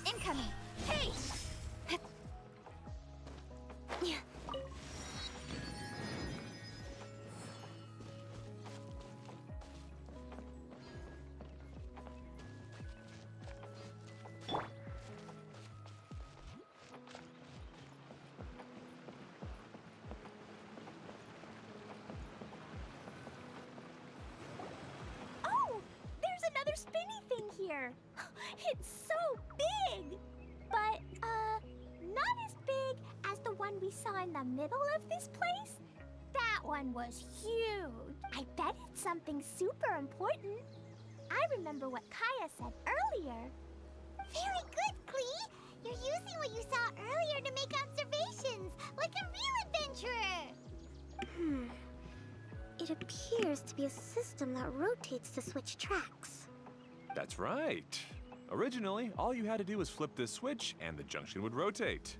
Incoming! Hey! Oh! There's another spinny thing here! It's so big! But, not as big as the one we saw in the middle of this place. That one was huge. I bet it's something super important. I remember what Kaya said earlier. Very good, Klee! You're using what you saw earlier to make observations, like a real adventurer! It appears to be a system that rotates to switch tracks. That's right. Originally, all you had to do was flip this switch and the junction would rotate.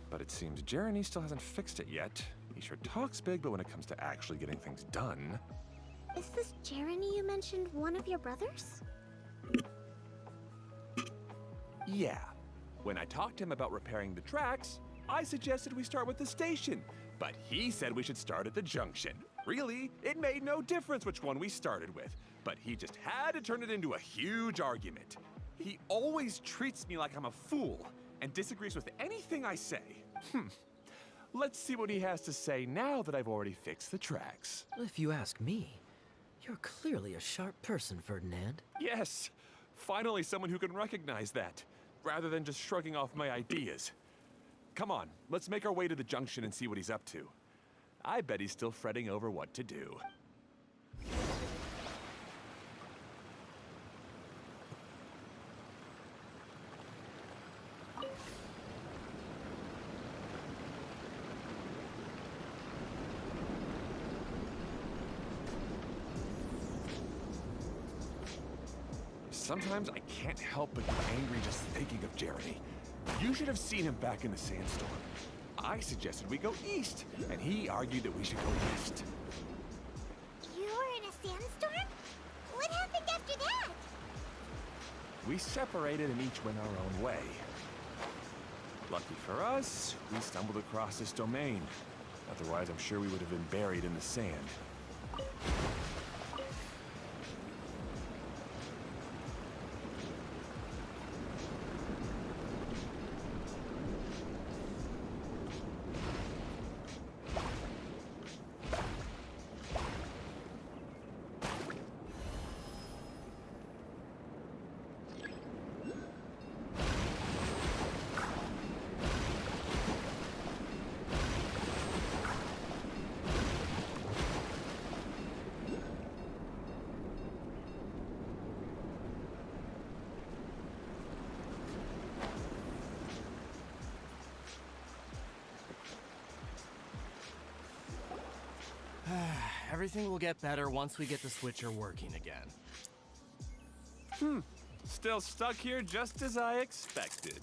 But it seems Jeremy still hasn't fixed it yet. He sure talks big, but when it comes to actually getting things done... Is this Jeremy you mentioned one of your brothers? Yeah. When I talked to him about repairing the tracks, I suggested we start with the station. But he said we should start at the junction. Really, it made no difference which one we started with. But he just had to turn it into a huge argument. He always treats me like I'm a fool and disagrees with anything I say. Let's see what he has to say now that I've already fixed the tracks. If you ask me, you're clearly a sharp person, Ferdinand. Yes, finally someone who can recognize that, rather than just shrugging off my ideas. Come on, let's make our way to the junction and see what he's up to. I bet he's still fretting over what to do. Sometimes I can't help but get angry just thinking of Jeremy. You should have seen him back in the sandstorm. I suggested we go east, and he argued that we should go west. You were in a sandstorm? What happened after that? We separated and each went our own way. Lucky for us, we stumbled across this domain. Otherwise, I'm sure we would have been buried in the sand. Everything will get better once we get the switcher working again. Still stuck here just as I expected.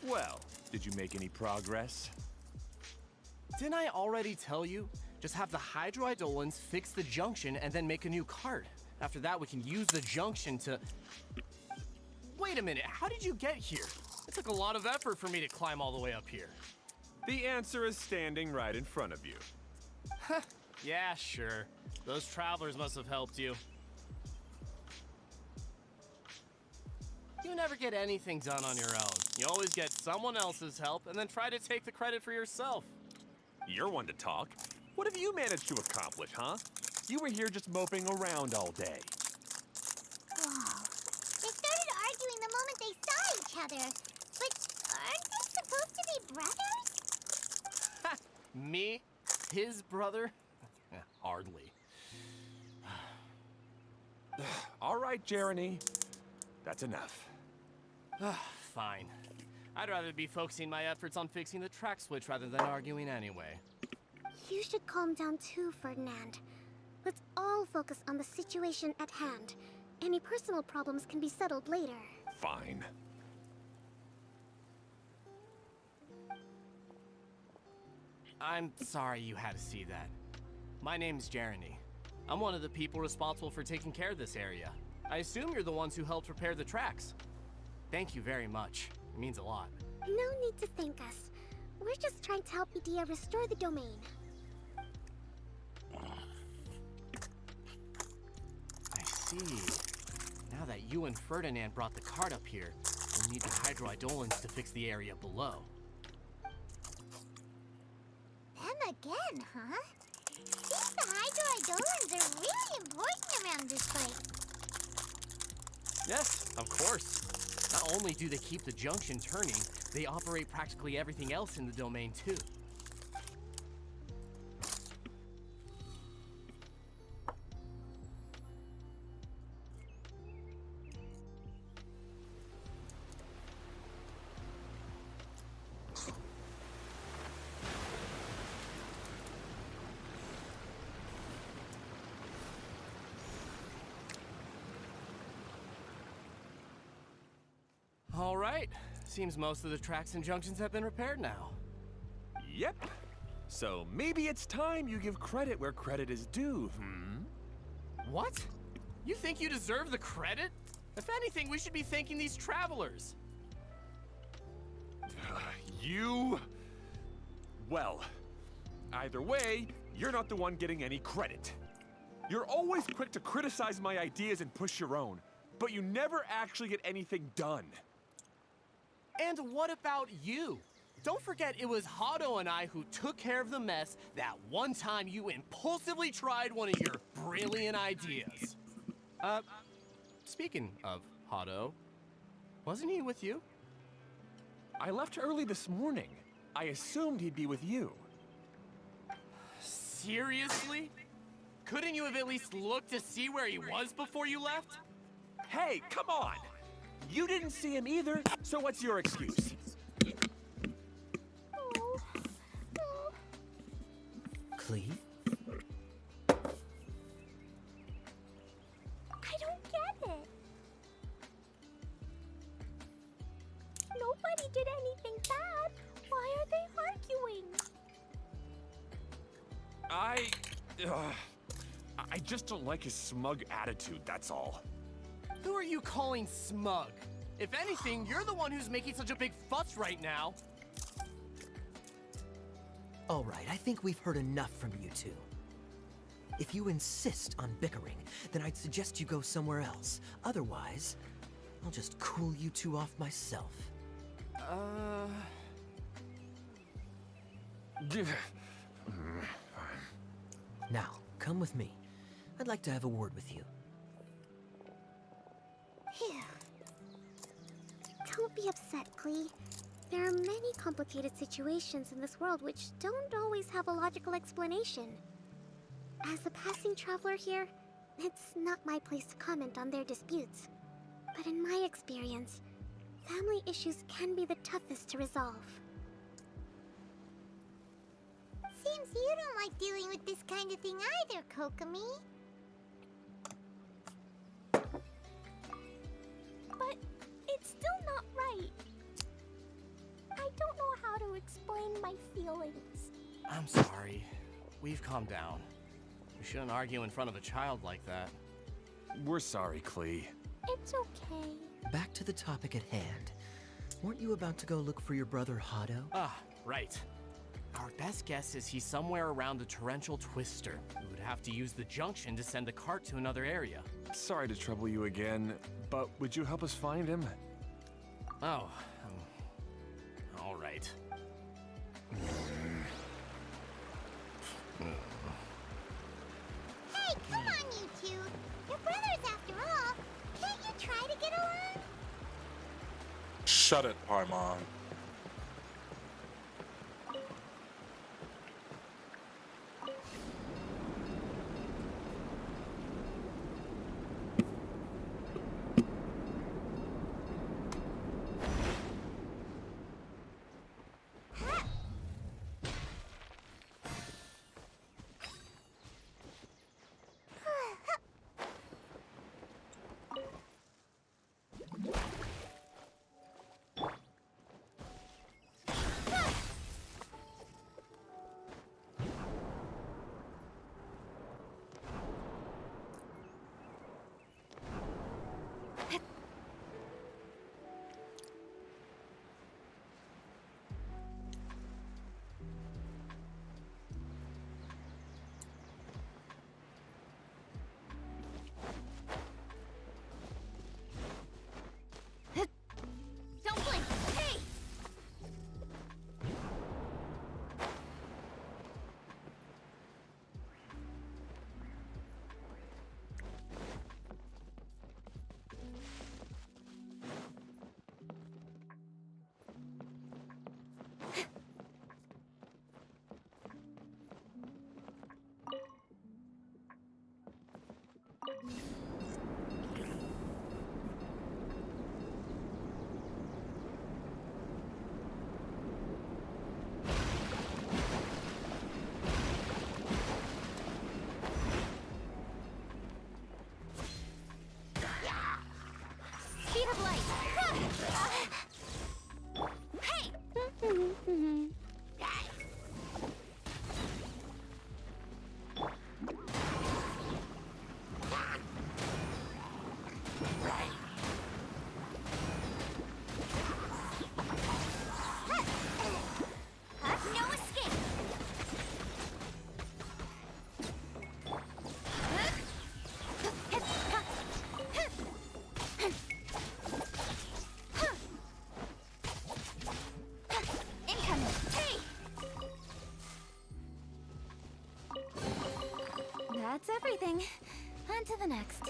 Well, did you make any progress? Didn't I already tell you? Just have the hydroidolins fix the junction and then make a new cart. After that, we can use the junction to... Wait a minute, how did you get here? It took a lot of effort for me to climb all the way up here. The answer is standing right in front of you. Yeah, sure. Those travelers must have helped you. You never get anything done on your own. You always get someone else's help and then try to take the credit for yourself. You're one to talk. What have you managed to accomplish, huh? You were here just moping around all day. Wow. They started arguing the moment they saw each other. But aren't they supposed to be brothers? Me? His brother? Hardly. All right, Jeremy. That's enough. Fine. I'd rather be focusing my efforts on fixing the track switch rather than arguing anyway. You should calm down too, Ferdinand. Let's all focus on the situation at hand. Any personal problems can be settled later. Fine. I'm sorry you had to see that. My name's Jeremy. I'm one of the people responsible for taking care of this area. I assume you're the ones who helped repair the tracks. Thank you very much. It means a lot. No need to thank us. We're just trying to help Edea restore the domain. I see. Now that you and Ferdinand brought the cart up here, we'll need the hydroidolins to fix the area below. Them again, huh? Seems the hydroidolins are really important around this place. Yes, of course. Not only do they keep the junction turning, they operate practically everything else in the domain too. All right. Seems most of the tracks and junctions have been repaired now. Yep. So maybe it's time you give credit where credit is due, What? You think you deserve the credit? If anything, we should be thanking these travelers. You... Well, either way, you're not the one getting any credit. You're always quick to criticize my ideas and push your own, but you never actually get anything done. And what about you? Don't forget it was Hado and I who took care of the mess that one time you impulsively tried one of your brilliant ideas. Speaking of Hado, wasn't he with you? I left early this morning. I assumed he'd be with you. Seriously? Couldn't you have at least looked to see where he was before you left? Hey, come on! You didn't see him either, so what's your excuse? Clee? I don't get it. Nobody did anything bad. Why are they arguing? I just don't like his smug attitude, that's all. Who are you calling smug? If anything, you're the one who's making such a big fuss right now. All right, I think we've heard enough from you two. If you insist on bickering, then I'd suggest you go somewhere else. Otherwise, I'll just cool you two off myself. Now, come with me. I'd like to have a word with you. Phew. Don't be upset, Klee. There are many complicated situations in this world which don't always have a logical explanation. As a passing traveler here, it's not my place to comment on their disputes. But in my experience, family issues can be the toughest to resolve. Seems you don't like dealing with this kind of thing either, Kokomi. But it's still not right. I don't know how to explain my feelings. I'm sorry. We've calmed down. We shouldn't argue in front of a child like that. We're sorry, Klee. It's okay. Back to the topic at hand. Weren't you about to go look for your brother Hado? Ah, right. Our best guess is he's somewhere around the torrential twister. We would have to use the junction to send the cart to another area. Sorry to trouble you again, but would you help us find him? Oh, all right. Hey, come on, you two. You're brothers after all. Can't you try to get along? Shut it, Paimon. the next.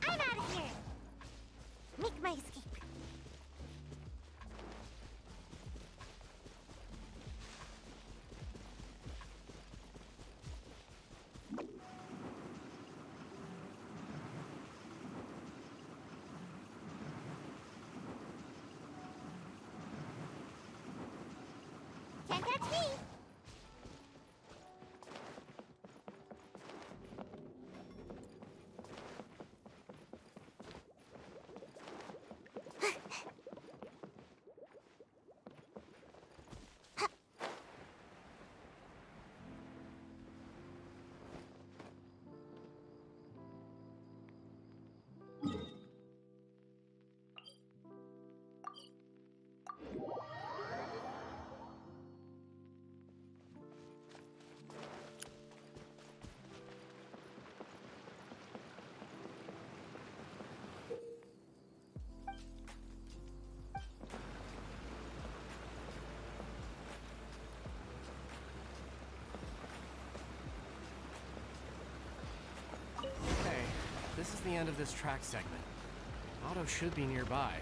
I'm out of here! Make my escape. Can't catch me! Okay, this is the end of this track segment. Otto should be nearby.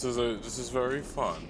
This is very fun.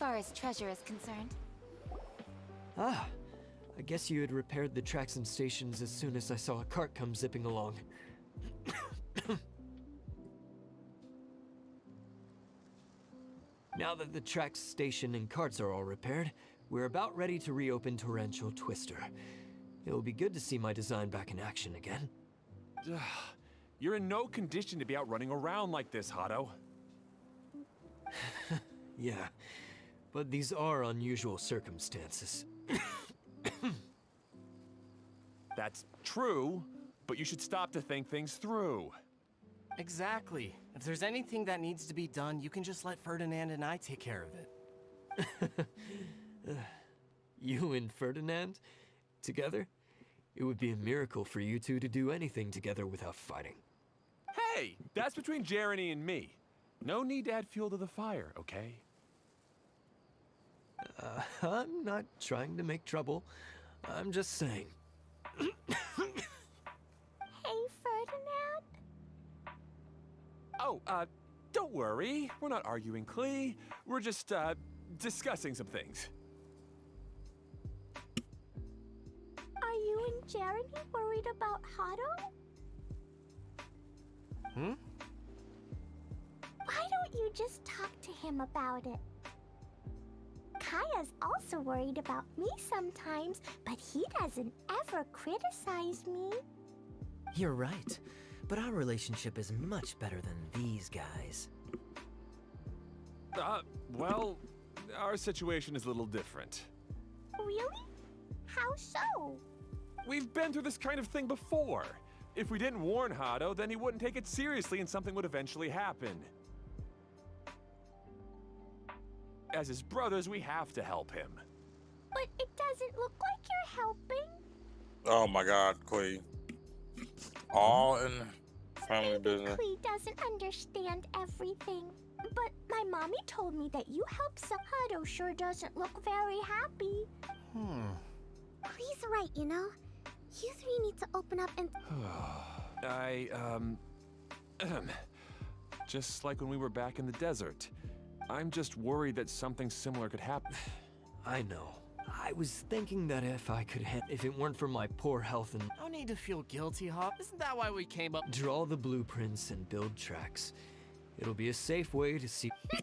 far as treasure is concerned. Ah, I guess you had repaired the tracks and stations as soon as I saw a cart come zipping along. Now that the tracks, station, and carts are all repaired, we're about ready to reopen Torrential Twister. It'll be good to see my design back in action again. You're in no condition to be out running around like this, Hado. Yeah, but these are unusual circumstances. That's true, but you should stop to think things through. Exactly. If there's anything that needs to be done, you can just let Ferdinand and I take care of it. You and Ferdinand? Together? It would be a miracle for you two to do anything together without fighting. Hey, that's between Jeremy and me. No need to add fuel to the fire, okay? I'm not trying to make trouble. I'm just saying. Hey, Ferdinand? Oh, don't worry. We're not arguing, Klee. We're just, discussing some things. Are you and Jeremy worried about Hado? Why don't you just talk to him about it? Kaya's also worried about me sometimes, but he doesn't ever criticize me. You're right, but our relationship is much better than these guys. Well, our situation is a little different. Really? How so? We've been through this kind of thing before. If we didn't warn Hado, then he wouldn't take it seriously and something would eventually happen. As his brothers, we have to help him. But it doesn't look like you're helping. Oh my God, Klee. All in family Maybe business. Klee doesn't understand everything. But my mommy told me that you help Hado sure doesn't look very happy. Please right, you know? You three need to open up and... Just like when we were back in the desert. I'm just worried that something similar could happen. I know. I was thinking that if I could if it weren't for my poor health and No need to feel guilty, Hop. Isn't that why we came up? draw the blueprints and build tracks, it'll be a safe way to see. See?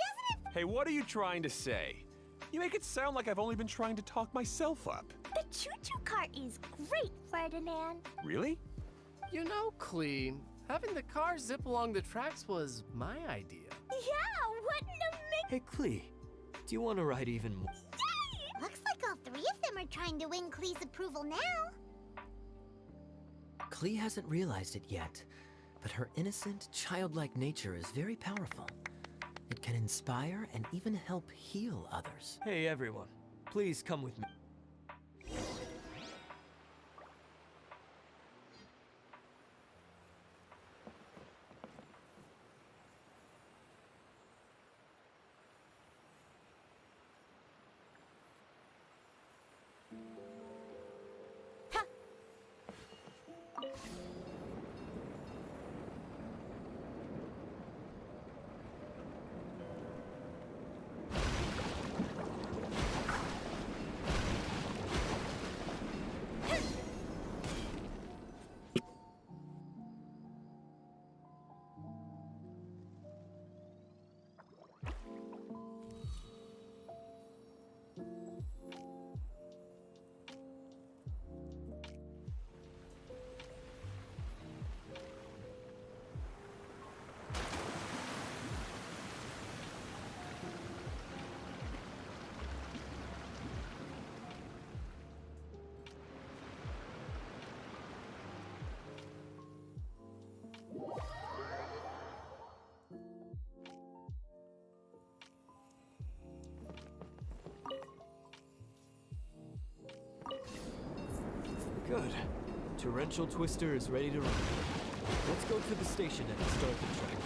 Doesn't it? Hey, what are you trying to say? You make it sound like I've only been trying to talk myself up. The choo-choo cart is great, Ferdinand. Really? You know, Klee, having the car zip along the tracks was my idea. Yeah, what in the Hey, Klee, do you want to ride even more? Yay! Looks like all three of them are trying to win Klee's approval now. Klee hasn't realized it yet, but her innocent, childlike nature is very powerful. It can inspire and even help heal others. Hey, everyone. Please come with me. Good. Torrential Twister is ready to run. Let's go to the station and start the track.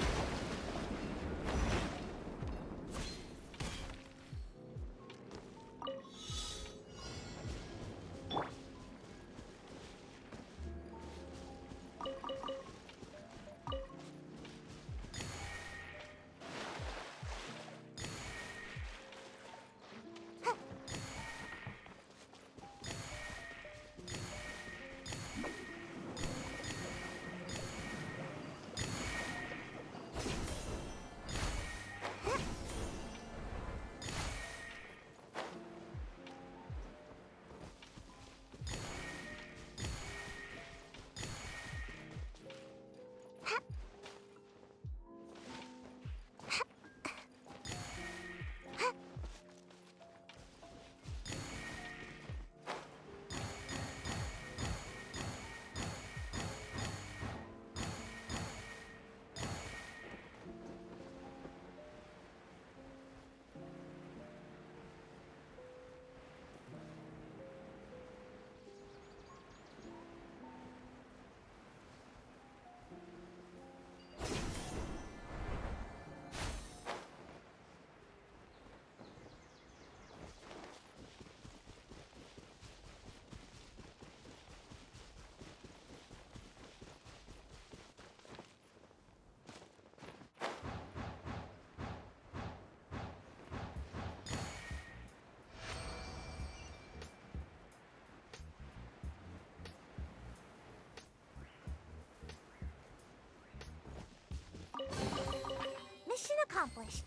accomplished.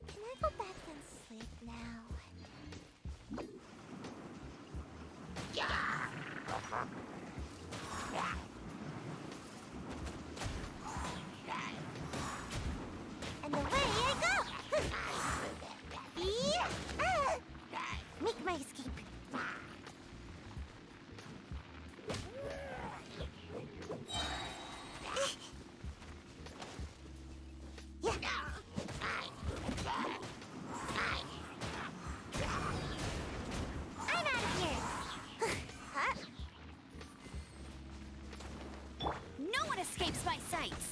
Can I go back and sleep now? And away I go! Make my escape. I'm out of here! Huh? No one escapes my sights!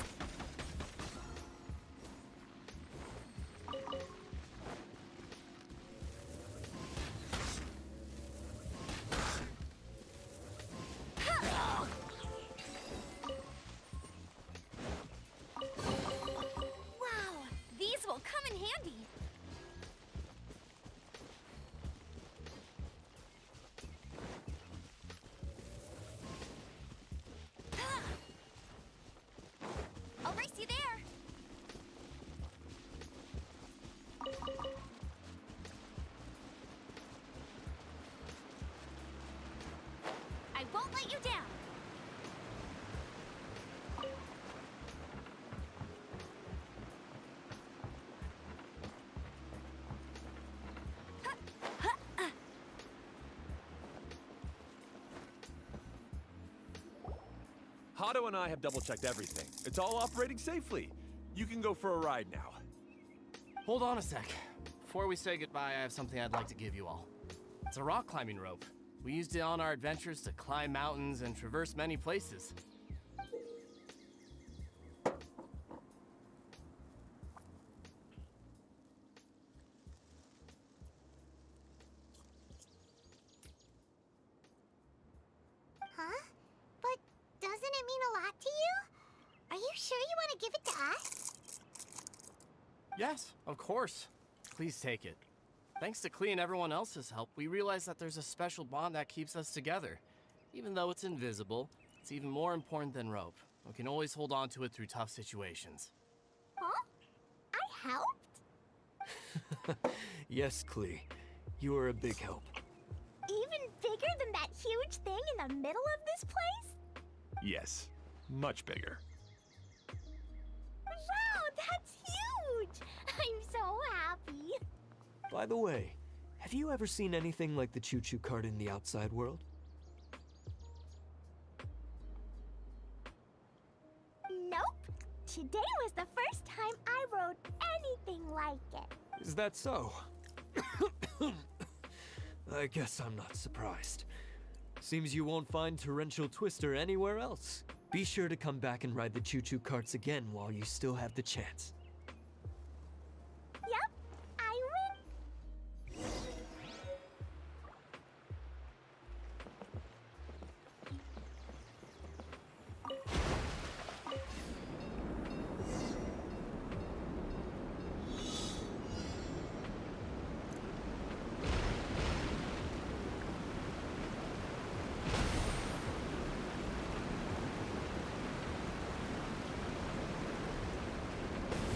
Wow, these will come in handy. I'll race you there. I won't let you down. Hato and I have double-checked everything. It's all operating safely. You can go for a ride now. Hold on a sec. Before we say goodbye, I have something I'd like to give you all. It's a rock climbing rope. We used it on our adventures to climb mountains and traverse many places. Huh? But doesn't it mean a lot to you? Are you sure you want to give it to us? Yes, of course. Please take it. Thanks to Klee and everyone else's help, we realized that there's a special bond that keeps us together. Even though it's invisible, it's even more important than rope. We can always hold on to it through tough situations. Huh? I helped? Yes, Klee. You are a big help. Even bigger than that huge thing in the middle of this place? Yes, much bigger. Wow, that's huge! I'm so happy. By the way, have you ever seen anything like the choo-choo cart in the outside world? Nope. Today was the first time I rode anything like it. Is that so? I guess I'm not surprised. Seems you won't find Torrential Twister anywhere else. Be sure to come back and ride the choo-choo carts again while you still have the chance. Yep, I win.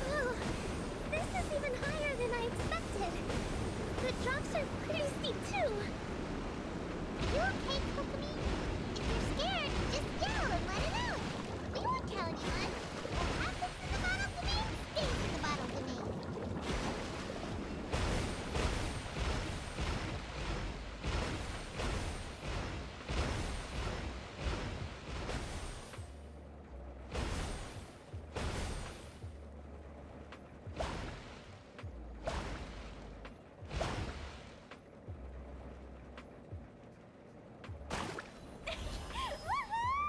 Ooh, this is even higher than I expected. The drops are pretty steep too. You okay, Kokomi? If you're scared, just yell and let it out. We won't tell anyone. What happens in the bottle domain stays in the bottle domain. Woohoo!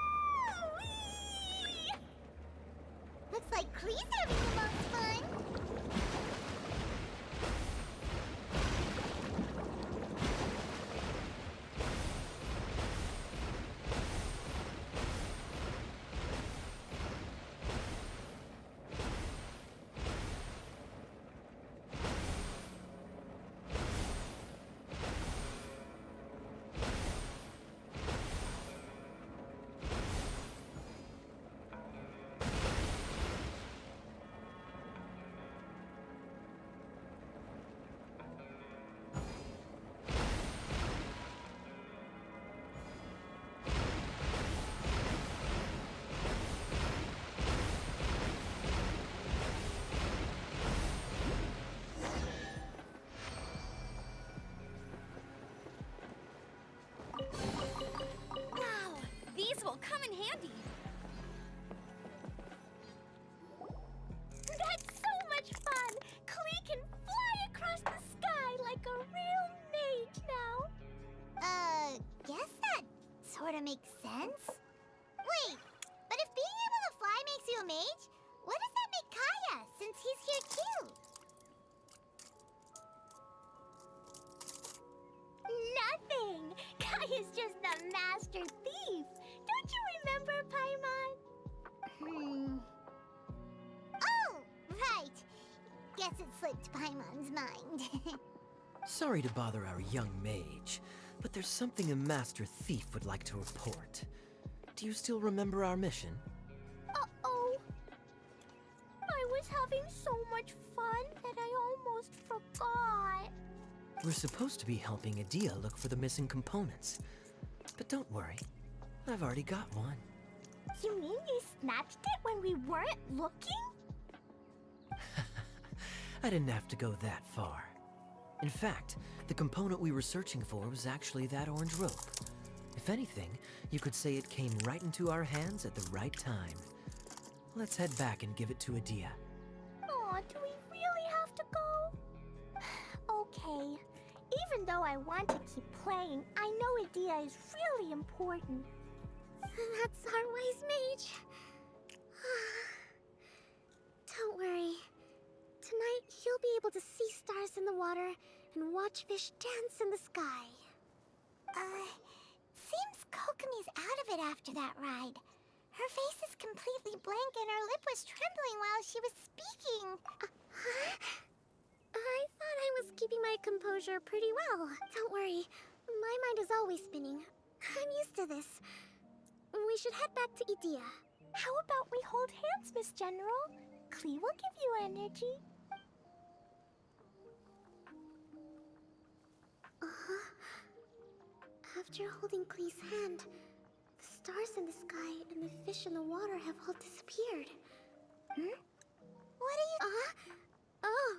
Looks like Klee's having the most fun. in handy. That's so much fun! Klee can fly across the sky like a real mage now. Guess that sorta makes sense. Wait, but if being able to fly makes you a mage, what does that make Kaya, since he's here too? Nothing! Kaya's just the master thief! Don't you remember, Paimon? Oh, right. Guess it slipped Paimon's mind. Sorry to bother our young mage, but there's something a master thief would like to report. Do you still remember our mission? Uh-oh. I was having so much fun that I almost forgot. We're supposed to be helping Adia look for the missing components. But don't worry, I've already got one. You mean you snatched it when we weren't looking? I didn't have to go that far. In fact, the component we were searching for was actually that orange rope. If anything, you could say it came right into our hands at the right time. Let's head back and give it to Adia. Aw, do we really have to go? Okay. Even though I want to keep playing, I know Adia is really important. That's our wise mage. Don't worry. Tonight, you'll be able to see stars in the water and watch fish dance in the sky. Seems Kokomi's out of it after that ride. Her face is completely blank and her lip was trembling while she was speaking. I thought I was keeping my composure pretty well. Don't worry, my mind is always spinning. I'm used to this. We should head back to Idia. How about we hold hands, Miss General? Klee will give you energy. After holding Klee's hand, the stars in the sky and the fish in the water have all disappeared. What are you... Oh.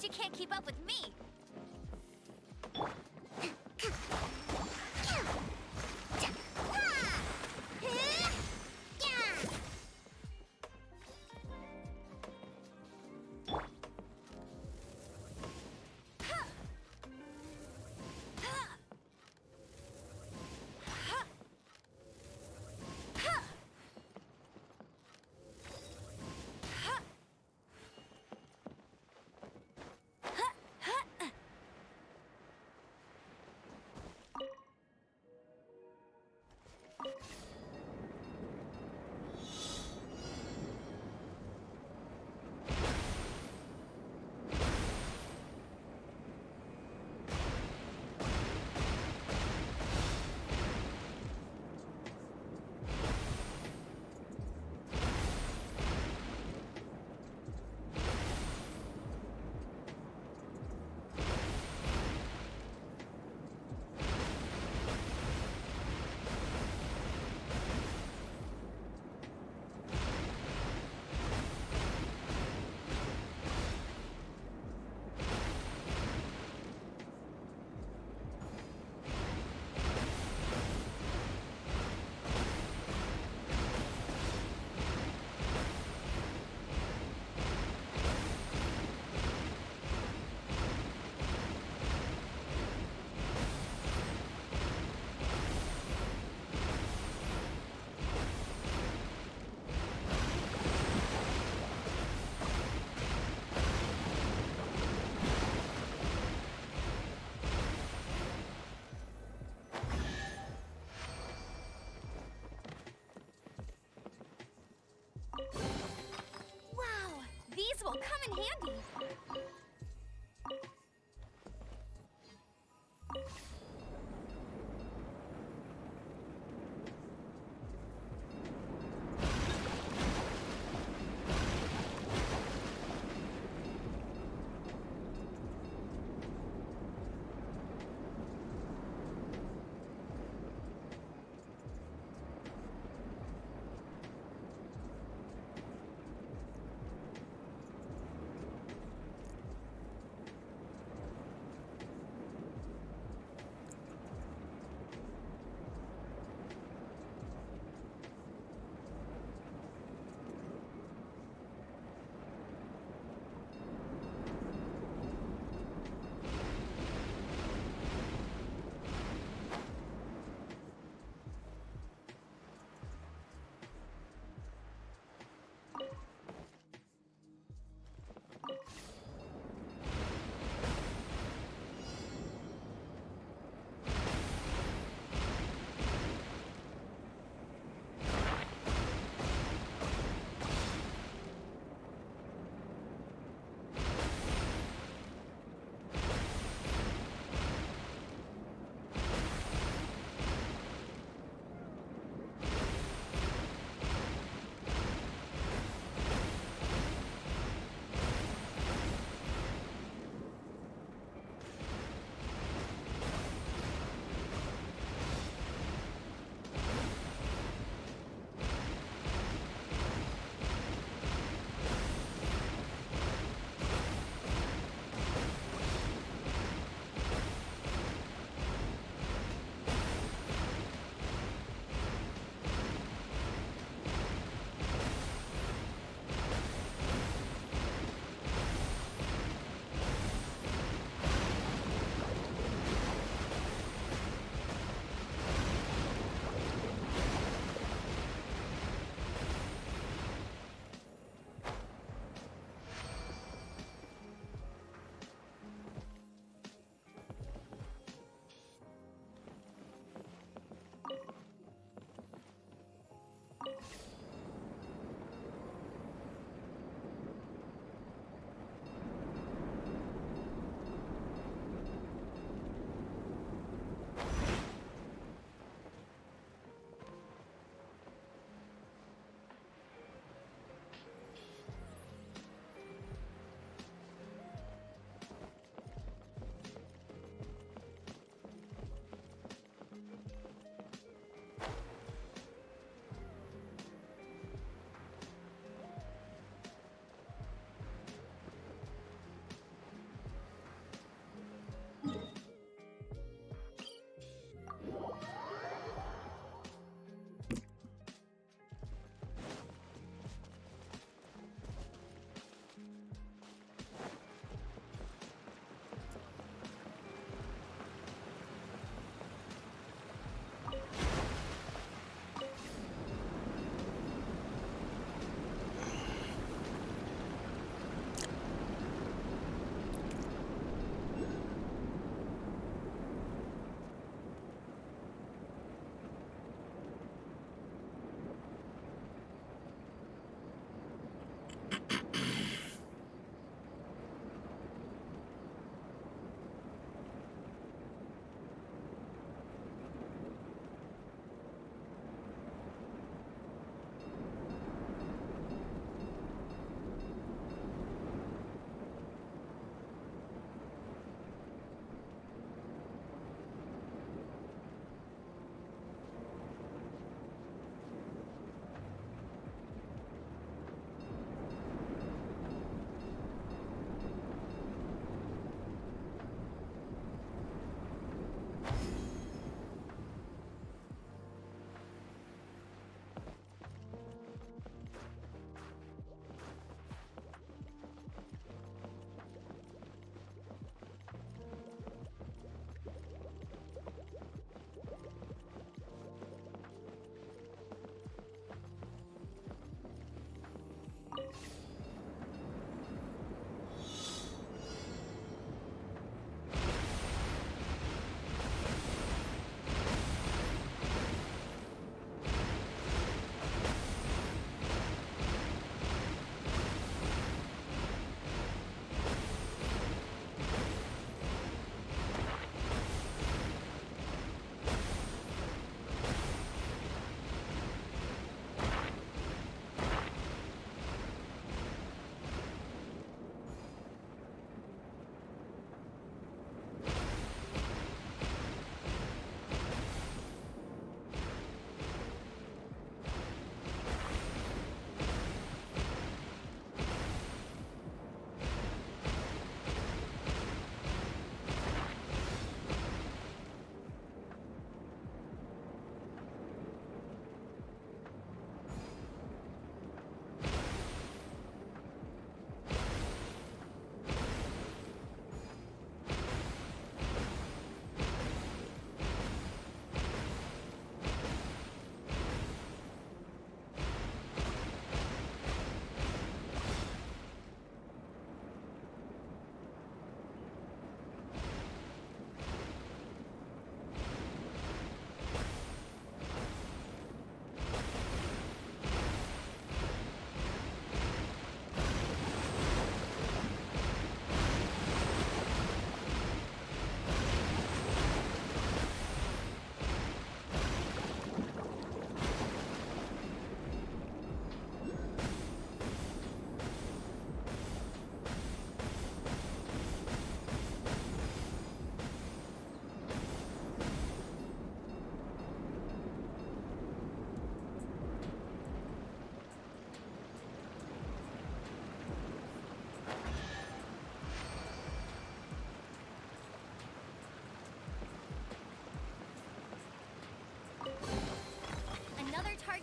you can't keep up with me. Wow, these will come in handy.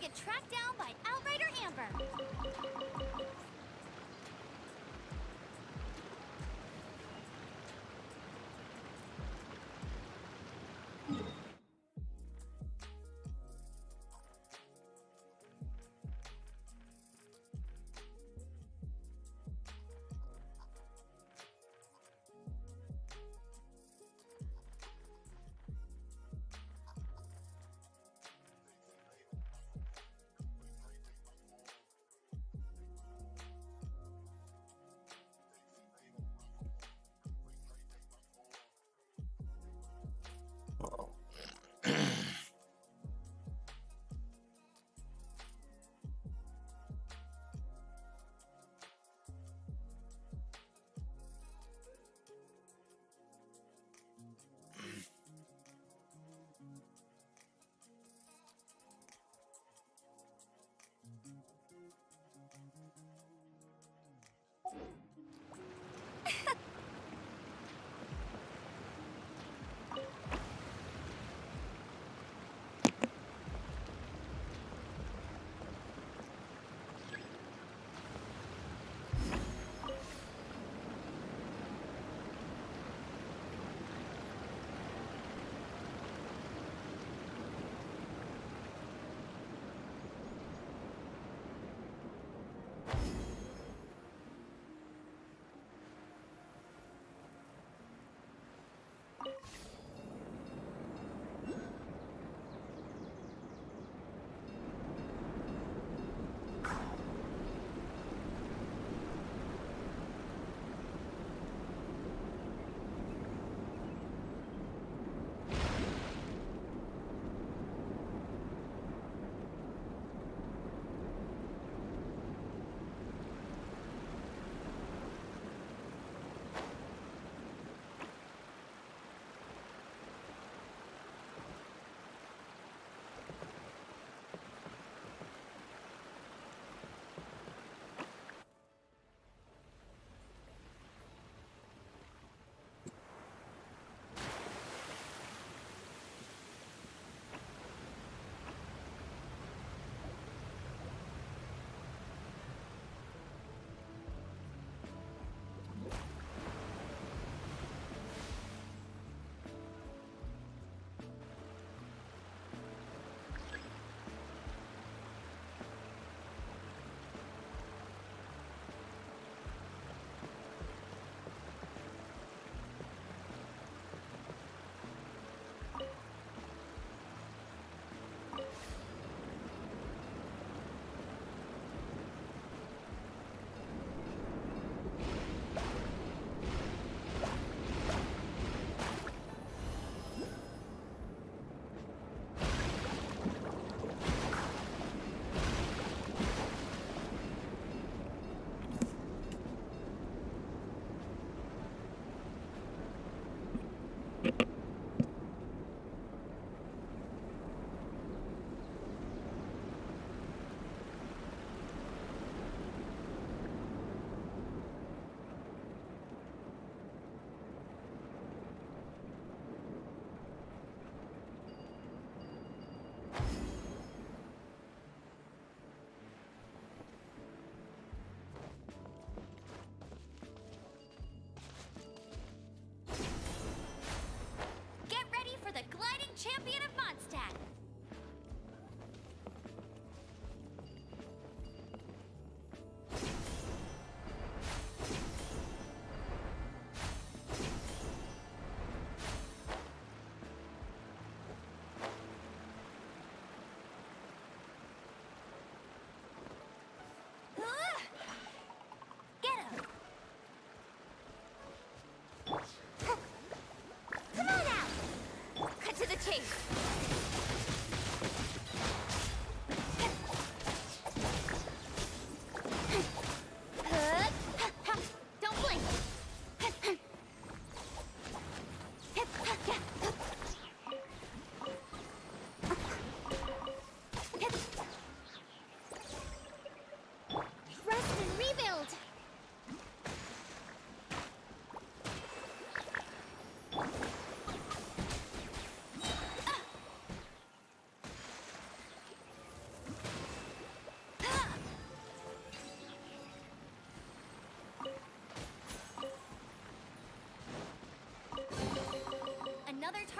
get tracked down by Outrider Amber.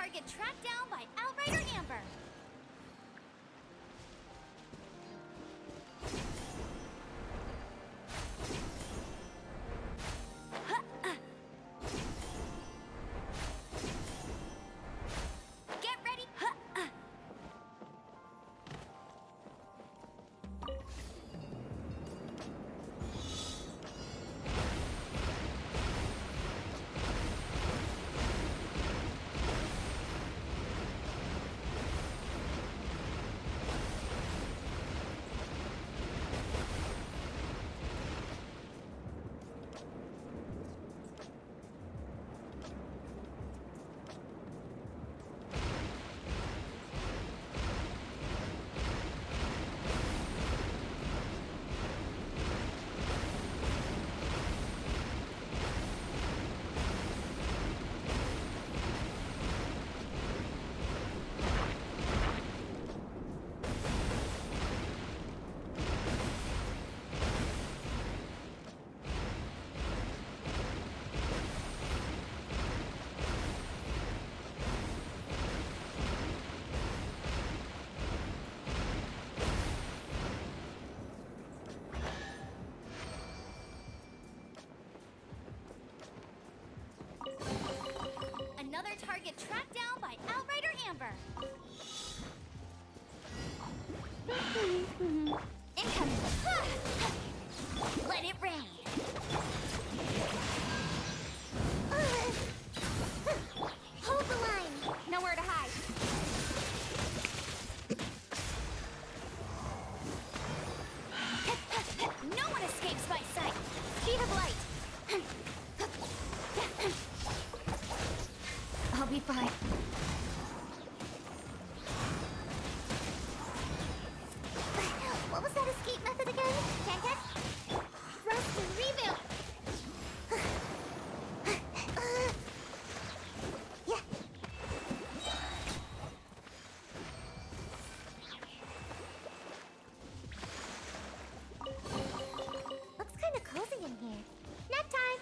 target tracked down by Outrider Amber. Get ready. Another target tracked down by Outrider Amber. Incoming. Let it rain. Hold the line. Nowhere to hide. No one escapes my sight. Speed of light. I'll be fine. What was that escape method again? Tech? Rest and rebuild. Yeah. Looks kind of cozy in here. Nap time.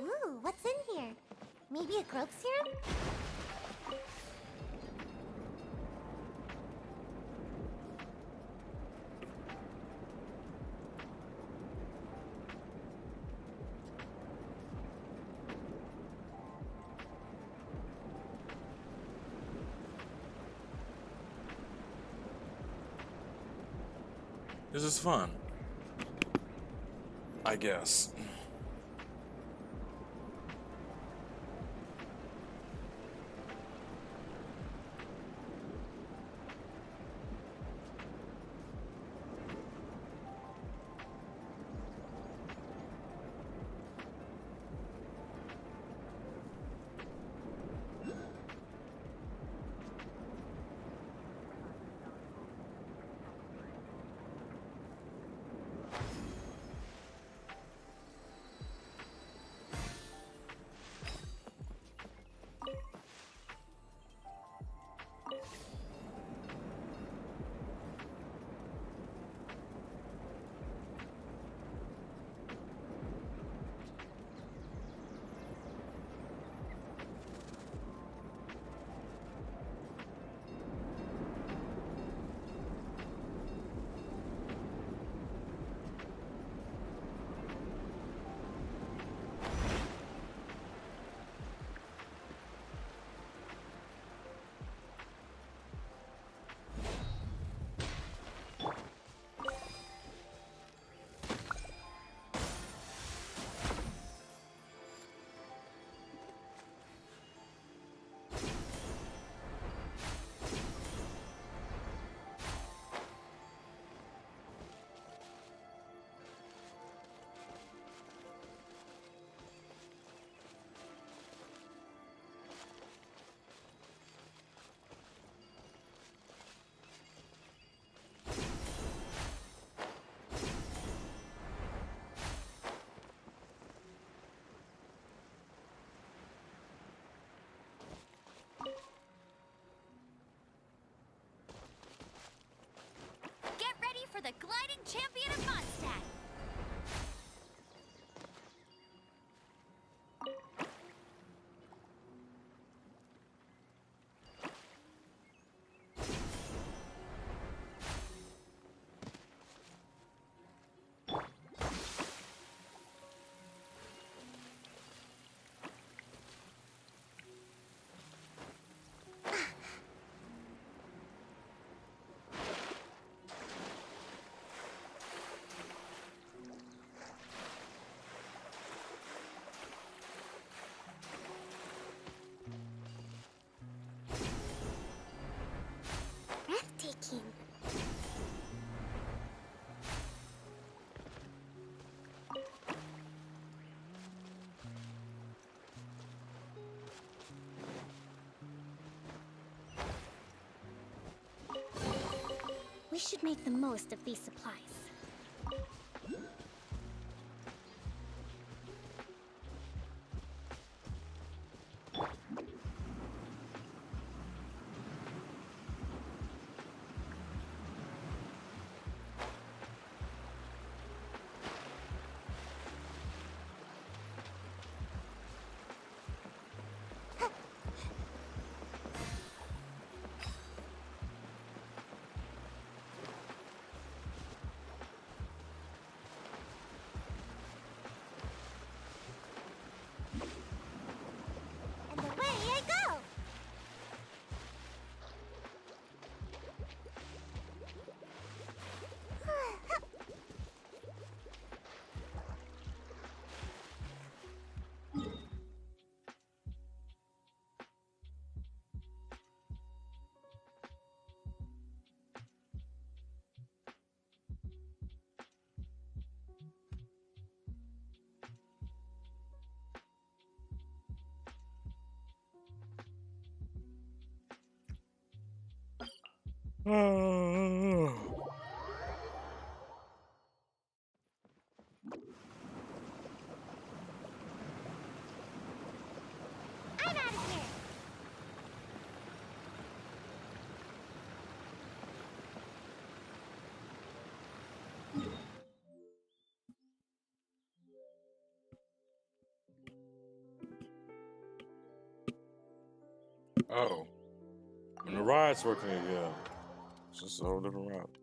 Ooh, what's in here? Maybe a growth serum? This is fun. I guess. champion of Mondstadt. Breathtaking. We should make the most of these supplies. And away I go! I'm out of here! Oh. And the ride's working again. It's just a whole different route.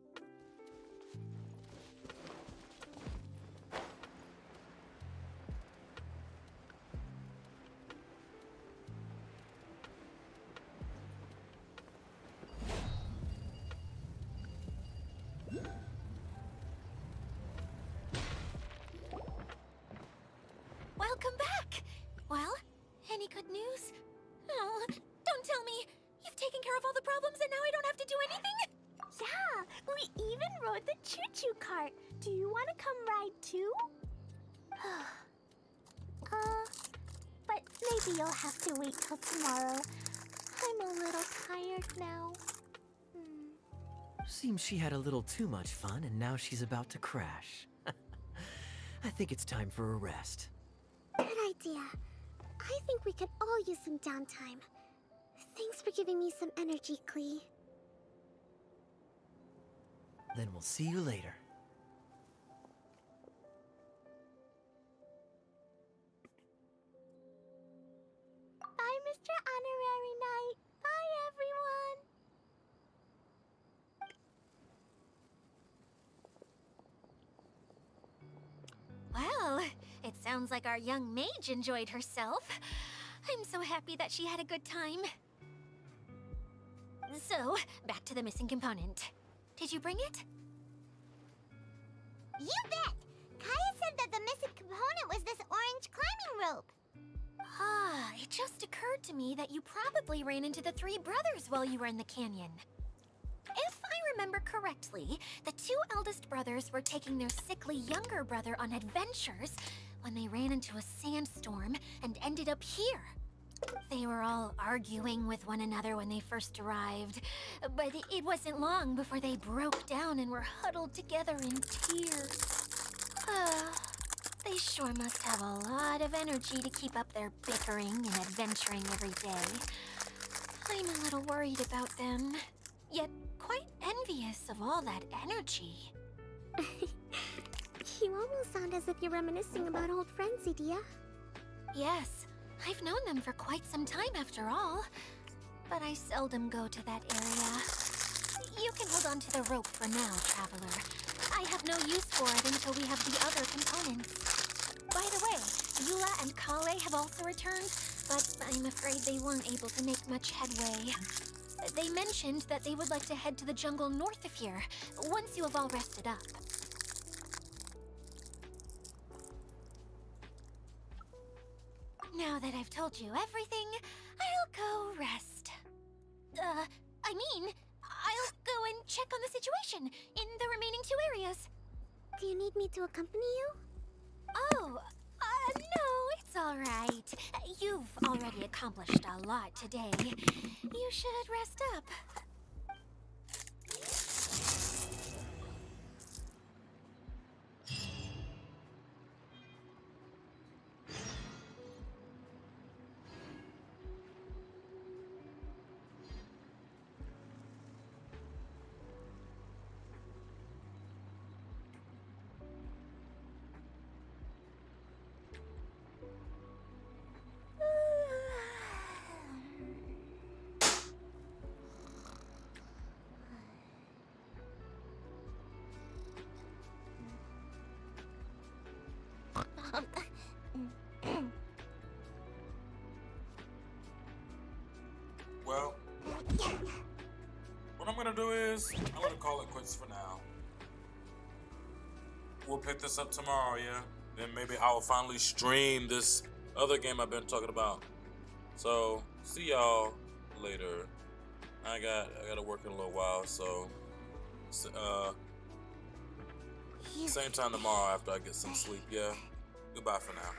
Welcome back! Well, any good news? Oh, don't tell me! You've taken care of all the problems and now I don't have to do anything? Yeah, we even rode the choo-choo cart. Do you want to come ride too? But maybe you'll have to wait till tomorrow. I'm a little tired now. Seems she had a little too much fun and now she's about to crash. I think it's time for a rest. Good idea. I think we could all use some downtime. Thanks for giving me some energy, Klee. Then we'll see you later. Bye, Mr. Honorary Knight. Bye, everyone. Well, it sounds like our young mage enjoyed herself. I'm so happy that she had a good time. So, back to the missing component. Did you bring it? You bet! Kaya said that the missing component was this orange climbing rope. Ah, it just occurred to me that you probably ran into the three brothers while you were in the canyon. If I remember correctly, the two eldest brothers were taking their sickly younger brother on adventures when they ran into a sandstorm and ended up here. They were all arguing with one another when they first arrived, but it wasn't long before they broke down and were huddled together in tears. They sure must have a lot of energy to keep up their bickering and adventuring every day. I'm a little worried about them, yet quite envious of all that energy. You almost sound as if you're reminiscing about old friends, Idia. Yes, I've known them for quite some time after all. But I seldom go to that area. You can hold on to the rope for now, Traveler. I have no use for it until we have the other components. By the way, Eula and Kale have also returned, but I'm afraid they weren't able to make much headway. They mentioned that they would like to head to the jungle north of here, once you have all rested up. Now that I've told you everything, I'll go rest. I'll go and check on the situation in the remaining 2 areas. Do you need me to accompany you? Oh, no, it's all right. You've already accomplished a lot today. You should rest up. Well, what I'm gonna do is I'm gonna call it quits for now. We'll pick this up tomorrow, yeah? Then maybe I'll finally stream this other game I've been talking about. So, see y'all later. I gotta work in a little while, so same time tomorrow after I get some sleep, yeah? Goodbye for now.